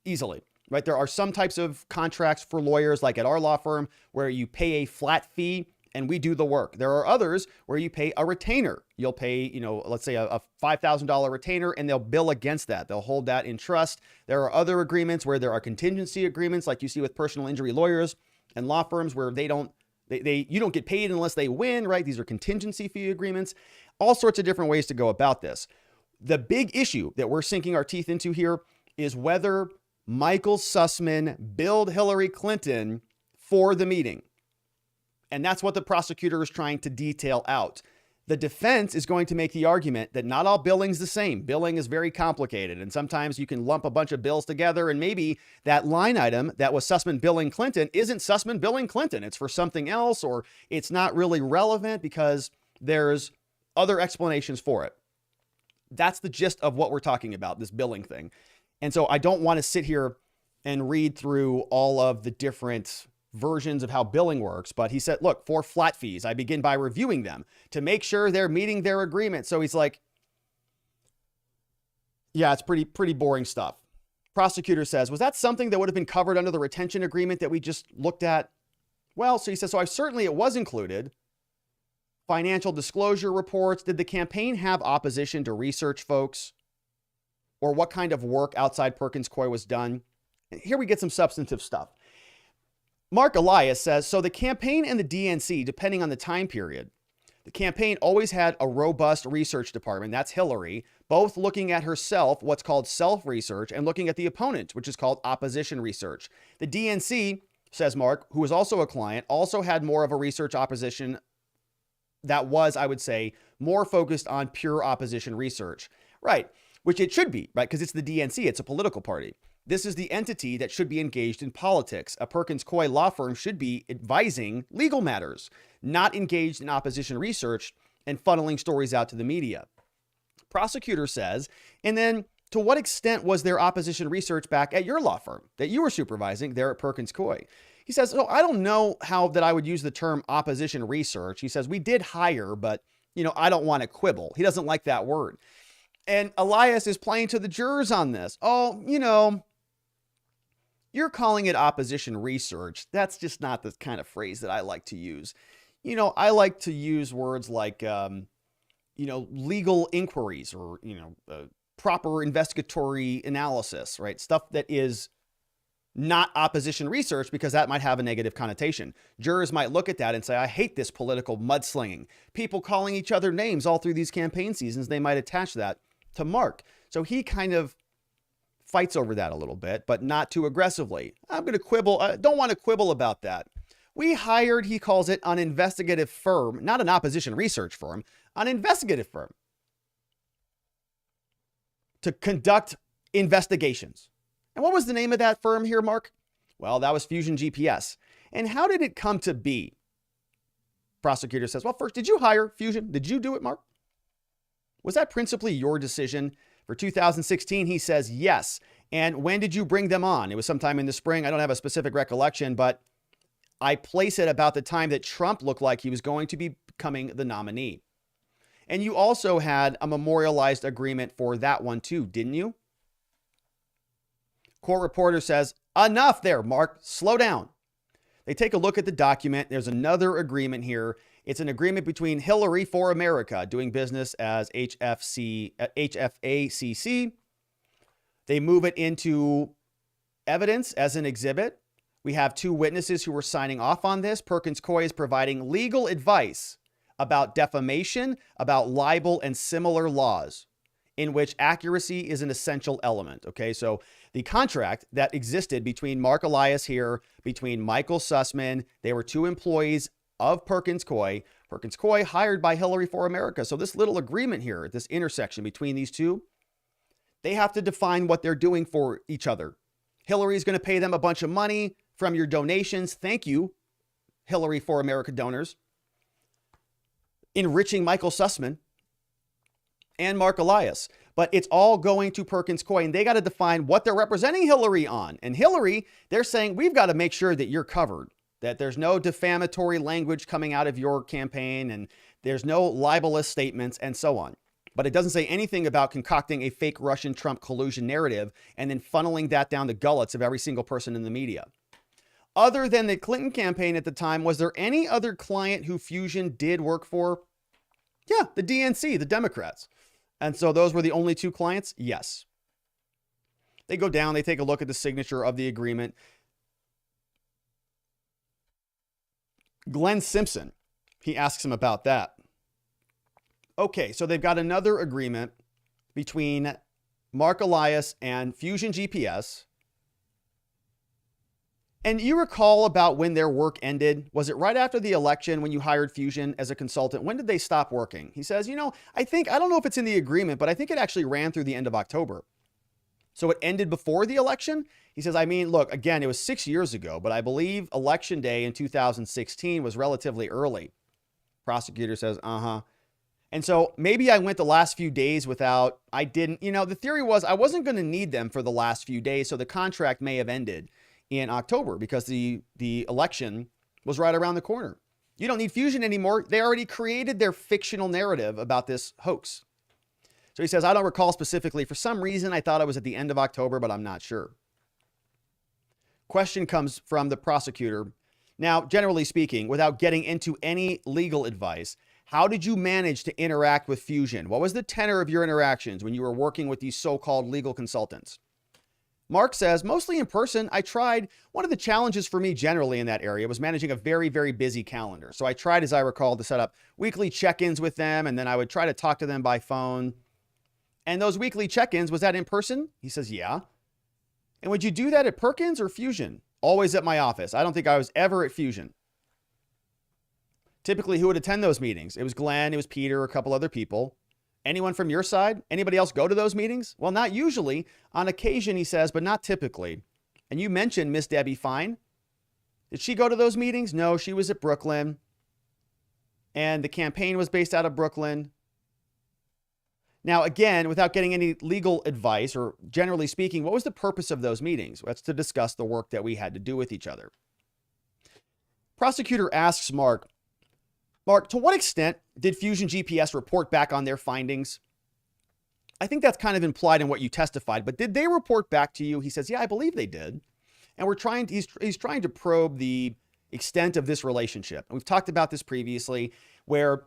easily, right? There are some types of contracts for lawyers, like at our law firm, where you pay a flat fee and we do the work. There are others where you pay a retainer. You'll pay, let's say a $5,000 retainer, and they'll bill against that. They'll hold that in trust. There are other agreements where there are contingency agreements, like you see with personal injury lawyers and law firms, where you don't get paid unless they win, right? These are contingency fee agreements. All sorts of different ways to go about this. The big issue that we're sinking our teeth into here is whether Michael Sussmann billed Hillary Clinton for the meeting. And that's what the prosecutor is trying to detail out. the defense is going to make the argument that not all billing's the same. Billing is very complicated, and sometimes you can lump a bunch of bills together, and maybe that line item that was Sussmann billing Clinton isn't Sussmann billing Clinton. It's for something else, or it's not really relevant because there's other explanations for it. That's the gist of what we're talking about, this billing thing. And so I don't want to sit here and read through all of the different versions of how billing works, but he said, look, for flat fees, I begin by reviewing them to make sure they're meeting their agreement. So he's like, yeah, it's pretty boring stuff. Prosecutor says, was that something that would have been covered under the retention agreement that we just looked at? Well, so he says, so certainly it was included. Financial disclosure reports. Did the campaign have opposition to research folks? Or what kind of work outside Perkins Coie was done? Here we get some substantive stuff. Marc Elias says, so the campaign and the DNC, depending on the time period, the campaign always had a robust research department. That's Hillary, both looking at herself, what's called self-research, and looking at the opponent, which is called opposition research. The DNC, says Mark, who was also a client, also had more of a research opposition that was, I would say, more focused on pure opposition research. Right, which it should be, right? Because it's the DNC, it's a political party. This is the entity that should be engaged in politics. A Perkins Coie law firm should be advising legal matters, not engaged in opposition research and funneling stories out to the media. Prosecutor says, and then to what extent was there opposition research back at your law firm that you were supervising there at Perkins Coie? He says, oh, I don't know how that I would use the term opposition research. He says, we did hire, but, I don't want to quibble. He doesn't like that word. And Elias is playing to the jurors on this. Oh, you're calling it opposition research. That's just not the kind of phrase that I like to use. I like to use words like, legal inquiries or, proper investigatory analysis, right? Stuff that is not opposition research because that might have a negative connotation. Jurors might look at that and say, I hate this political mudslinging. People calling each other names all through these campaign seasons, they might attach that to Mark. So he kind of fights over that a little bit, but not too aggressively. I'm going to quibble. I don't want to quibble about that. We hired, he calls it, an investigative firm, not an opposition research firm, an investigative firm to conduct investigations. And what was the name of that firm here, Mark? Well, that was FusionGPS. And how did it come to be? Prosecutor says, well, first, did you hire Fusion? Did you do it, Mark? Was that principally your decision? For 2016, he says yes. And when did you bring them on? It was sometime in the spring. I don't have a specific recollection, but I place it about the time that Trump looked like he was going to be becoming the nominee. And you also had a memorialized agreement for that one too, didn't you? Court reporter says, enough there, Mark, slow down. They take a look at the document. There's another agreement here. It's an agreement between Hillary for America, doing business as HFACC. They move it into evidence as an exhibit. We have two witnesses who were signing off on this. Perkins Coie is providing legal advice about defamation, about libel, and similar laws in which accuracy is an essential element. Okay, so the contract that existed between Marc Elias here, between Michael Sussmann, they were two employees of Perkins Coie hired by Hillary for America. So this little agreement here, this intersection between these two, they have to define what they're doing for each other. Hillary's going to pay them a bunch of money from your donations. Thank you, Hillary for America donors. Enriching Michael Sussmann and Marc Elias. But it's all going to Perkins Coie, and they got to define what they're representing Hillary on. And Hillary, they're saying, we've got to make sure that you're covered, that there's no defamatory language coming out of your campaign, and there's no libelous statements, and so on. But it doesn't say anything about concocting a fake Russian Trump collusion narrative and then funneling that down the gullets of every single person in the media. Other than the Clinton campaign at the time, was there any other client who Fusion did work for? Yeah, the DNC, the Democrats. And so those were the only two clients? Yes. They go down, they take a look at the signature of the agreement. Glenn Simpson, he asks him about that. Okay, so they've got another agreement between Marc Elias and FusionGPS. And you recall about when their work ended? Was it right after the election when you hired Fusion as a consultant? When did they stop working? He says, I don't know if it's in the agreement, but I think it actually ran through the end of October. So it ended before the election? He says, look, again, it was 6 years ago, but I believe election day in 2016 was relatively early. Prosecutor says, And so maybe I went the last few days without, I didn't, the theory was I wasn't going to need them for the last few days. So the contract may have ended in October because the election was right around the corner. You don't need Fusion anymore. They already created their fictional narrative about this hoax. So he says, I don't recall specifically. For some reason, I thought it was at the end of October, but I'm not sure. Question comes from the prosecutor. Now, generally speaking, without getting into any legal advice, how did you manage to interact with Fusion? What was the tenor of your interactions when you were working with these so-called legal consultants? Marc says, mostly in person. I tried. One of the challenges for me generally in that area was managing a very, very busy calendar. So I tried, as I recall, to set up weekly check-ins with them, and then I would try to talk to them by phone. And those weekly check-ins, was that in person? He says, yeah. And would you do that at Perkins or Fusion? Always at my office. I don't think I was ever at Fusion. Typically, who would attend those meetings? It was Glenn, it was Peter, a couple other people. Anyone from your side? Anybody else go to those meetings? Well, not usually. On occasion, he says, but not typically. And you mentioned Miss Debbie Fine. Did she go to those meetings? No, she was at Brooklyn. And the campaign was based out of Brooklyn. Now, again, without getting any legal advice, or generally speaking, what was the purpose of those meetings? That's to discuss the work that we had to do with each other. Prosecutor asks Marc, to what extent did FusionGPS report back on their findings? I think that's kind of implied in what you testified, but did they report back to you? He says, yeah, I believe they did. And he's trying to probe the extent of this relationship. And we've talked about this previously, where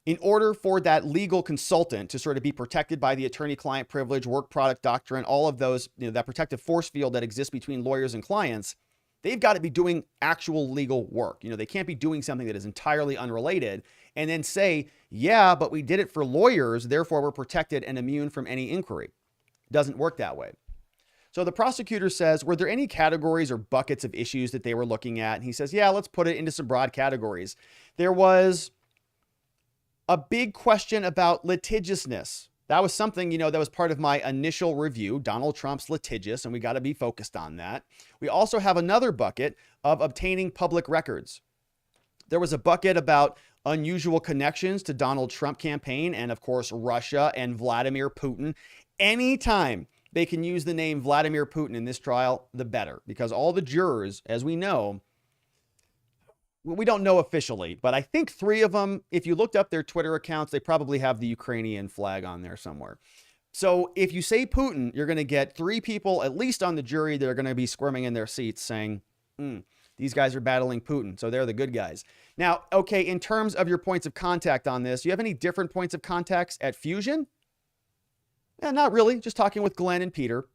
in order for that legal consultant to sort of be protected by the attorney-client privilege, work product doctrine, all of those, that protective force field that exists between lawyers and clients, they've got to be doing actual legal work. They can't be doing something that is entirely unrelated and then say, yeah, but we did it for lawyers, therefore we're protected and immune from any inquiry. It doesn't work that way. So the prosecutor says, were there any categories or buckets of issues that they were looking at? And he says, yeah, let's put it into some broad categories. There was a big question about litigiousness. That was something, that was part of my initial review. Donald Trump's litigious, and we got to be focused on that. We also have another bucket of obtaining public records. There was a bucket about unusual connections to Donald Trump campaign and, of course, Russia and Vladimir Putin. Anytime they can use the name Vladimir Putin in this trial, the better, because all the jurors, as we know, we don't know officially, but I think 3 of them, if you looked up their Twitter accounts, they probably have the Ukrainian flag on there somewhere. So if you say Putin, you're going to get 3 people, at least on the jury, that are going to be squirming in their seats saying, these guys are battling Putin, so they're the good guys. Now, okay, in terms of your points of contact on this, you have any different points of contacts at Fusion? Yeah, not really, just talking with Glenn and Peter.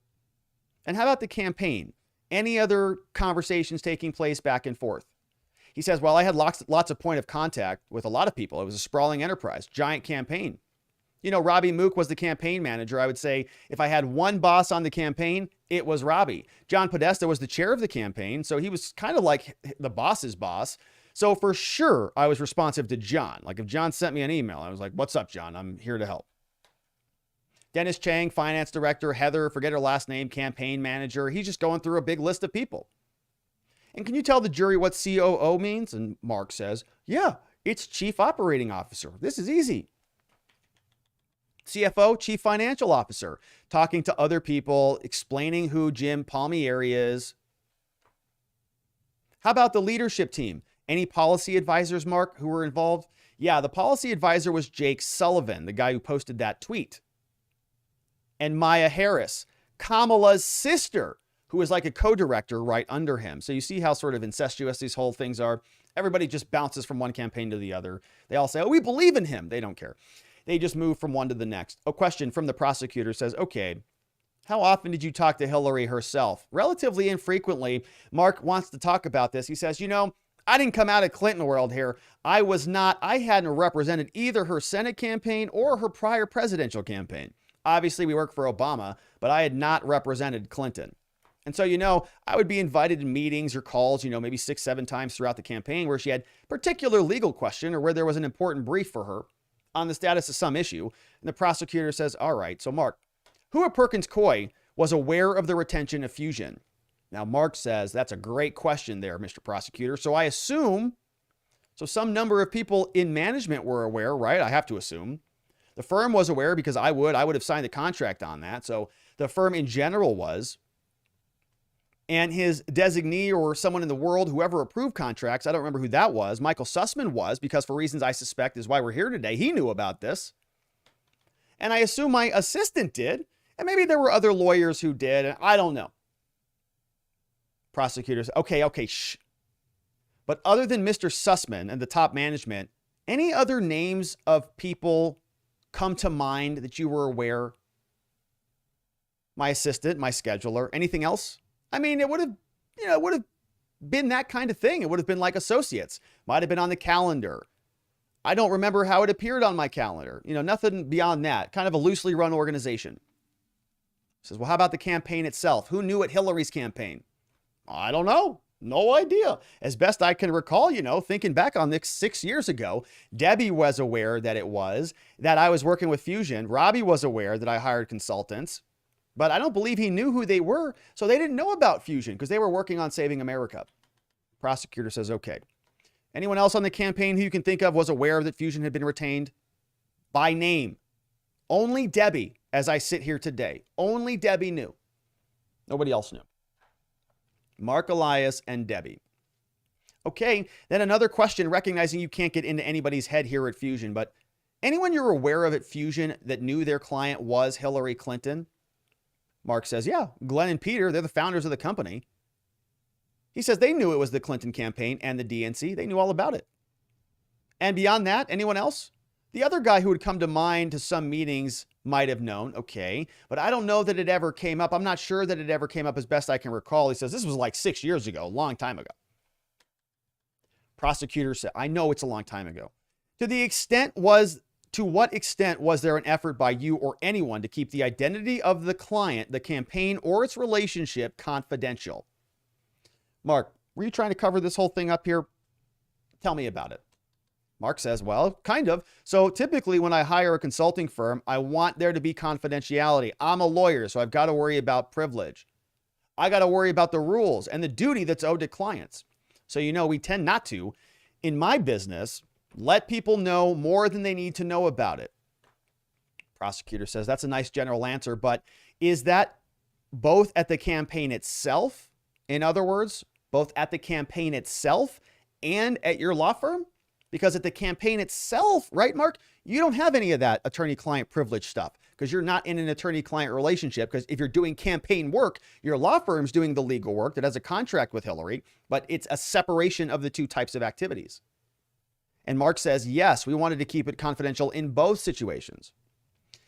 And how about the campaign? Any other conversations taking place back and forth? He says, well, I had lots of point of contact with a lot of people. It was a sprawling enterprise, giant campaign. Robbie Mook was the campaign manager. I would say if I had one boss on the campaign, it was Robbie. John Podesta was the chair of the campaign, so he was kind of like the boss's boss. So for sure, I was responsive to John. Like if John sent me an email, I was like, what's up, John? I'm here to help. Dennis Chang, finance director. Heather, forget her last name, campaign manager. He's just going through a big list of people. And can you tell the jury what COO means? And Marc says, yeah, it's Chief Operating Officer. This is easy. CFO, Chief Financial Officer, talking to other people, explaining who Jim Palmieri is. How about the leadership team? Any policy advisors, Marc, who were involved? Yeah, the policy advisor was Jake Sullivan, the guy who posted that tweet. And Maya Harris, Kamala's sister, who is like a co-director right under him. So you see how sort of incestuous these whole things are. Everybody just bounces from one campaign to the other. They all say, oh, we believe in him. They don't care. They just move from one to the next. A question from the prosecutor says, okay, how often did you talk to Hillary herself? Relatively infrequently. Marc wants to talk about this. He says, I didn't come out of Clinton world here. I hadn't represented either her Senate campaign or her prior presidential campaign. Obviously, we worked for Obama, but I had not represented Clinton. And so, I would be invited to meetings or calls, maybe 6, 7 times throughout the campaign where she had particular legal question or where there was an important brief for her on the status of some issue. And the prosecutor says, all right, so Mark, who at Perkins Coie was aware of the retention of Fusion? Now, Mark says, that's a great question there, Mr. Prosecutor. So I assume, some number of people in management were aware, right? I have to assume. The firm was aware because I would have signed the contract on that. So the firm in general was. And his designee or someone in the world, whoever approved contracts, I don't remember who that was. Michael Sussmann was, because for reasons I suspect is why we're here today. He knew about this. And I assume my assistant did. And maybe there were other lawyers who did. And I don't know. Prosecutors, okay, shh. But other than Mr. Sussmann and the top management, any other names of people come to mind that you were aware? My assistant, my scheduler, anything else? I mean, it would have been that kind of thing. It would have been like associates. Might have been on the calendar. I don't remember how it appeared on my calendar. Nothing beyond that. Kind of a loosely run organization. Says, well, how about the campaign itself? Who knew at Hillary's campaign? I don't know. No idea. As best I can recall, thinking back on this 6 years ago, Debbie was aware that I was working with Fusion. Robbie was aware that I hired consultants. But I don't believe he knew who they were, so they didn't know about Fusion because they were working on saving America. Prosecutor says, okay. Anyone else on the campaign who you can think of was aware that Fusion had been retained? By name. Only Debbie, as I sit here today. Only Debbie knew. Nobody else knew. Marc Elias and Debbie. Okay, then another question, recognizing you can't get into anybody's head here at Fusion, but anyone you're aware of at Fusion that knew their client was Hillary Clinton? Mark says, yeah, Glenn and Peter, they're the founders of the company. He says they knew it was the Clinton campaign and the DNC. They knew all about it. And beyond that, anyone else? The other guy who would come to mind to some meetings might have known, okay, but I don't know that it ever came up. I'm not sure that it ever came up as best I can recall. He says this was like 6 years ago, a long time ago. Prosecutor said, I know it's a long time ago. To what extent was there an effort by you or anyone to keep the identity of the client, the campaign, or its relationship confidential? Mark, were you trying to cover this whole thing up here? Tell me about it. Mark says, well, kind of. So typically when I hire a consulting firm, I want there to be confidentiality. I'm a lawyer, so I've got to worry about privilege. I got to worry about the rules and the duty that's owed to clients. So, we tend not to, in my business, let people know more than they need to know about it. Prosecutor says, that's a nice general answer, but is that both at the campaign itself? In other words, both at the campaign itself and at your law firm? Because at the campaign itself, right, Mark, you don't have any of that attorney-client privilege stuff because you're not in an attorney-client relationship. Because if you're doing campaign work, your law firm's doing the legal work that has a contract with Hillary, but it's a separation of the two types of activities. And Mark says, yes, we wanted to keep it confidential in both situations.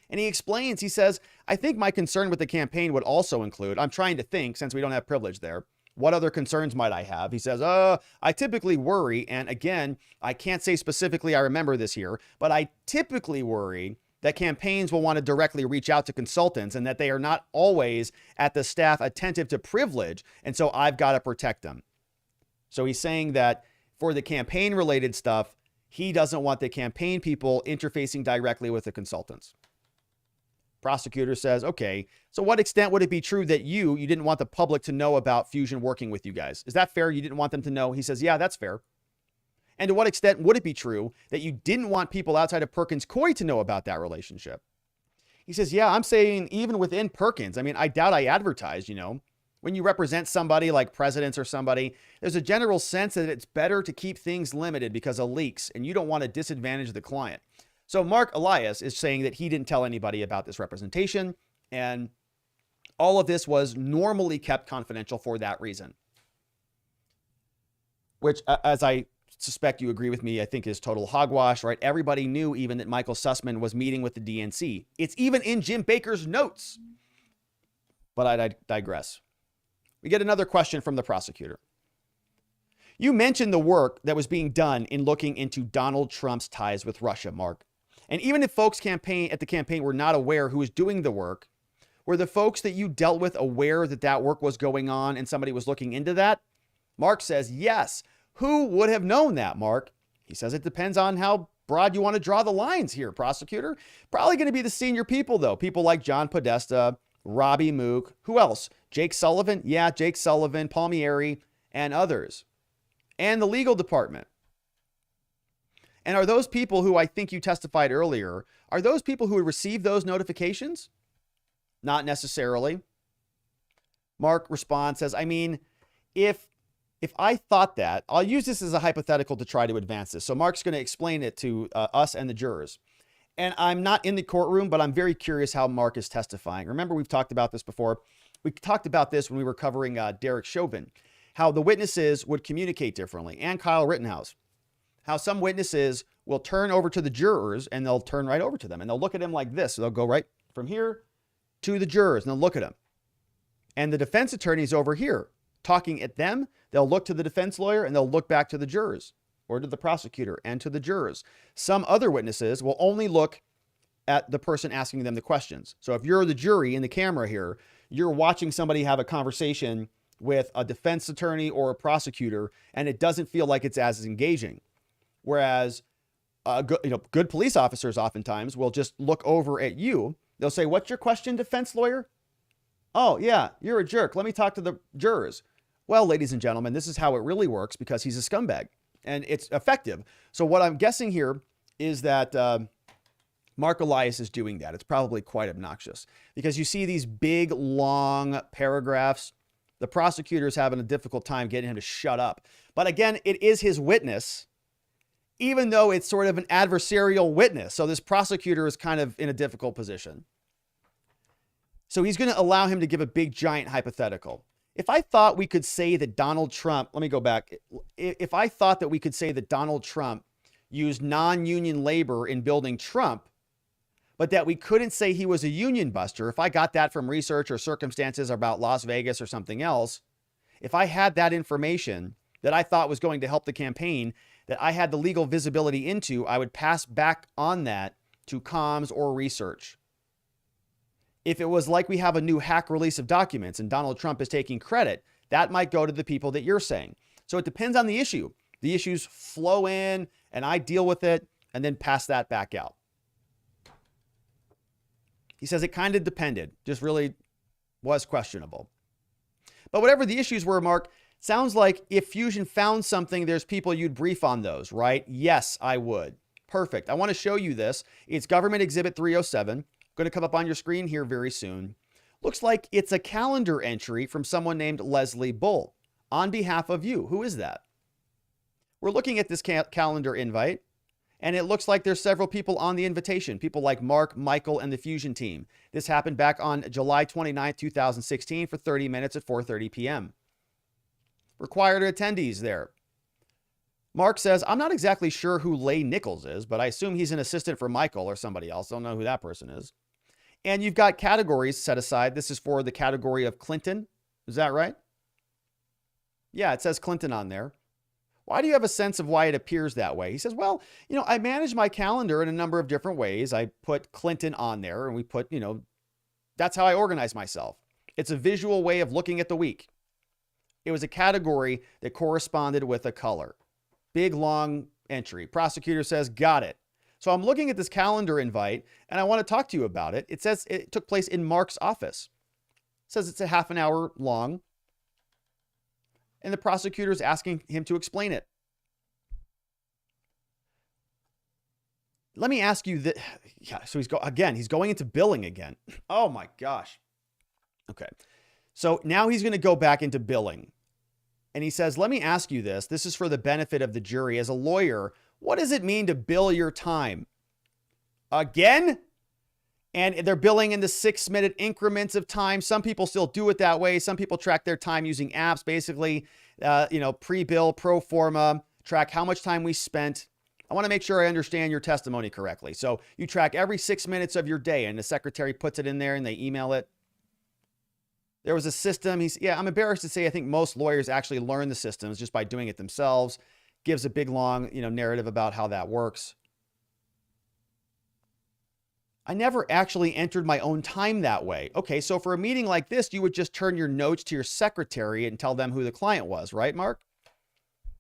And he explains, he says, I think my concern with the campaign would also include, I'm trying to think, since we don't have privilege there, what other concerns might I have? He says, I typically worry, and again, I can't say specifically I remember this here, but I typically worry that campaigns will want to directly reach out to consultants and that they are not always at the staff attentive to privilege, and so I've got to protect them. So he's saying that for the campaign-related stuff, he doesn't want the campaign people interfacing directly with the consultants. Prosecutor says, okay, so what extent would it be true that you didn't want the public to know about Fusion working with you guys? Is that fair? You didn't want them to know? He says, yeah, that's fair. And to what extent would it be true that you didn't want people outside of Perkins Coie to know about that relationship? He says, yeah, I'm saying even within Perkins. I mean, I doubt I advertised, When you represent somebody like presidents or somebody, there's a general sense that it's better to keep things limited because of leaks, and you don't want to disadvantage the client. So Marc Elias is saying that he didn't tell anybody about this representation, and all of this was normally kept confidential for that reason. Which, as I suspect you agree with me, I think is total hogwash, right? Everybody knew even that Michael Sussmann was meeting with the DNC. It's even in Jim Baker's notes. But I digress. We get another question from the prosecutor. You mentioned the work that was being done in looking into Donald Trump's ties with Russia, Mark. And even if folks at the campaign were not aware who was doing the work, Were the folks that you dealt with aware that that work was going on and somebody was looking into that? Mark says, yes. Who would have known that, Mark? He says it depends on how broad you want to draw the lines here, prosecutor. Probably going to be the senior people, though. People like John Podesta, Robbie Mook. Who else? Jake Sullivan? Yeah, Jake Sullivan, Palmieri, and others. And the legal department. And are those people who I think you testified earlier, are those people who would receive those notifications? Not necessarily. Mark responds, says, I mean, if I thought that, I'll use this as a hypothetical to try to advance this. So Mark's going to explain it to us and the jurors. And I'm not in the courtroom, but I'm very curious how Mark is testifying. Remember, we've talked about this before. We talked about this when we were covering Derek Chauvin, how the witnesses would communicate differently, and Kyle Rittenhouse. How some witnesses will turn over to the jurors and they'll turn right over to them and they'll look at them like this. So they'll go right from here to the jurors and they'll look at them. And the defense attorney's over here talking at them. They'll look to the defense lawyer and they'll look back to the jurors or to the prosecutor and to the jurors. Some other witnesses will only look at the person asking them the questions. So if you're the jury in the camera here, you're watching somebody have a conversation with a defense attorney or a prosecutor and it doesn't feel like it's as engaging. Whereas good police officers oftentimes will just look over at you. They'll say, what's your question, defense lawyer? Oh, yeah, you're a jerk. Let me talk to the jurors. Well, ladies and gentlemen, this is how it really works because he's a scumbag and it's effective. So what I'm guessing here is that Marc Elias is doing that. It's probably quite obnoxious because you see these big, long paragraphs. The prosecutor's having a difficult time getting him to shut up. But again, it is his witness, even though it's sort of an adversarial witness. So this prosecutor is kind of in a difficult position. So he's going to allow him to give a big, giant hypothetical. If I thought we could say that Donald Trump, let me go back. If I thought that we could say that Donald Trump used non-union labor in building Trump, but that we couldn't say he was a union buster, if I got that from research or circumstances about Las Vegas or something else, if I had that information that I thought was going to help the campaign, that I had the legal visibility into, I would pass back on that to comms or research. If it was like we have a new hack release of documents and Donald Trump is taking credit, that might go to the people that you're saying. So it depends on the issue. The issues flow in and I deal with it and then pass that back out. He says it kind of depended, just really was questionable. But whatever the issues were, Mark, sounds like if Fusion found something, there's people you'd brief on those, right? Yes, I would. Perfect. I want to show you this. It's Government Exhibit 307. Going to come up on your screen here very soon. Looks like it's a calendar entry from someone named Leslie Bull on behalf of you. Who is that? We're looking at this calendar invite, and it looks like there's several people on the invitation. People like Mark, Michael, and the Fusion team. This happened back on July 29, 2016 for 30 minutes at 4:30 p.m. Required attendees there. Mark says, I'm not exactly sure who Lay Nichols is, but I assume he's an assistant for Michael or somebody else. Don't know who that person is. And you've got categories set aside. This is for the category of Clinton. Is that right? Yeah, it says Clinton on there. Why do you have a sense of why it appears that way? He says, well, I manage my calendar in a number of different ways. I put Clinton on there and we put, that's how I organize myself. It's a visual way of looking at the week. It was a category that corresponded with a color. Big, long entry. Prosecutor says, got it. So I'm looking at this calendar invite and I want to talk to you about it. It says it took place in Mark's office. It says it's a half an hour long. And the prosecutor is asking him to explain it. Let me ask you that. Yeah, so he's going into billing again. Oh my gosh. Okay. So now he's going to go back into billing. And he says, let me ask you this. This is for the benefit of the jury. As a lawyer, what does it mean to bill your time? Again? And they're billing in the 6-minute increments of time. Some people still do it that way. Some people track their time using apps, basically, pre-bill, pro forma, track how much time we spent. I want to make sure I understand your testimony correctly. So you track every 6 minutes of your day and the secretary puts it in there and they email it. There was a system. I'm embarrassed to say I think most lawyers actually learn the systems just by doing it themselves. Gives a big, long, narrative about how that works. I never actually entered my own time that way. Okay, so for a meeting like this, you would just turn your notes to your secretary and tell them who the client was, right, Mark?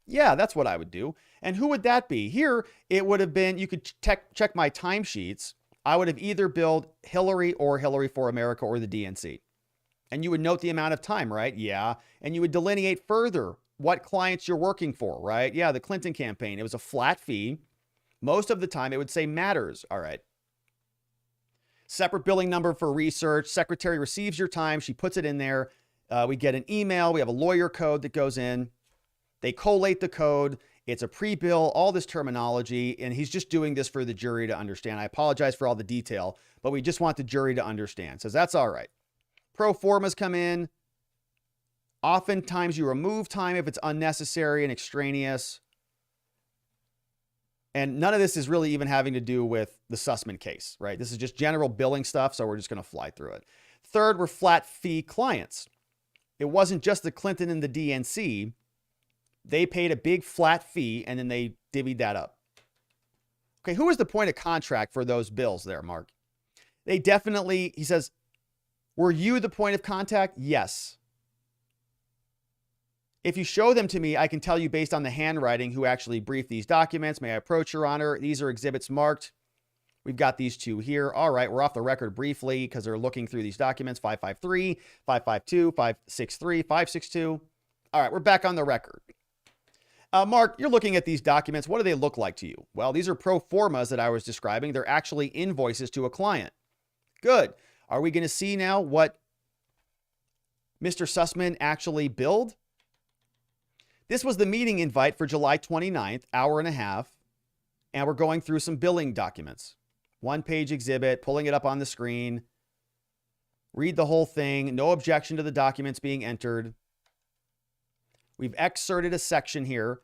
Yeah, that's what I would do. And who would that be? Here, it would have been, you could check my timesheets. I would have either billed Hillary or Hillary for America or the DNC. And you would note the amount of time, right? Yeah. And you would delineate further what clients you're working for, right? Yeah, the Clinton campaign, it was a flat fee. Most of the time, it would say matters. All right. Separate billing number for research. Secretary receives your time. She puts it in there. We get an email. We have a lawyer code that goes in. They collate the code. It's a pre-bill, all this terminology, and he's just doing this for the jury to understand. I apologize for all the detail, but we just want the jury to understand. So that's all right. Pro formas come in. Oftentimes you remove time if it's unnecessary and extraneous. And none of this is really even having to do with the Sussmann case, right? This is just general billing stuff, so we're just going to fly through it. Third, were flat fee clients. It wasn't just the Clinton and the DNC. They paid a big flat fee, and then they divvied that up. Okay, who was the point of contract for those bills there, Mark? They definitely, he says, were you the point of contact? Yes. If you show them to me, I can tell you based on the handwriting who actually briefed these documents. May I approach, Your Honor? These are exhibits marked. We've got these two here. All right, we're off the record briefly because they're looking through these documents. 553, 552, 563, 562. All right, we're back on the record. Mark, you're looking at these documents. What do they look like to you? Well, these are pro formas that I was describing. They're actually invoices to a client. Good. Are we going to see now what Mr. Sussmann actually billed? This was the meeting invite for July 29th, hour and a half, and we're going through some billing documents. One-page exhibit, pulling it up on the screen. Read the whole thing. No objection to the documents being entered. We've excerpted a section here.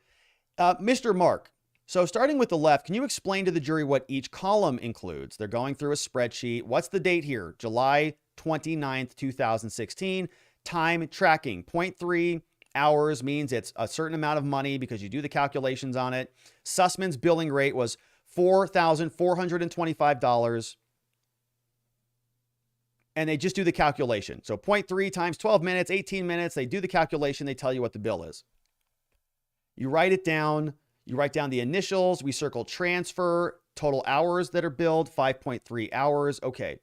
Mr. Mark, so starting with the left, can you explain to the jury what each column includes? They're going through a spreadsheet. What's the date here? July 29th, 2016. Time tracking, 0.3 hours means it's a certain amount of money because you do the calculations on it. Sussmann's billing rate was $4,425. And they just do the calculation. So 0.3 times 12 minutes, 18 minutes. They do the calculation. They tell you what the bill is. You write it down. You write down the initials. We circle transfer, total hours that are billed, 5.3 hours. Okay.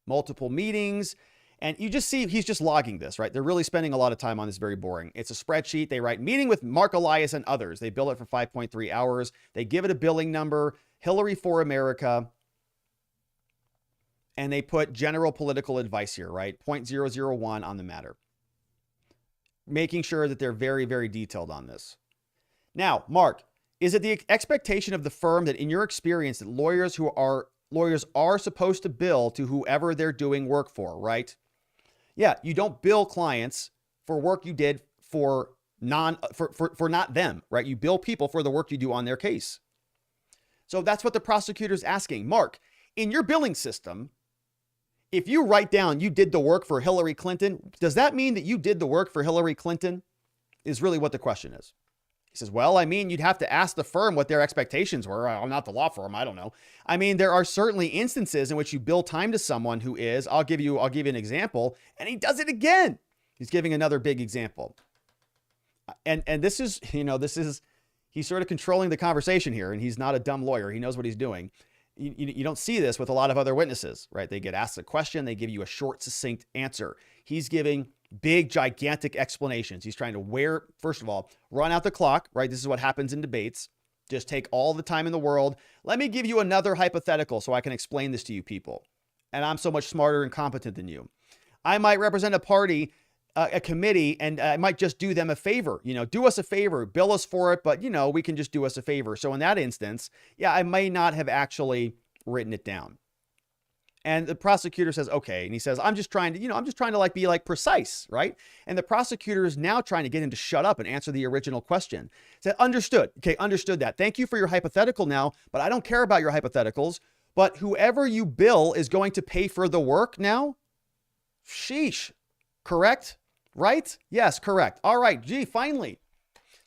Multiple meetings. And you just see he's just logging this, right? They're really spending a lot of time on this. Very boring. It's a spreadsheet. They write meeting with Marc Elias and others. They bill it for 5.3 hours. They give it a billing number, Hillary for America. And they put general political advice here, right? 0.001 on the matter. Making sure that they're very, very detailed on this. Now, Mark, is it the expectation of the firm that in your experience that lawyers are supposed to bill to whoever they're doing work for, right? Yeah, you don't bill clients for work you did for not them, right? You bill people for the work you do on their case. So that's what the prosecutor's asking. Mark, in your billing system, if you write down you did the work for Hillary Clinton, does that mean that you did the work for Hillary Clinton? Is really what the question is. He says, well, I mean, you'd have to ask the firm what their expectations were. I'm not the law firm. I don't know. I mean, there are certainly instances in which you bill time to someone who is, I'll give you an example, and he does it again. He's giving another big example. And this is, he's sort of controlling the conversation here, and he's not a dumb lawyer. He knows what he's doing. You don't see this with a lot of other witnesses, right? They get asked a question. They give you a short, succinct answer. He's giving big, gigantic explanations. He's trying to first of all, run out the clock, right? This is what happens in debates. Just take all the time in the world. Let me give you another hypothetical so I can explain this to you people. And I'm so much smarter and competent than you. I might represent a party, a committee, and I might just do them a favor. Do us a favor, bill us for it, but we can just do us a favor. So in that instance, yeah, I may not have actually written it down. And the prosecutor says, okay. And he says, I'm just trying to be precise, right? And the prosecutor is now trying to get him to shut up and answer the original question. He said, understood. Okay, understood that. Thank you for your hypothetical now, but I don't care about your hypotheticals. But whoever you bill is going to pay for the work now? Sheesh. Correct? Right? Yes, correct. All right. Gee, finally.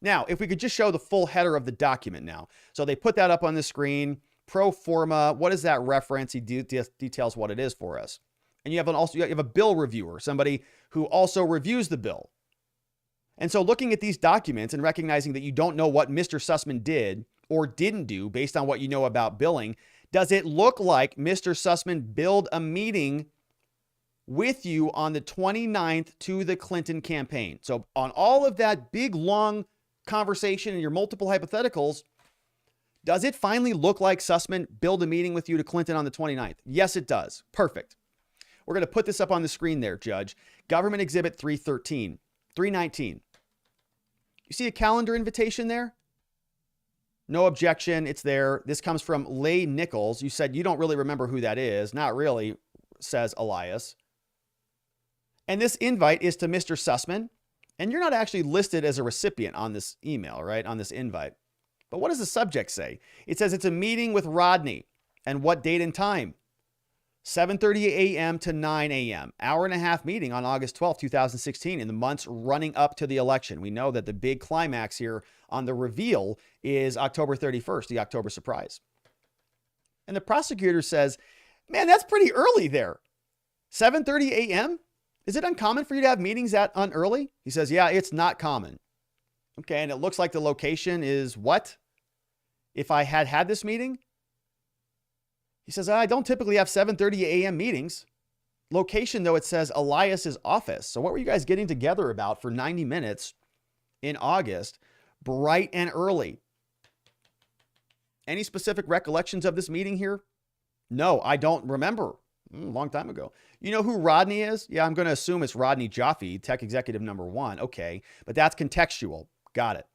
Now, if we could just show the full header of the document now. So they put that up on the screen. pro forma. What is that reference? He details what it is for us. And you have a bill reviewer, somebody who also reviews the bill. And so looking at these documents and recognizing that you don't know what Mr. Sussman did or didn't do based on what you know about billing, does it look like Mr. Sussman billed a meeting with you on the 29th to the Clinton campaign? So on all of that big, long conversation and your multiple hypotheticals, does it finally look like Sussman billed a meeting with you to Clinton on the 29th? Yes, it does. Perfect. We're going to put this up on the screen there, Judge. Government Exhibit 319. You see a calendar invitation there? No objection. It's there. This comes from Leigh Nichols. You said you don't really remember who that is. Not really, says Elias. And this invite is to Mr. Sussman. And you're not actually listed as a recipient on this email, right? On this invite. But what does the subject say? It says it's a meeting with Rodney. And what date and time? 7:30 a.m. to 9 a.m. Hour and a half meeting on August 12, 2016, in the months running up to the election. We know that the big climax here on the reveal is October 31st, the October surprise. And the prosecutor says, man, that's pretty early there. 7:30 a.m.? Is it uncommon for you to have meetings that early? He says, yeah, it's not common. Okay, and it looks like the location is what? If I had this meeting? He says, I don't typically have 7:30 a.m. meetings. Location, though, it says Elias's office. So what were you guys getting together about for 90 minutes in August, bright and early? Any specific recollections of this meeting here? No, I don't remember. A long time ago. You know who Rodney is? Yeah, I'm going to assume it's Rodney Jaffe, tech executive number 1. Okay, but that's contextual. Got it.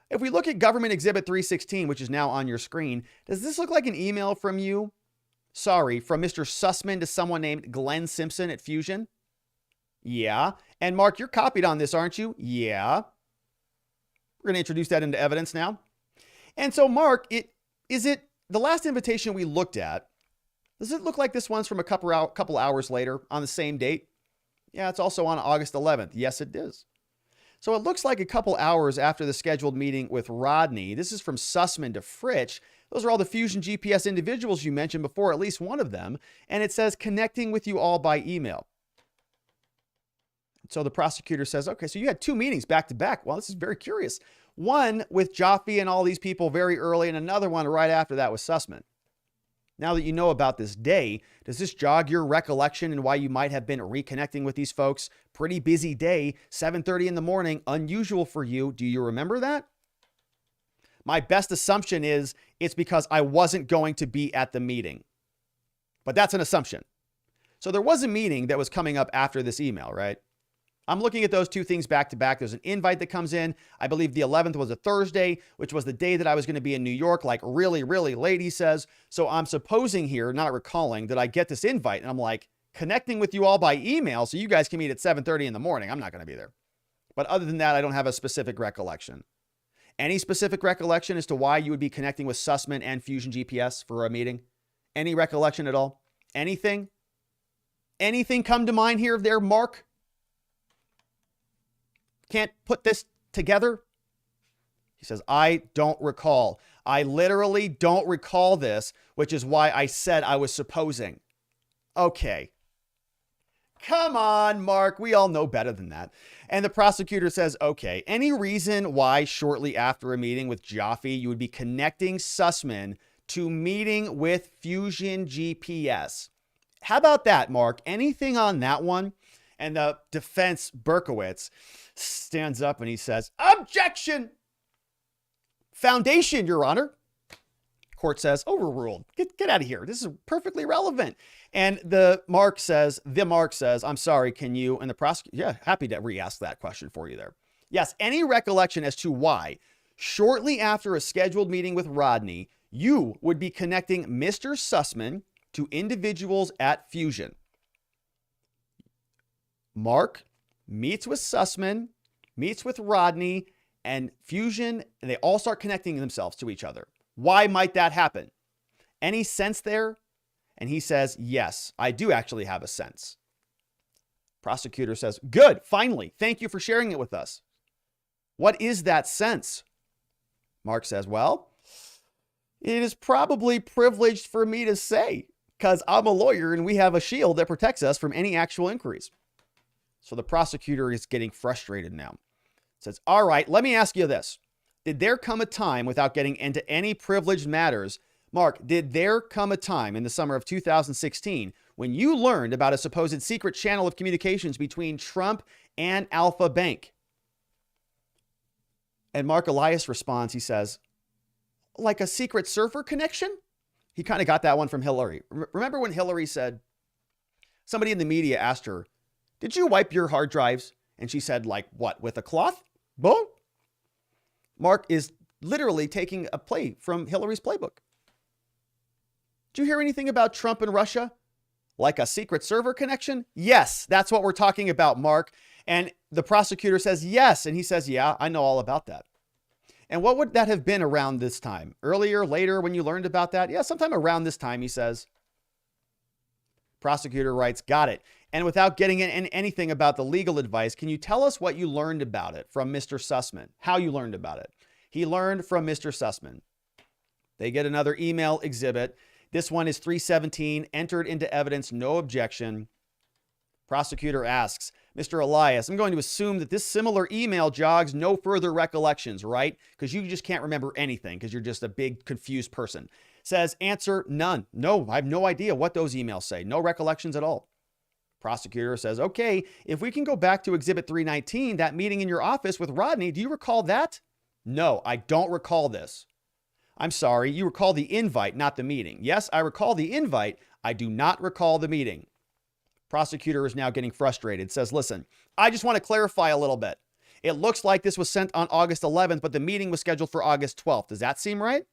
If we look at Government Exhibit 316, which is now on your screen, does this look like an email from you? Sorry, from Mr. Sussman to someone named Glenn Simpson at Fusion? Yeah. And Mark, you're copied on this, aren't you? Yeah. We're going to introduce that into evidence now. And so, Mark, is it the last invitation we looked at? Does it look like this one's from a couple hours later on the same date? Yeah, it's also on August 11th. Yes, it is. So it looks like a couple hours after the scheduled meeting with Rodney. This is from Sussman to Fritsch. Those are all the FusionGPS individuals you mentioned before, at least one of them. And it says connecting with you all by email. So the prosecutor says, okay, so you had 2 meetings back to back. Well, this is very curious. One with Jaffe and all these people very early, and another one right after that with Sussman. Now that you know about this day, does this jog your recollection and why you might have been reconnecting with these folks? Pretty busy day, 7:30 in the morning, unusual for you. Do you remember that? My best assumption is it's because I wasn't going to be at the meeting. But that's an assumption. So there was a meeting that was coming up after this email, right? I'm looking at those 2 things back to back. There's an invite that comes in. I believe the 11th was a Thursday, which was the day that I was going to be in New York, like really, really late, he says. So I'm supposing here, not recalling, that I get this invite and I'm like, connecting with you all by email so you guys can meet at 7:30 in the morning. I'm not going to be there. But other than that, I don't have a specific recollection. Any specific recollection as to why you would be connecting with Sussman and FusionGPS for a meeting? Any recollection at all? Anything? Anything come to mind here there, Mark? Can't put this together? He says, I don't recall. I literally don't recall this, which is why I said I was supposing. Okay. Come on, Mark. We all know better than that. And the prosecutor says, okay, any reason why shortly after a meeting with Jaffe, you would be connecting Sussman to meeting with FusionGPS? How about that, Mark? Anything on that one? And the defense, Berkowitz, stands up and he says, objection! Foundation, Your Honor. Court says, overruled. Get out of here. This is perfectly relevant. And the Mark says, I'm sorry, can you? And the prosecutor, yeah, happy to re-ask that question for you there. Yes, any recollection as to why, shortly after a scheduled meeting with Rodney, you would be connecting Mr. Sussman to individuals at Fusion. Mark meets with Sussman, meets with Rodney, and Fusion, and they all start connecting themselves to each other. Why might that happen? Any sense there? And he says, yes, I do actually have a sense. Prosecutor says, good, finally, thank you for sharing it with us. What is that sense? Mark says, well, It is probably privileged for me to say because I'm a lawyer and we have a shield that protects us from any actual inquiries. So the prosecutor is getting frustrated now. Says, all right, let me ask you this. Did there come a time, without getting into any privileged matters, Mark, did there come a time in the summer of 2016 when you learned about a supposed secret channel of communications between Trump and Alpha Bank? And Marc Elias responds, he says, like a secret server connection? He kind of got that one from Hillary. Remember when Hillary said, somebody in the media asked her, did you wipe your hard drives? And she said, like what, with a cloth? Boom. Mark is literally taking a play from Hillary's playbook. Did you hear anything about Trump and Russia? Like a secret server connection? Yes, that's what we're talking about, Mark. And the prosecutor says, yes. And he says, yeah, I know all about that. And what would that have been around this time? Earlier, later, when you learned about that? Yeah, sometime around this time, he says. Prosecutor writes, got it. And without getting in anything about the legal advice, can you tell us what you learned about it from Mr. Sussmann? How you learned about it? He learned from Mr. Sussmann. They get another email exhibit. This one is 317, entered into evidence, no objection. Prosecutor asks, Mr. Elias, I'm going to assume that this similar email jogs no further recollections, right? Because you just can't remember anything because you're just a big confused person. Says, answer, none. No, I have no idea what those emails say. No recollections at all. Prosecutor says, okay, if we can go back to Exhibit 319, that meeting in your office with Rodney, do you recall that? No, I don't recall this. I'm sorry, you recall the invite, not the meeting. Yes, I recall the invite. I do not recall the meeting. Prosecutor is now getting frustrated. Says, listen, I just want to clarify a little bit. It looks like this was sent on August 11th, but the meeting was scheduled for August 12th. Does that seem right?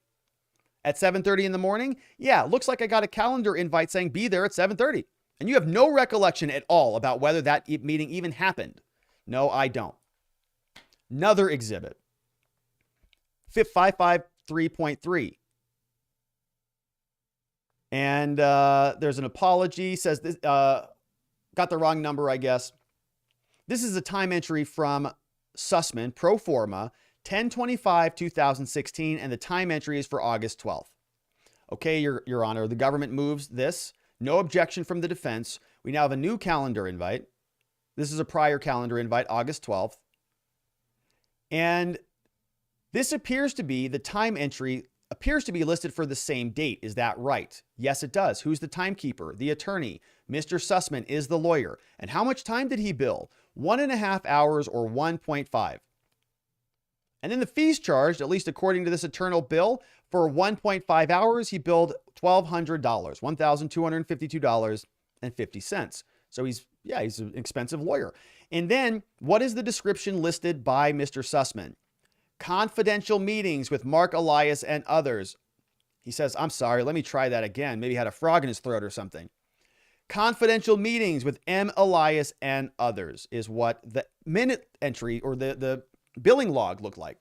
At 7:30 in the morning? Yeah, looks like I got a calendar invite saying be there at 7:30. And you have no recollection at all about whether that meeting even happened. No, I don't. Another exhibit. 553.3. And there's an apology. Says this, got the wrong number, I guess. This is a time entry from Sussmann, pro forma, 10/25/2016, and the time entry is for August 12th. Okay, Your Honor, the government moves this. No objection from the defense. We now have a new calendar invite. This is a prior calendar invite, August 12th. And this appears to be, the time entry appears to be listed for the same date. Is that right? Yes, it does. Who's the timekeeper? The attorney. Mr. Sussmann is the lawyer. And how much time did he bill? 1.5 hours or 1.5. And then the fees charged, at least according to this eternal bill, for 1.5 hours, he billed $1,200, $1,252.50. So he's an expensive lawyer. And then what is the description listed by Mr. Sussmann? Confidential meetings with Marc Elias and others. He says, I'm sorry, let me try that again. Maybe he had a frog in his throat or something. Confidential meetings with M. Elias and others is what the minute entry or the billing log looked like.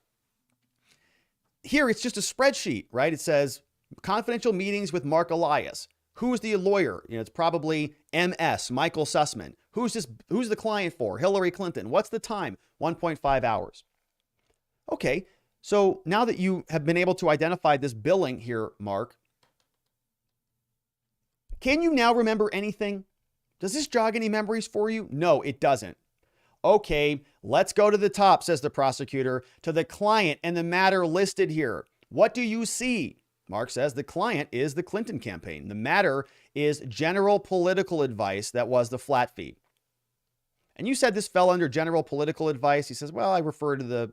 Here, it's just a spreadsheet, right? It says confidential meetings with Marc Elias. Who's the lawyer? It's probably MS, Michael Sussmann. Who's the client for? Hillary Clinton. What's the time? 1.5 hours. Okay, so now that you have been able to identify this billing here, Mark, can you now remember anything? Does this jog any memories for you? No, it doesn't. Okay, let's go to the top, says the prosecutor, to the client and the matter listed here. What do you see? Mark says the client is the Clinton campaign. The matter is general political advice that was the flat fee. And you said this fell under general political advice. He says, well, I refer to the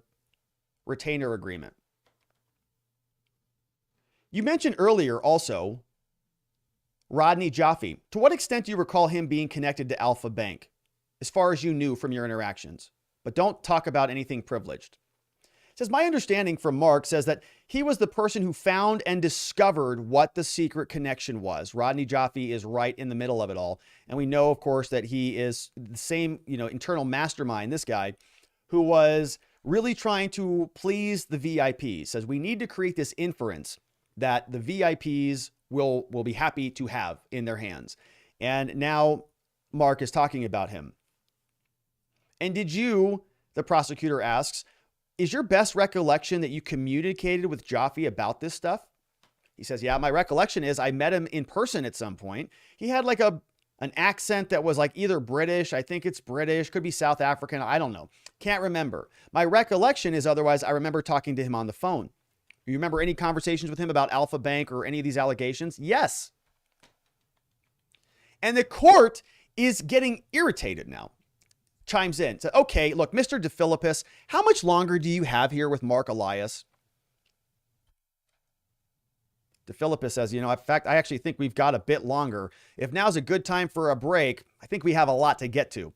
retainer agreement. You mentioned earlier also Rodney Jaffe. To what extent do you recall him being connected to Alpha Bank, as far as you knew from your interactions? But don't talk about anything privileged. It says, my understanding from Mark says that he was the person who found and discovered what the secret connection was. Rodney Jaffe is right in the middle of it all. And we know, of course, that he is the same, internal mastermind, this guy, who was really trying to please the VIPs. Says we need to create this inference that the VIPs will be happy to have in their hands. And now Mark is talking about him. And did you, the prosecutor asks, is your best recollection that you communicated with Jaffe about this stuff? He says, yeah, my recollection is I met him in person at some point. He had like an accent that was like either British, I think it's British, could be South African, I don't know. Can't remember. My recollection is otherwise I remember talking to him on the phone. You remember any conversations with him about Alpha Bank or any of these allegations? Yes. And the court is getting irritated now. Chimes in. Says, okay, look, Mr. DeFilippis, how much longer do you have here with Marc Elias? DeFilippis says, in fact, I actually think we've got a bit longer. If now's a good time for a break, I think we have a lot to get to.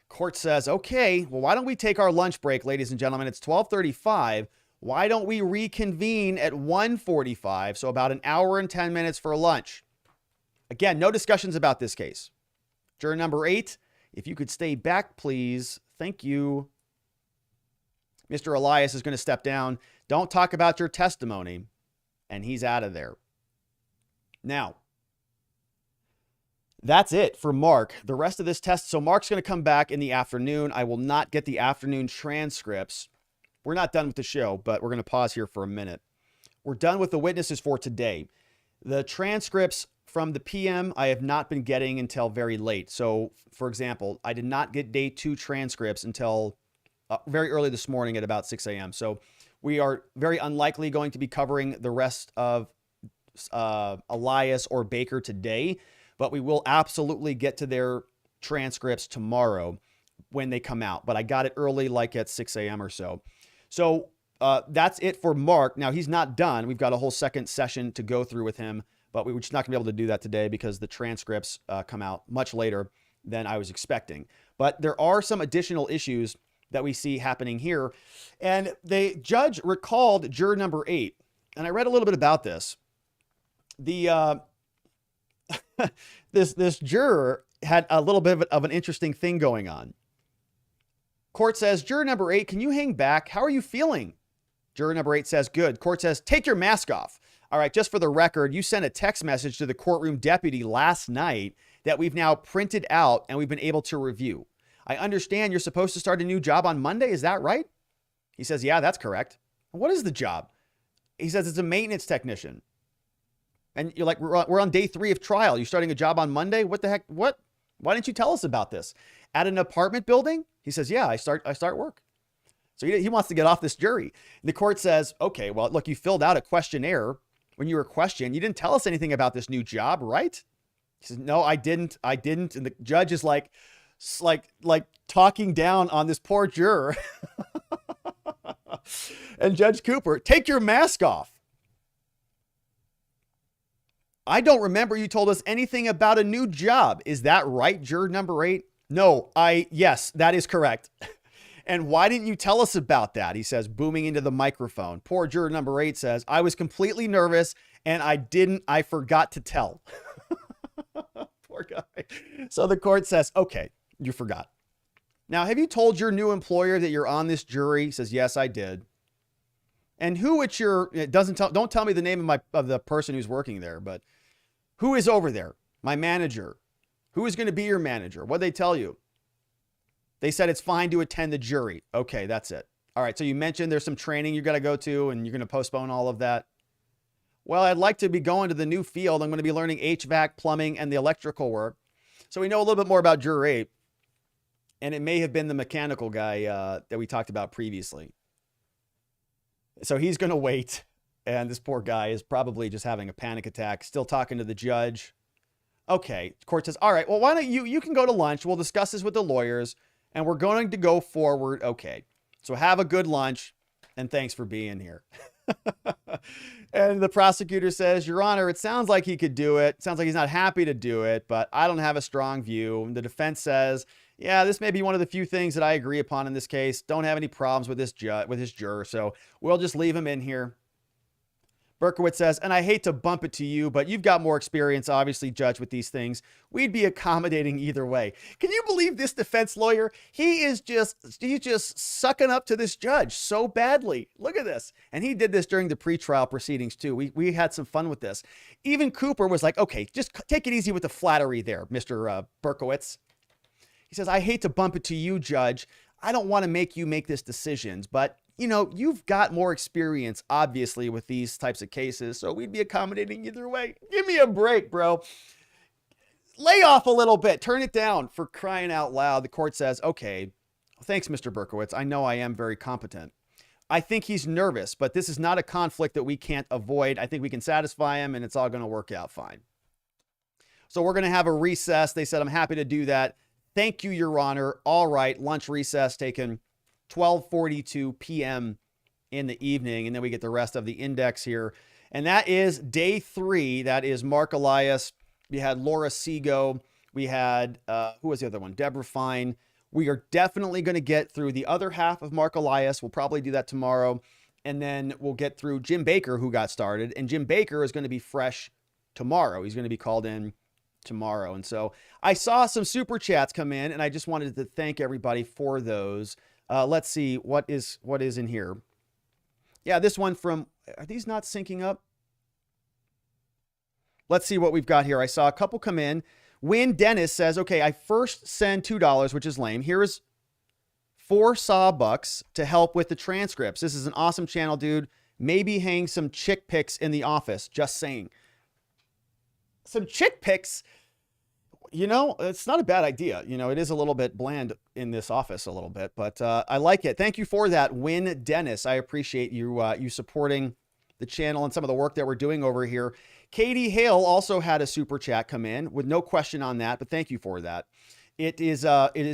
Court says, okay, well, why don't we take our lunch break, ladies and gentlemen? It's 12:35. Why don't we reconvene at 1:45? So about an hour and 10 minutes for lunch. Again, no discussions about this case. Juror number 8, if you could stay back, please. Thank you. Mr. Elias is going to step down. Don't talk about your testimony. And he's out of there. Now, that's it for Marc. The rest of this test. So Marc's going to come back in the afternoon. I will not get the afternoon transcripts. We're not done with the show, but we're going to pause here for a minute. We're done with the witnesses for today. The transcripts from the PM, I have not been getting until very late. So, for example, I did not get day 2 transcripts until very early this morning at about 6 a.m. So we are very unlikely going to be covering the rest of Elias or Baker today, but we will absolutely get to their transcripts tomorrow when they come out. But I got it early, like at 6 a.m. or so. So that's it for Marc. Now, he's not done. We've got a whole second session to go through with him, but we're just not going to be able to do that today because the transcripts come out much later than I was expecting. But there are some additional issues that we see happening here. And the judge recalled juror number 8. And I read a little bit about this. The this juror had a little bit of an interesting thing going on. Court says, juror number 8, can you hang back? How are you feeling? Juror number 8 says, good. Court says, take your mask off. All right, just for the record, you sent a text message to the courtroom deputy last night that we've now printed out and we've been able to review. I understand you're supposed to start a new job on Monday. Is that right? He says, yeah, that's correct. What is the job? He says, it's a maintenance technician. And you're like, we're on day 3 of trial. You're starting a job on Monday? What the heck? What? Why didn't you tell us about this? At an apartment building? He says, yeah, I start work. So he wants to get off this jury. And the court says, okay, well, look, you filled out a questionnaire when you were questioned. You didn't tell us anything about this new job, right? He says, no, I didn't. And the judge is like talking down on this poor juror. And Judge Cooper, take your mask off. I don't remember you told us anything about a new job. Is that right, juror number 8? No, yes, that is correct. And why didn't you tell us about that? He says, booming into the microphone. Poor juror number 8 says, I was completely nervous and I forgot to tell. Poor guy. So the court says, okay, you forgot. Now, have you told your new employer that you're on this jury? He says, yes, I did. And who at your, don't tell me the name of the person who's working there, but who is over there? My manager. Who is going to be your manager? What'd they tell you? They said it's fine to attend the jury. Okay, that's it. All right, so you mentioned there's some training you got to go to and you're going to postpone all of that. Well, I'd like to be going to the new field. I'm going to be learning HVAC, plumbing, and the electrical work. So we know a little bit more about juror 8. And it may have been the mechanical guy that we talked about previously. So he's going to wait. And this poor guy is probably just having a panic attack, still talking to the judge. Okay, court says, all right, well, why don't you can go to lunch. We'll discuss this with the lawyers and we're going to go forward. Okay, so have a good lunch and thanks for being here. And the prosecutor says, Your Honor, it sounds like he could do it. Sounds like he's not happy to do it, but I don't have a strong view. And the defense says, yeah, this may be one of the few things that I agree upon in this case. Don't have any problems with this juror, so we'll just leave him in here. Berkowitz says, and I hate to bump it to you, but you've got more experience, obviously, Judge, with these things. We'd be accommodating either way. Can you believe this defense lawyer? He's just sucking up to this judge so badly. Look at this. And he did this during the pretrial proceedings, too. We had some fun with this. Even Cooper was like, okay, just take it easy with the flattery there, Mr. Berkowitz. He says, I hate to bump it to you, Judge. I don't want to make you make this decision, but you've got more experience, obviously, with these types of cases, so we'd be accommodating either way. Give me a break, bro. Lay off a little bit. Turn it down, for crying out loud. The court says, okay, thanks, Mr. Berkowitz. I know I am very competent. I think he's nervous, but this is not a conflict that we can't avoid. I think we can satisfy him, and it's all going to work out fine. So we're going to have a recess. They said, I'm happy to do that. Thank you, Your Honor. All right, lunch recess taken 12:42 p.m. in the evening, and then we get the rest of the index here. And that is day 3. That is Marc Elias. We had Laura Seago. We had, who was the other one? Deborah Fine. We are definitely going to get through the other half of Marc Elias. We'll probably do that tomorrow. And then we'll get through Jim Baker, who got started. And Jim Baker is going to be fresh tomorrow. He's going to be called in tomorrow. And so I saw some super chats come in, and I just wanted to thank everybody for those. Let's see what is in here. Yeah, this one from, are these not syncing up? Let's see what we've got here. I saw a couple come in. Win Dennis says, okay, I first send $2, which is lame. Here is 4 sawbucks to help with the transcripts. This is an awesome channel, dude. Maybe hang some chick pics in the office. Just saying. Some chick pics, it's not a bad idea. It is a little bit bland in this office a little bit, but I like it. Thank you for that, Win Dennis. I appreciate you supporting the channel and some of the work that we're doing over here. Katie Hale also had a super chat come in with no question on that, but thank you for that. It is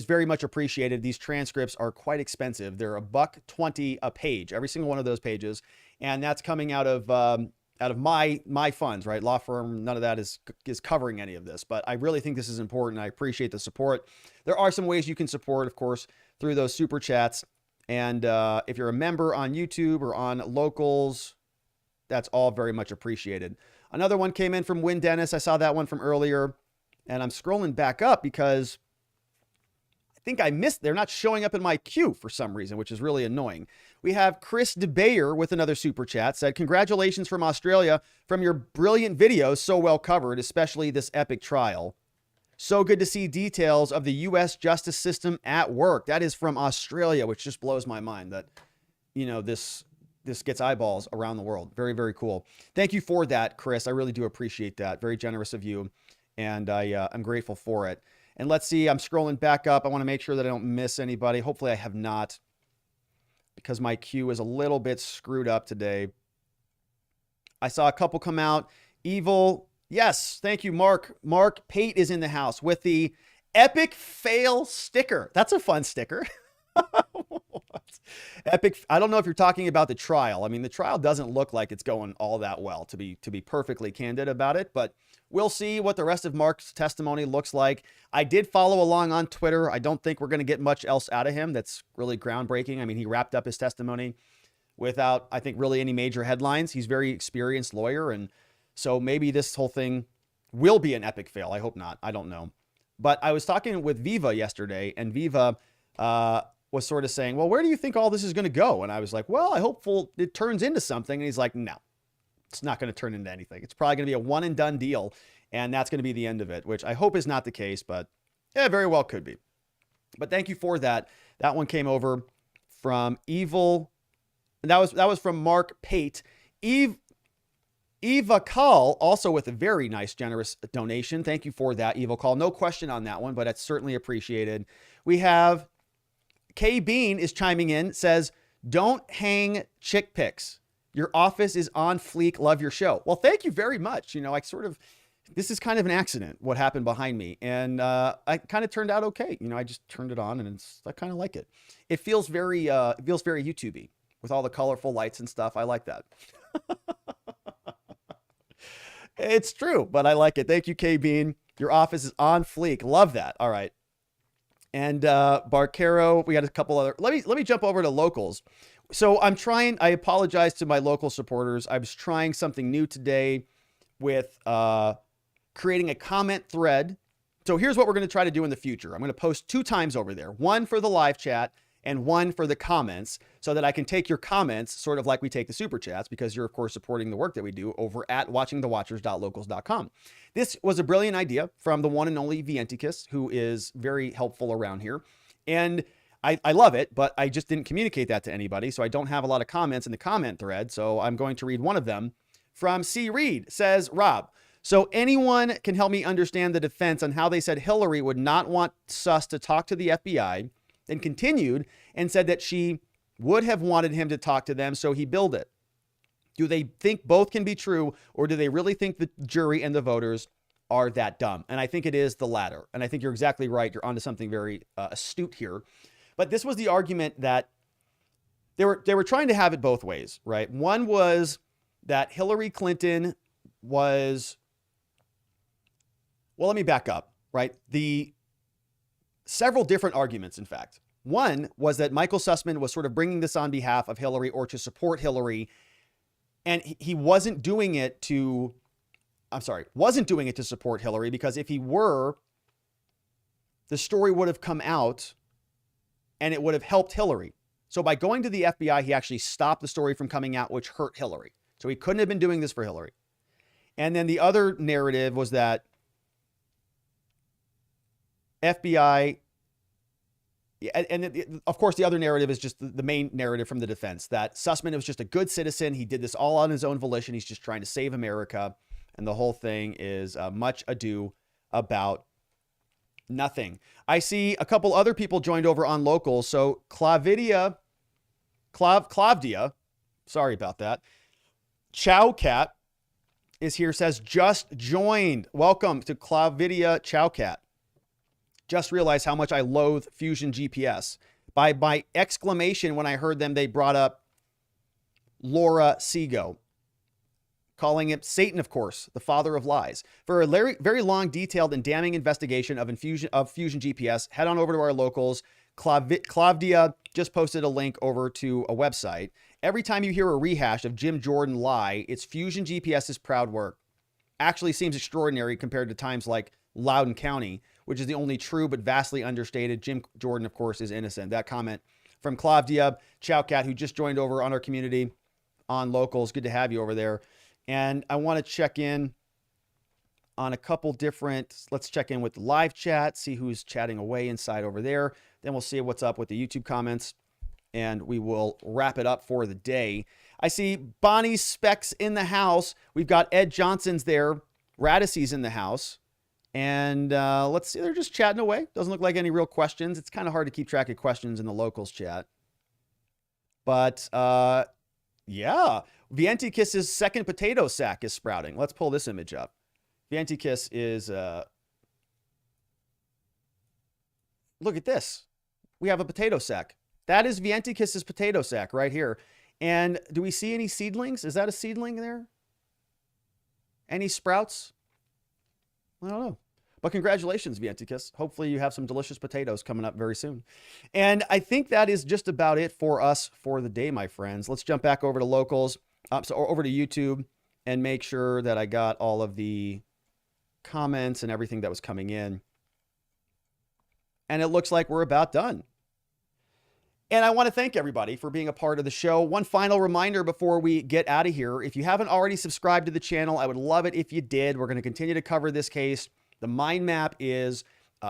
very much appreciated. These transcripts are quite expensive. They're $1.20 a page, every single one of those pages, and that's coming out of my funds, right? Law firm, none of that is covering any of this, but I really think this is important. I appreciate the support. There are some ways you can support, of course, through those super chats, and if you're a member on YouTube or on Locals, that's all very much appreciated. Another one came in from Win Dennis. I saw that one from earlier, and I'm scrolling back up because I think I missed. They're not showing up in my queue for some reason, which is really annoying. We have Chris DeBayer with another super chat. Said, congratulations from Australia from your brilliant videos, so well covered, especially this epic trial. So good to see details of the U.S. justice system at work. That is from Australia, which just blows my mind that, this gets eyeballs around the world. Very, very cool. Thank you for that, Chris. I really do appreciate that. Very generous of you, and I'm grateful for it. And let's see, I'm scrolling back up. I want to make sure that I don't miss anybody. Hopefully I have not, because my queue is a little bit screwed up today. I saw a couple come out. Evil, yes, thank you, Mark. Mark Pate is in the house with the epic fail sticker. That's a fun sticker. Epic. I don't know if you're talking about the trial. I mean, the trial doesn't look like it's going all that well, to be perfectly candid about it, but we'll see what the rest of Mark's testimony looks like. I did follow along on Twitter. I don't think we're going to get much else out of him that's really groundbreaking. I mean, he wrapped up his testimony without, I think, really any major headlines. He's a very experienced lawyer, and so maybe this whole thing will be an epic fail. I hope not. I don't know. But I was talking with Viva yesterday, and Viva was sort of saying, well, where do you think all this is going to go? And I was like, well, I hope it turns into something. And he's like, no, it's not going to turn into anything. It's probably going to be a one and done deal. And that's going to be the end of it, which I hope is not the case, but yeah, very well could be. But thank you for that. That one came over from Evil. That was from Mark Pate. Eva Call, also with a very nice, generous donation. Thank you for that, Eva Call. No question on that one, but it's certainly appreciated. We have K Bean is chiming in, says, don't hang chick pics. Your office is on fleek. Love your show. Well, thank you very much. This is kind of an accident, what happened behind me. And I kind of turned out okay. I just turned it on, and I kind of like it. It feels very YouTube-y with all the colorful lights and stuff. I like that. It's true, but I like it. Thank you, K Bean. Your office is on fleek. Love that. All right. And Barcaro, we got a couple other. Let me jump over to Locals. So I apologize to my local supporters. I was trying something new today with creating a comment thread. So here's what we're going to try to do in the future. I'm going to post 2 times over there, one for the live chat and one for the comments, so that I can take your comments sort of like we take the super chats, because you're of course supporting the work that we do over at watchingthewatchers.locals.com. This was a brilliant idea from the one and only Vienticus, who is very helpful around here. And I love it, but I just didn't communicate that to anybody. So I don't have a lot of comments in the comment thread. So I'm going to read one of them from C. Reed. Says, Rob, so anyone can help me understand the defense on how they said Hillary would not want Suss to talk to the FBI, then continued and said that she would have wanted him to talk to them, so he billed it. Do they think both can be true, or do they really think the jury and the voters are that dumb? And I think it is the latter. And I think you're exactly right. You're onto something very astute here. But this was the argument that they were trying to have it both ways, right? One was that Hillary Clinton was, well, let me back up, right? The several different arguments, in fact. One was that Michael Sussmann was sort of bringing this on behalf of Hillary or to support Hillary. And he wasn't doing it to support Hillary, because if he were, the story would have come out and it would have helped Hillary. So by going to the FBI, he actually stopped the story from coming out, which hurt Hillary. So he couldn't have been doing this for Hillary. And then the other narrative was that FBI, and of course, the other narrative is just the main narrative from the defense, that Sussmann was just a good citizen. He did this all on his own volition. He's just trying to save America. And the whole thing is much ado about nothing. I see a couple other people joined over on locals. So Clavdia, sorry about that. Chow Cat is here, says, just joined. Welcome to Clavdia Chow Cat. Just realized how much I loathe FusionGPS. By my exclamation when I heard them, they brought up Laura Seago, calling it Satan, of course, the father of lies. For a very long, detailed, and damning investigation of FusionGPS, head on over to our locals. Clavdia just posted a link over to a website. Every time you hear a rehash of Jim Jordan lie, it's FusionGPS's proud work. Actually seems extraordinary compared to times like Loudoun County, which is the only true but vastly understated. Jim Jordan, of course, is innocent. That comment from Clavdia Chowcat, who just joined over on our community on locals. Good to have you over there. And I want to check in on a couple different, let's check in with the live chat, see who's chatting away inside over there. Then we'll see what's up with the YouTube comments, and we will wrap it up for the day. I see Bonnie Specs in the house. We've got Ed Johnson's there. Radice's in the house. And let's see, they're just chatting away. Doesn't look like any real questions. It's kind of hard to keep track of questions in the locals chat. But yeah, Vientikiss's second potato sack is sprouting. Let's pull this image up. Vientikiss is, look at this. We have a potato sack. That is Vientikiss's potato sack right here. And do we see any seedlings? Is that a seedling there? Any sprouts? I don't know. But congratulations, Vientikiss. Hopefully you have some delicious potatoes coming up very soon. And I think that is just about it for us for the day, my friends. Let's jump back over to locals, so over to YouTube, and make sure that I got all of the comments and everything that was coming in. And it looks like we're about done. And I want to thank everybody for being a part of the show. One final reminder before we get out of here. If you haven't already subscribed to the channel, I would love it if you did. We're going to continue to cover this case. The mind map is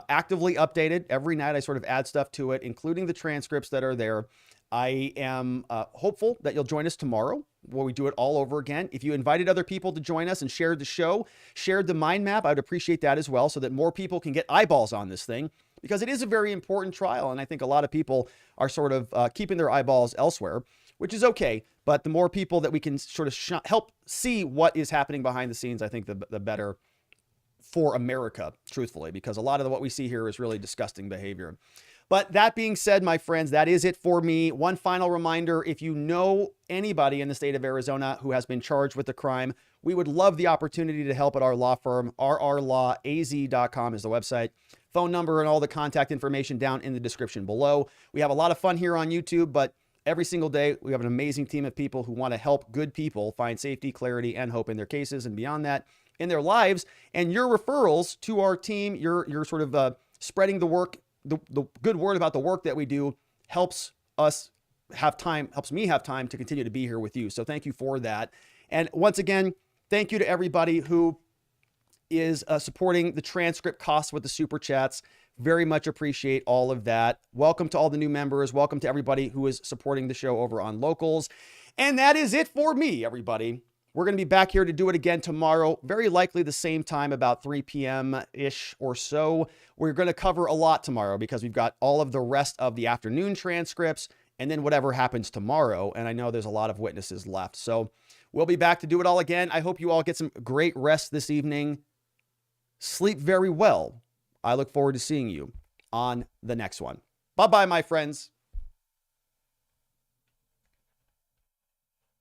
actively updated. Every night I sort of add stuff to it, including the transcripts that are there. I am hopeful that you'll join us tomorrow where we do it all over again. If you invited other people to join us and shared the show, shared the mind map, I would appreciate that as well, so that more people can get eyeballs on this thing, because it is a very important trial. And I think a lot of people are sort of keeping their eyeballs elsewhere, which is okay. But the more people that we can sort of help see what is happening behind the scenes, I think the better for America, truthfully, because a lot of what we see here is really disgusting behavior. But that being said, my friends, that is it for me. One final reminder, if you know anybody in the state of Arizona who has been charged with a crime, we would love the opportunity to help at our law firm. rrlawaz.com is the website. Phone number and all the contact information down in the description below. We have a lot of fun here on YouTube, but every single day we have an amazing team of people who want to help good people find safety, clarity, and hope in their cases, and beyond that, in their lives. And your referrals to our team, your sort of spreading the work, the good word about the work that we do, helps us have time, helps me have time to continue to be here with you. So thank you for that. And once again, thank you to everybody who is supporting the transcript costs with the super chats. Very much appreciate all of that. Welcome to all the new members. Welcome to everybody who is supporting the show over on Locals. And that is it for me, everybody. We're going to be back here to do it again tomorrow, very likely the same time, about 3 p.m.-ish or so. We're going to cover a lot tomorrow because we've got all of the rest of the afternoon transcripts and then whatever happens tomorrow. And I know there's a lot of witnesses left. So we'll be back to do it all again. I hope you all get some great rest this evening. Sleep very well. I look forward to seeing you on the next one. Bye-bye, my friends.